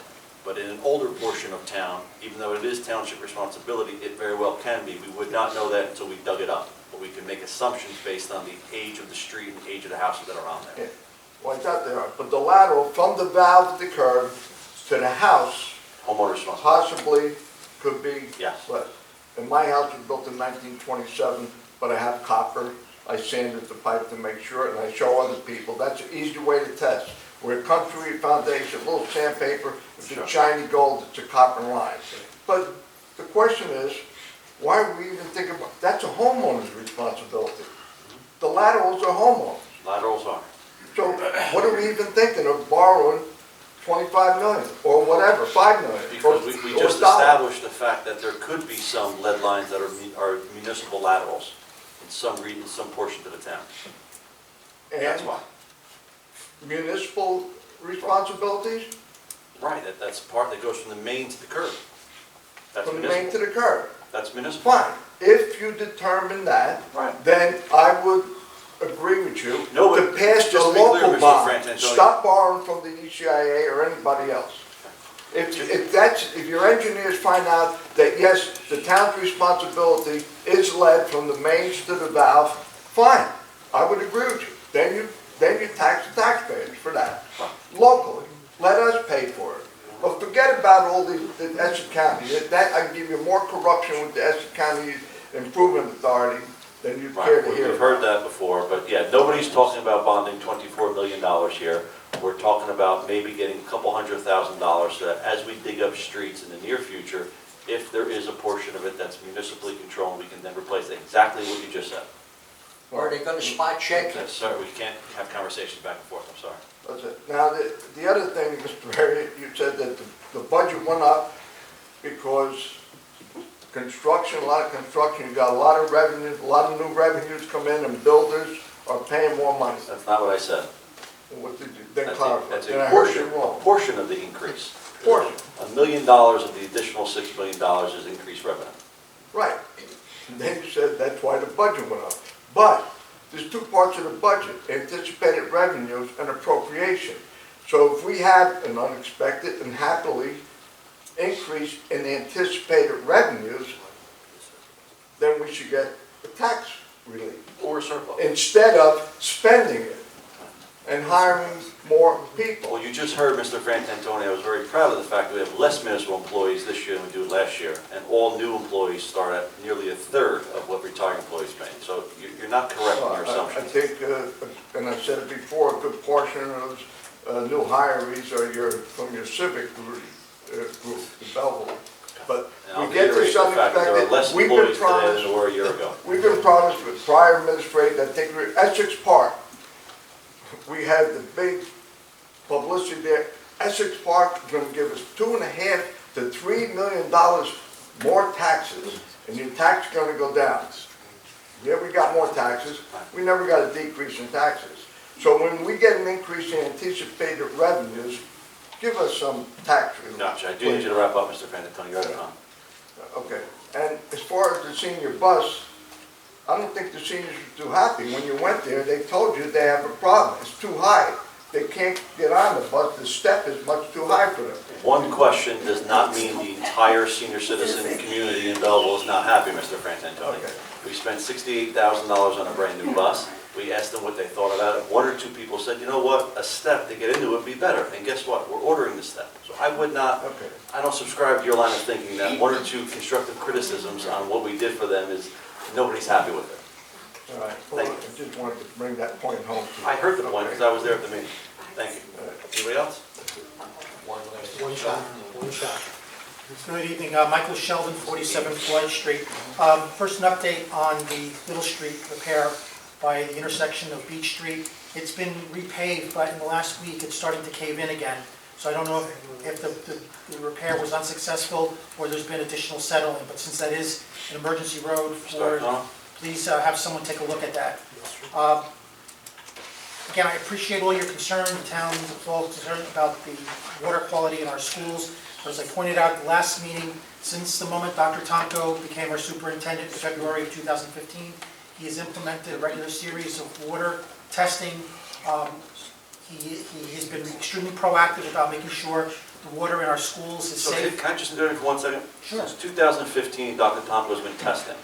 But in an older portion of town, even though it is township responsibility, it very well can be. We would not know that until we dug it up. But we can make assumptions based on the age of the street and the age of the houses that are on there. Yeah. Well, I thought they are, but the lateral from the valve to the curb to the house Homeowner responsibility. possibly could be Yes. less. And my house was built in 1927, but I have copper. I sanded the pipe to make sure, and I show other people. That's an easy way to test. We're a country foundation, a little sandpaper, it's a shiny gold, it's a copper line. But the question is, why are we even thinking about, that's a homeowner's responsibility. The laterals are homeowners. Laterals are. So what are we even thinking of borrowing 25 million or whatever, 5 million? Because we or just dollars? established the fact that there could be some lead lines that are municipal laterals in some portions of the town. That's And why. municipal responsibilities, Right, that's part that goes from the main to the curb. That's from the main municipal. to the curb. That's municipal. Fine, if you determine that, Right. then I would agree with you No, to but pass the just to be clear, local Mr. bond. Frantantoni. Stop borrowing from the ECIA or anybody else. If your engineers find out that, yes, the town's responsibility is lead from the mains to the valve, fine, I would agree with you. Then you tax the taxpayers for that. Locally, let us pay for it. But forget about all the Essex County. That, I give you more corruption with the Essex County Improvement Authority than you'd care to Right, hear. we've heard that before, but yeah, nobody's talking about bonding $24 million here. We're talking about maybe getting a couple $100,000 so that as we dig up streets in the near future, if there is a portion of it that's municipally controlled, we can then replace it. Exactly what you just said. Or are they gonna spot check? Yes, sir, we can't have conversations back and forth, I'm sorry. That's it. Now, the other thing, Mr. Perry, you said that the budget went up because construction, a lot of construction, you got a lot of revenue, a lot of new revenues come in and builders are paying more money. That's not what I said. What did you, then That's clarify. That's Then I a heard you portion, wrong. a portion of the increase. Portion, $1 million of the additional $6 million is increased revenue. right. And then you said that's why the budget went up. But there's two parts of the budget, anticipated revenues and appropriation. So if we have an unexpected and happily increase in the anticipated revenues, then we should get a tax relief Or surplus. instead of spending it and hiring more people. Well, you just heard Mr. Frantantoni, I was very proud of the fact that we have less municipal employees this year than we do last year, and all new employees start at nearly a third of what retired employees make. So you're not correct in your I assumptions. think, and I've said it before, a good portion of those new hirees are from your civic group, the Belleville. But And I'll we get reiterate this the fact that there are less unexpected, we've been employees today than promised, there were a year ago. we've been promised with prior administration, that take Essex Park. We had the big publicity there. Essex Park is gonna give us $2.5 to $3 million more taxes, and your tax is gonna go down. Yeah, we got more taxes, we never got a decrease in taxes. So when we get an increase in anticipated revenues, give us some tax relief. Gotcha, I do need you to wrap up, Mr. Frantantoni, you're out of time. Okay, and as far as the senior bus, I don't think the seniors were too happy. When you went there, they told you they have a problem, it's too high. They can't get on the bus, the step is much too high for them. One question does not mean the entire senior citizen community in Belleville is not happy, Mr. Frantantoni. Okay. We spent $68,000 on a brand new bus. We asked them what they thought about it. One or two people said, you know what, a step to get into it would be better. And guess what? We're ordering the step. So I would not, Okay. I don't subscribe to your line of thinking that one or two constructive criticisms on what we did for them is nobody's happy with it. All right, well, I just wanted to bring that point home to you. I heard the point because I was there at the meeting. Thank you. Anybody else? One shot. Good evening, Michael Sheldon, 47 Floyd Street. First, an update on the Little Street repair by the intersection of Beach Street. It's been repaved, but in the last week, it's starting to cave in again. So I don't know if the repair was unsuccessful or there's been additional settling, but since that is an emergency road, please have someone take a look at that. Again, I appreciate all your concern. The town is all concerned about the water quality in our schools. But as I pointed out at the last meeting, since the moment Dr. Tomko became our superintendent in February of 2015, he has implemented a regular series of water testing. He has been extremely proactive about making sure the water in our schools is So safe. can I just interrupt for 1 second? Sure. Since 2015, Dr. Tomko's been testing.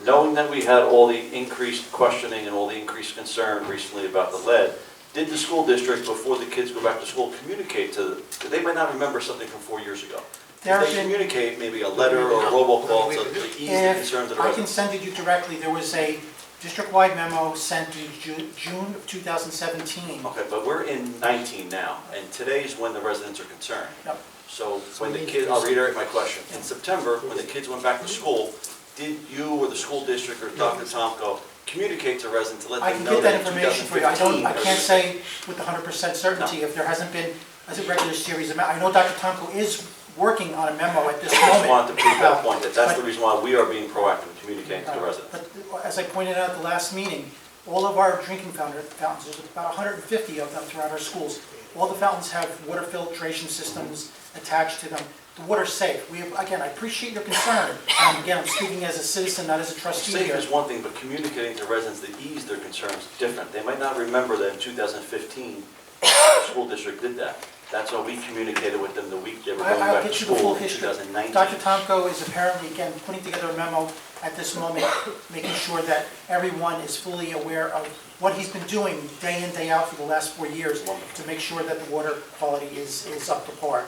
Knowing that we had all the increased questioning and all the increased concern recently about the lead, did the school district, before the kids go back to school, communicate to, they might not remember something from 4 years ago. There Did have they been- communicate maybe a letter or a robocall to ease the concerns of the If I can residents? send it you directly, there was a district-wide memo sent in June of 2017. Okay, but we're in 19 now, and today's when the residents are concerned. Yep. So when the kids, I'll reiterate my question. In September, when the kids went back to school, did you or the school district or Dr. Tomko communicate to residents to let I them can know get that that in information for you. I 2015? can't say with 100% certainty if there hasn't been a regular series of, I know Dr. Tomko is working on a memo at this I just moment. wanted to prove that about- point, that that's but- the reason why we are being proactive in communicating to the residents. But as I pointed out at the last meeting, all of our drinking fountains, there's about 150 of them throughout our schools. All the fountains have water filtration systems attached to them. The water's safe. We have, again, I appreciate your concern. And again, I'm speaking as a citizen, not as a trustee Safe here. is one thing, but communicating to residents to ease their concerns is different. They might not remember that in 2015, the school district did that. That's why we communicated with them the week they were going I'll back to get you the full school in history. 2019. Dr. Tomko is apparently, again, putting together a memo at this moment, making sure that everyone is fully aware of what he's been doing day in, day out for the last 4 years to make sure that the water quality is up to par.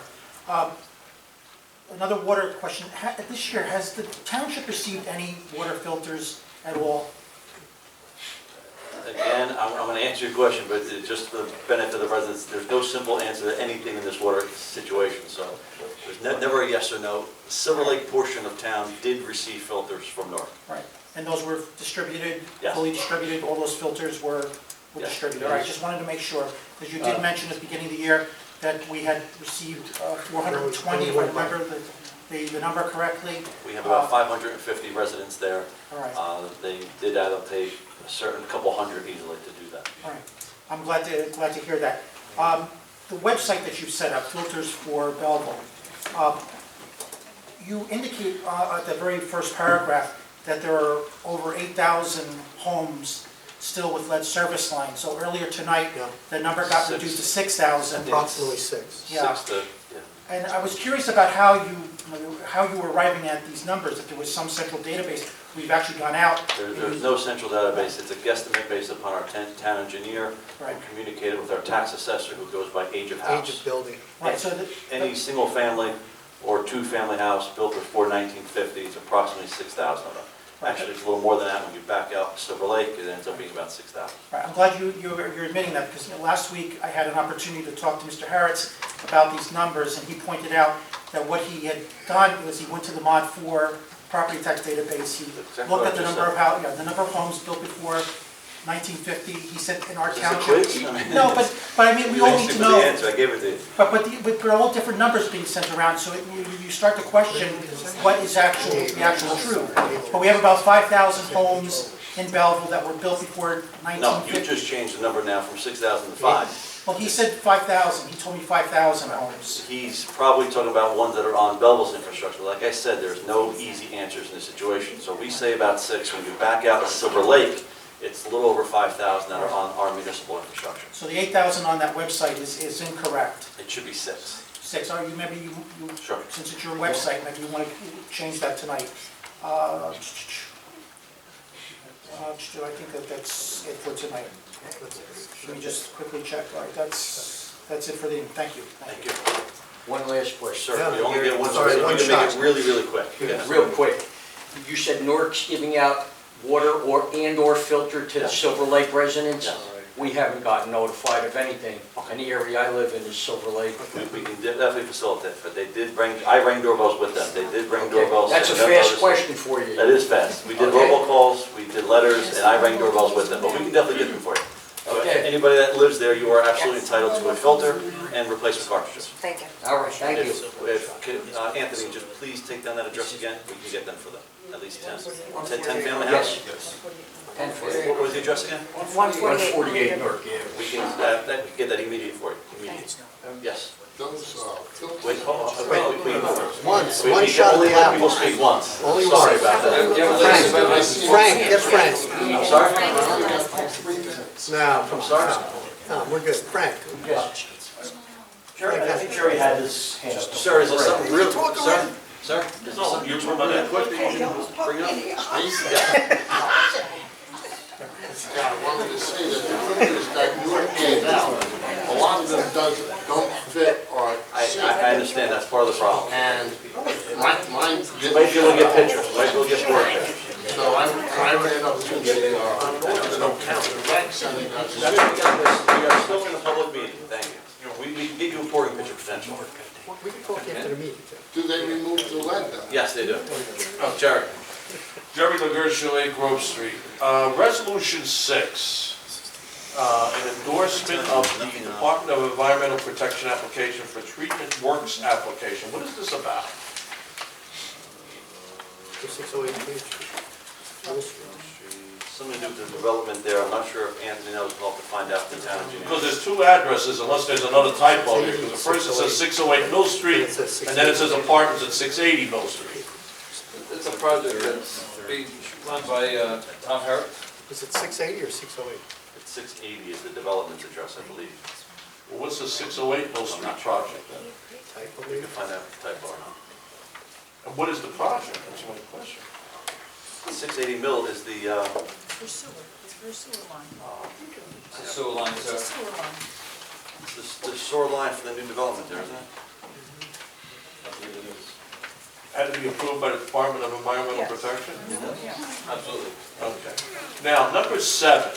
Another water question, this year, has the township received any water filters at all? Again, I'm going to answer your question, but just for the benefit of the residents, there's no simple answer to anything in this water situation, so there's never a yes or no. The Silver Lake portion of town did receive filters from North. Right, and those were distributed, Yes. fully distributed, all those filters were Yes. distributed? All right, just wanted to make sure, because you did mention at the beginning of the year that we had received 420, if I remember the number correctly. We have about 550 residents there. All right. They did add up a certain couple hundred easily to do that. All right, I'm glad to hear that. The website that you've set up, Filters for Belleville, you indicate at the very first paragraph that there are over 8,000 homes still with lead service lines. So earlier tonight, Yeah. the number got reduced to 6,000. Approximately 6. Yeah. And I was curious about how you were arriving at these numbers, if there was some central database. We've actually gone out. There's no central database. It's a guesstimate based upon our town engineer, Right. who communicated with our tax assessor, who goes by age of house. Age of building. Right, so Any single family or two-family house built before 1950 is approximately 6,000 of them. Actually, it's a little more than that when you back out Silver Lake, it ends up being about 6,000. Right, I'm glad you're admitting that, because last week I had an opportunity to talk to Mr. Harretts about these numbers, and he pointed out that what he had done was he went to the Mod 4 property tax database, he looked at the number of the number of homes built before 1950, he said in our Is this a township. quiz? I mean- No, but I mean, we all need to Thanks for know. the answer, I gave it to you. But there are all different numbers being sent around, so you start to question what is the actual truth. But we have about 5,000 homes in Belleville that were built before No, you 1950. just changed the number now from 6,000 to 5. Well, he said 5,000, he told me 5,000 homes. He's probably talking about ones that are on Belleville's infrastructure. Like I said, there's no easy answers in this situation. So we say about 6. When you back out to Silver Lake, it's a little over 5,000 that are on our municipal infrastructure. So the 8,000 on that website is incorrect. It should be 6. 6, or maybe you, Sure. since it's your website, maybe you want to change that tonight. I think that's it for tonight. Let me just quickly check. All right, that's it for the evening. Thank you. Thank you. One last question. Sir, we only get one, Sorry, so one we can make shot. it really, really quick. Yes. Real quick, you said Nork's giving out water or filter to the Silver Lake residents? Yes. We haven't gotten notified of anything. And the area I live in is Silver Lake. We can definitely facilitate, but they did bring, I rang doorbells with them. They did bring doorbells. That's a send them fast notices. question for you. That is fast. We did Okay. robocalls, we did letters, and I rang doorbells with them, but we can definitely get them for you. So Okay. Anybody that lives there, you are absolutely entitled to a filter and replacement cartridges. Thank you. All right, thank you. Anthony, just please take down that address again, we can get them for them, at least 10. 10 family house? Yes. What was the address again? 148 Nork Avenue. We can, we can get that immediate for you, immediate. Yes. Those, Wait, hold on, wait. Once, We one can shot of only the let people apple. speak once. Only Sorry once. about that. Frank, get Frank. I'm sorry? No, I'm sorry? no, we're good. Frank. Jerry, I think Jerry had his hand up. Sir, is there something real, sir? Sir? Is there something you're talking about quick that you can bring up? Yeah, I wanted to say that the pictures that you gave out, a lot of them don't fit our I understand, that's part of the problem. And mine didn't. Might be able to get pictures, might be able to get more pictures. So I ran up to the county rec center. We are still in a public meeting, thank you. We can get you a pouring picture potential. We can talk after the meeting, too. Do they remove the lead though? Yes, they do. Oh, Jerry. Jerry LaGuerche, 8 Grove Street. Resolution 6, an endorsement of the Department of Environmental Protection application for treatment works application. What is this about? The 608 Main Street. Something to do with the development there, I'm not sure if Anthony knows, we'll have to find out from the town engineer. Because there's 2 addresses, unless there's another typo here. Because the first it says 608 Mill Street, and then it says apartments at 680 Mill Street. It's a project that's being run by Tom Herrick. Is it 680 or 608? It's 680 is the development address, I believe. Well, what's the 608 Mill Street project then? Typo, We maybe? can find out if the typo or not. And what is the project? That's my question. 680 Mill is the, For sewer, it's for a sewer line. It's a sewer line, It's a sir. sewer line. the shore line for the new development there, isn't it? Had to be approved by the Department of Environmental Yes. Protection? Absolutely. Okay. Now, number 7,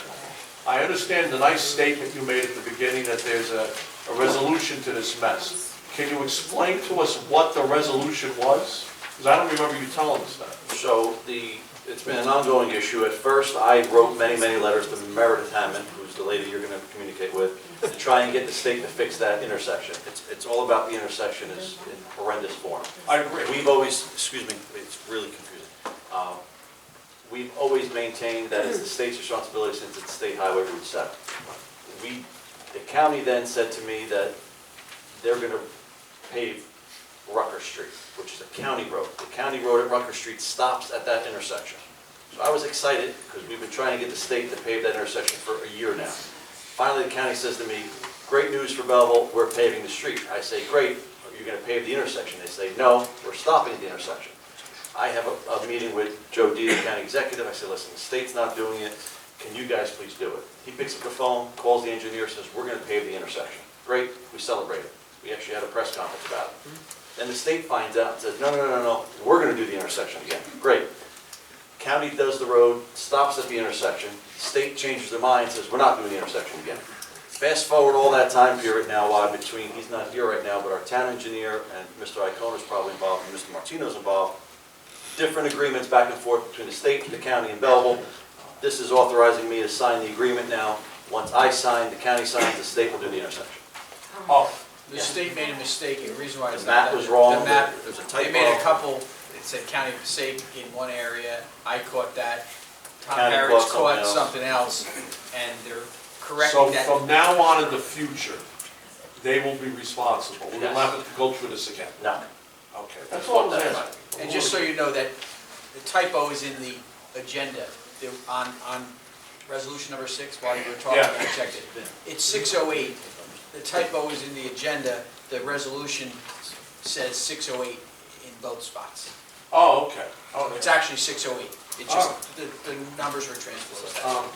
I understand the nice statement you made at the beginning that there's a resolution to this mess. Can you explain to us what the resolution was? Because I don't remember you telling us that. So it's been an ongoing issue. At first, I wrote many, many letters to Meredith Hammond, who's the lady you're going to communicate with, to try and get the state to fix that intersection. It's all about the intersection is in horrendous form. I agree. We've always, excuse me, it's really confusing. We've always maintained that it's the state's responsibility since it's State Highway Route 7. The county then said to me that they're going to pave Rucker Street, which is a county road. The county road at Rucker Street stops at that intersection. So I was excited because we've been trying to get the state to pave that intersection for a year now. Finally, the county says to me, great news for Belleville, we're paving the street. I say, great, are you going to pave the intersection? They say, no, we're stopping at the intersection. I have a meeting with Joe D, the county executive. I said, listen, the state's not doing it. Can you guys please do it? He picks up the phone, calls the engineer, says, we're going to pave the intersection. Great, we celebrate it. We actually had a press conference about it. Then the state finds out and says, no, we're going to do the intersection again. Great. County does the road, stops at the intersection. State changes their mind, says, we're not doing the intersection again. Fast forward all that time period now, between, he's not here right now, but our town engineer and Mr. Icona's probably involved, and Mr. Martino's involved. Different agreements back and forth between the state, the county, and Belleville. This is authorizing me to sign the agreement now. Once I sign, the county signs, the state will do the intersection. Oh, The state made a mistake, and the reason why The is map that was wrong, the map, there's a they made a typo. couple, it said County of Passaic in one area, I caught that. Tom County Harris caught caught something something else, and they're correcting so that. from now on in the future, they will be responsible. We will Yes. not have to go through this again. No. Okay, that's all I was asking. And just so you know that the typo is in the agenda, on resolution number 6, while you were talking, Yeah. I checked it. It's 608, the typo is in the agenda, the resolution says 608 in both spots. Oh, okay. Oh, It's actually 608, it's just, the numbers were transposed.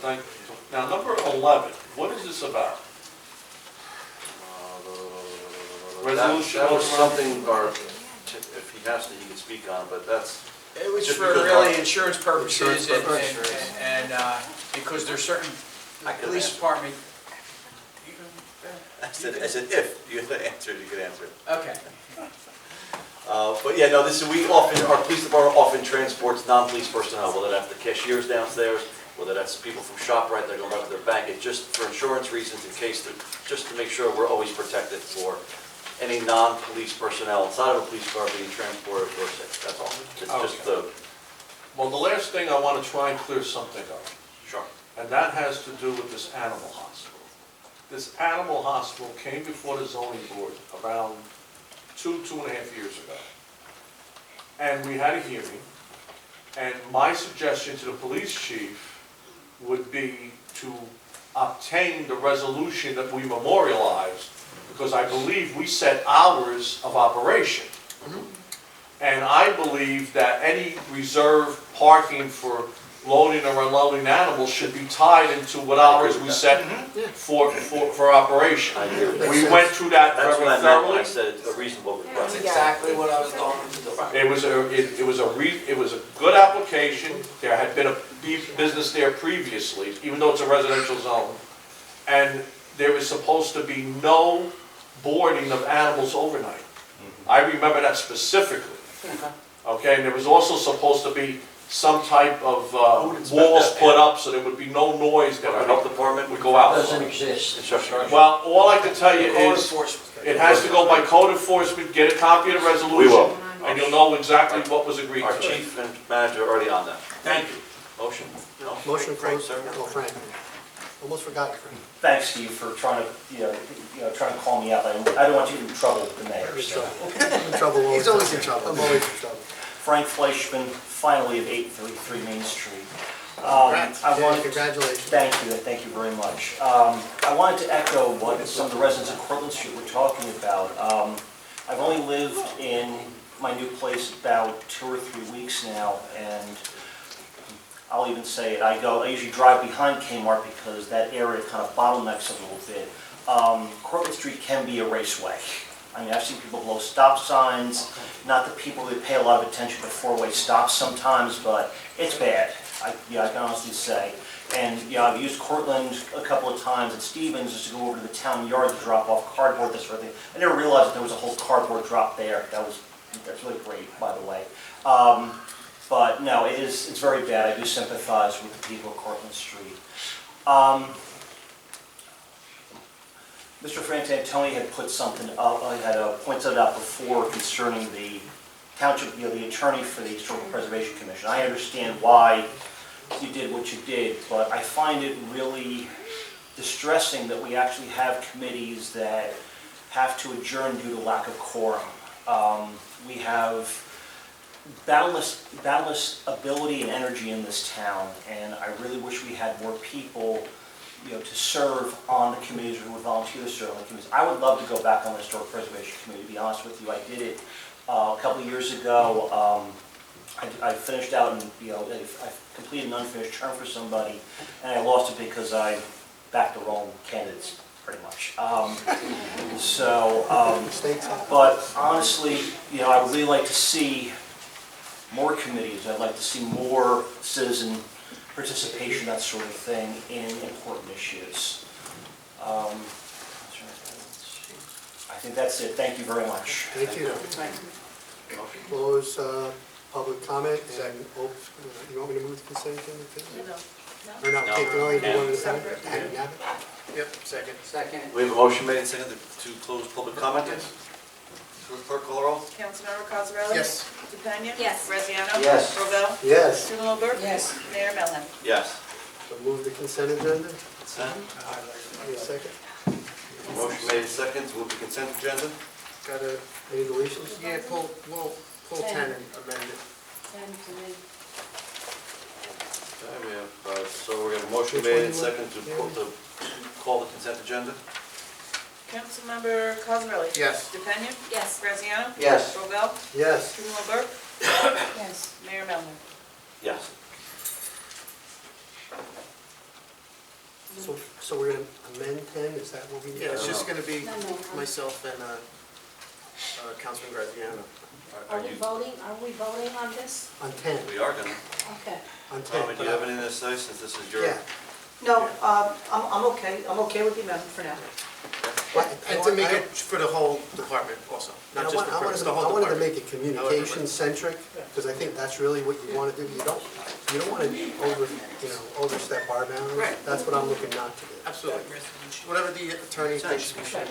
Thank you. Now, number 11, what is this about? Resolution That was number- something, or if he has to, he can speak on, but that's, It was Just for because really our- insurance purposes Insurance and because there's certain I could police answer. department, I said if you had answered, you could answer it. okay. But yeah, no, our police department often transports non-police personnel, whether that's the cashiers downstairs, whether that's people from ShopRite that are going up to their bank. It's just for insurance reasons, in case, just to make sure we're always protected for any non-police personnel inside of a police car being transported or sick, that's all. It's just the, Well, the last thing I want to try and clear something up, sure. and that has to do with this animal hospital. This animal hospital came before the zoning board around 2.5 years ago. And we had a hearing, and my suggestion to the police chief would be to obtain the resolution that we memorialized because I believe we set hours of operation. And I believe that any reserved parking for loading or unloading animals should be tied into what hours we set for operation. I agree with that. We went through that That's very what I meant when I thoroughly. said it's a reasonable request. That's exactly what I was going to do. It was a good application. There had been a business there previously, even though it's a residential zone. And there was supposed to be no boarding of animals overnight. I remember that specifically. Okay, and there was also supposed to be some type of walls put up so there would be no noise that Our health department would go out. Doesn't exist. Well, all I can tell you Code is, enforcement. it has to go by code enforcement, get a copy of the resolution. We will. And you'll know exactly what was agreed Our to. chief and manager are already on that. Thank you. Motion? No? Motion, Frank, Sir? oh, Frank. Almost forgot it, Frank. Thanks, Steve, for trying to, trying to call me out. I don't want you in trouble with the mayor. So. In trouble all the He's time. always in trouble. I'm always in trouble. Frank Fleischman, finally of 833 Main Street. Congratulations. Thank you very much. I wanted to echo what some of the residents of Cortlandt Street were talking about. I've only lived in my new place about 2 or 3 weeks now, and I'll even say it, I usually drive behind Kmart because that area kind of bottlenecks a little bit. Cortlandt Street can be a raceway. I mean, I've seen people blow stop signs, not that people that pay a lot of attention to four-way stops sometimes, but it's bad, I can honestly say. And I've used Cortlandt a couple of times at Stevens just to go over to the town yard to drop off cardboard, this sort of thing. I never realized that there was a whole cardboard drop there. That's really great, by the way. But no, it's very bad. I do sympathize with the people of Cortlandt Street. Mr. Frantantoni had put something up, had pointed out before concerning the township, the attorney for the Historical Preservation Commission. I understand why you did what you did, but I find it really distressing that we actually have committees that have to adjourn due to lack of quorum. We have boundless ability and energy in this town, and I really wish we had more people to serve on the committees or would volunteer to serve on the committees. I would love to go back on the Historic Preservation Committee, to be honest with you. I did it a couple of years ago. I finished out and I completed an unfinished term for somebody, and I lost it because I backed the wrong candidates, pretty much. But honestly, I would really like to see more committees. I'd like to see more citizen participation, that sort of thing, in important issues. I think that's it. Thank you very much. Thank you. Close public comment and, you want me to move the consent agenda too? Or no, take the only one at a time? And nab it? Yep, second. Second. We have a motion made and seconded to close public comment. Clerk, call the roll. Councilmember Cosarelli? Yes. DePena? Yes. Graziano? Yes. Rovell? Yes. Strumelberg? Yes. Mayor Melham? Yes. So move the consent agenda? Consent. Need a second? Motion made and seconded to move the consent agenda. Got any deletions? Yeah, we'll pull 10 and amend it. Okay, we have, so we're going to motion made and seconded to call the consent agenda. Councilmember Cosarelli? Yes. DePena? Yes. Graziano? Yes. Rovell? Yes. Strumelberg? Yes. Mayor Melham? Yes. So we're going to amend 10, is that what we need? Yeah, it's just going to be No. myself and Councilman Graziano. Are we voting on this? On 10, We are going to. Okay. on 10. Do you have anything to say since this is your? Yeah. No, I'm okay with the amendment for now. And to make it for the whole department also, not just the purpose, the whole I wanted to department. make it communication centric, because I think that's really what you want to do. You don't want to overstep our bounds. Right. That's what I'm looking not to do. Absolutely. Whatever the attorney thinks we should.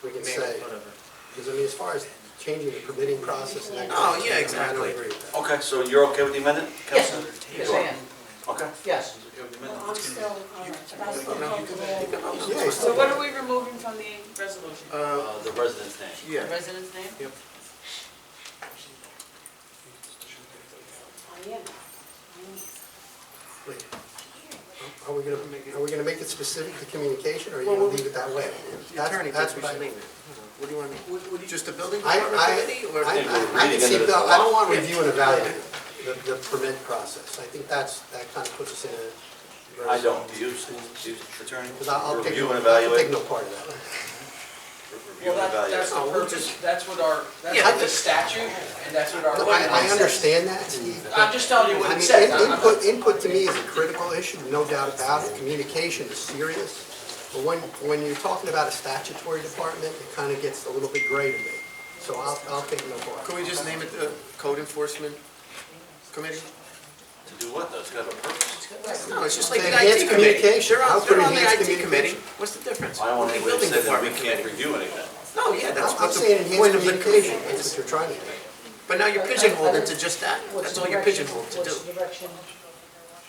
We can manage, say, whatever. because I mean, as far as changing the permitting process and that. Oh, yeah, I exactly. don't agree with that. Okay, so you're okay with the amendment, Yes, Councilman? yes, I am. Okay. Yes. Well, I'm still, all right, but I still vote for all. Yeah, So what are we removing from the resolution? The resident's name. Yeah. The resident's name? Yep. I am. Wait. Are we we gonna make it specific to communication, or are you gonna leave it that way? Attorney, That's we what should I. name it. What do you want, just a building I, department I, committee, or? I can see, Bill, I don't want to review and evaluate the permit process. I think that kind of puts us in a. I don't. Do you, Steve, attorney? Because I'll take Review and I'll take evaluate? no part of that. Review Well, and evaluate. that's the purpose, that's what our, Yeah, that's the statute, and that's what our No, ordinance I says. understand that, Steve. I'm just telling you what I it mean, says. I'm not- input to me is a critical issue, no doubt about it. Communication is serious. But when you're talking about a statutory department, it kind of gets a little bit gray to me. So I'll take no part. Could we just name it the Code Enforcement Committee? To do what, though? It's got a purpose. No, it's just like To the enhance IT committee. communication. They're How on could they're on the enhance IT committee. communication? What's the difference? I don't want Okay, anybody to building say that we department can't committee. review anything. No, yeah, that's I'm what saying the point enhance of the communication, commission that's is. what you're trying to do. But now you're pigeonholed into just that. That's all you're pigeonholed to do. Which direction?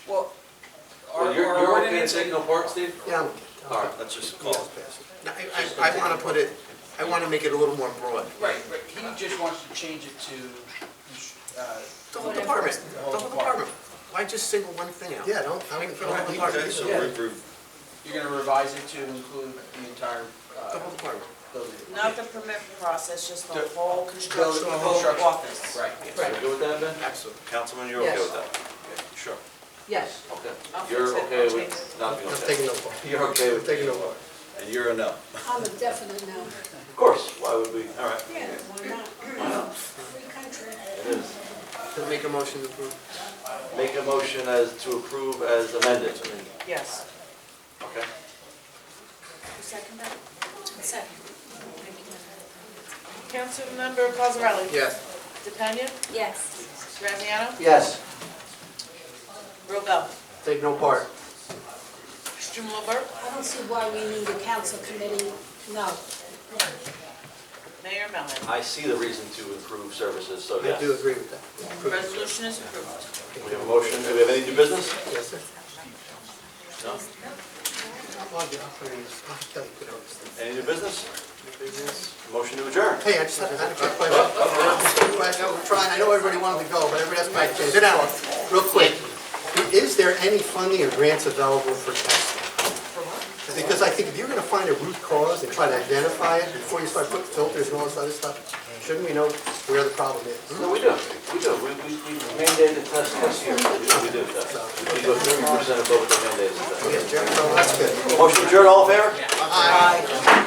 Well, Well, you're our okay to ordinance, take no part, Steve? Yeah, I'm All right, let's just call it. Now, I want to put it, I want to make it a little more broad. right, he just wants to change it to, The whole department, the whole department. Why just single one thing out? Yeah, don't, I Make mean, it for the whole department. So Yeah. we're you're gonna revise it to include the entire, The whole department. building. Not the permit process, just the The- whole construction, the the whole whole construction. office. Right, So you good with that, Ben? Absolutely. Councilman, you're okay Yes. with that? Sure. Yes. Okay. I'll You're fix it. okay I'll change with not being I'm okay? taking no part. You're okay with Taking no part. And you're a no? I'm a definite no. Of course, why would we? All right. Yeah, why not? Free country. It is. Make a motion to approve. Make a motion as to approve as amended. Yes. Okay. Who seconded that? Second. Councilmember Cosarelli? Yes. DePena? Yes. Graziano? Yes. Robel? Take no part. Strumelberg? I don't see why we need a council committee, no. Mayor Melham? I see the reason to improve services, so I yes. do agree with that. Resolution is approved. We have a motion. Do we have any new business? Yes, sir. No? I'll put it in. I'll tell you, put it on this thing. Any new business? Motion to adjourn. Hey, I just had a quick question. We're trying, I know everybody wanted to go, but everybody has to make a Sit down. Real quick. Is there any funding or grants available for testing? Because I think if you're gonna find a root cause and try to identify it before you start putting filters and all this other stuff, shouldn't we know where the problem is? No, we do. We do. We mandated test here. We do that. We go 30% above what the mandate is. Okay, Jerry, well, that's good. Motion to adjourn, all in favor? Aye.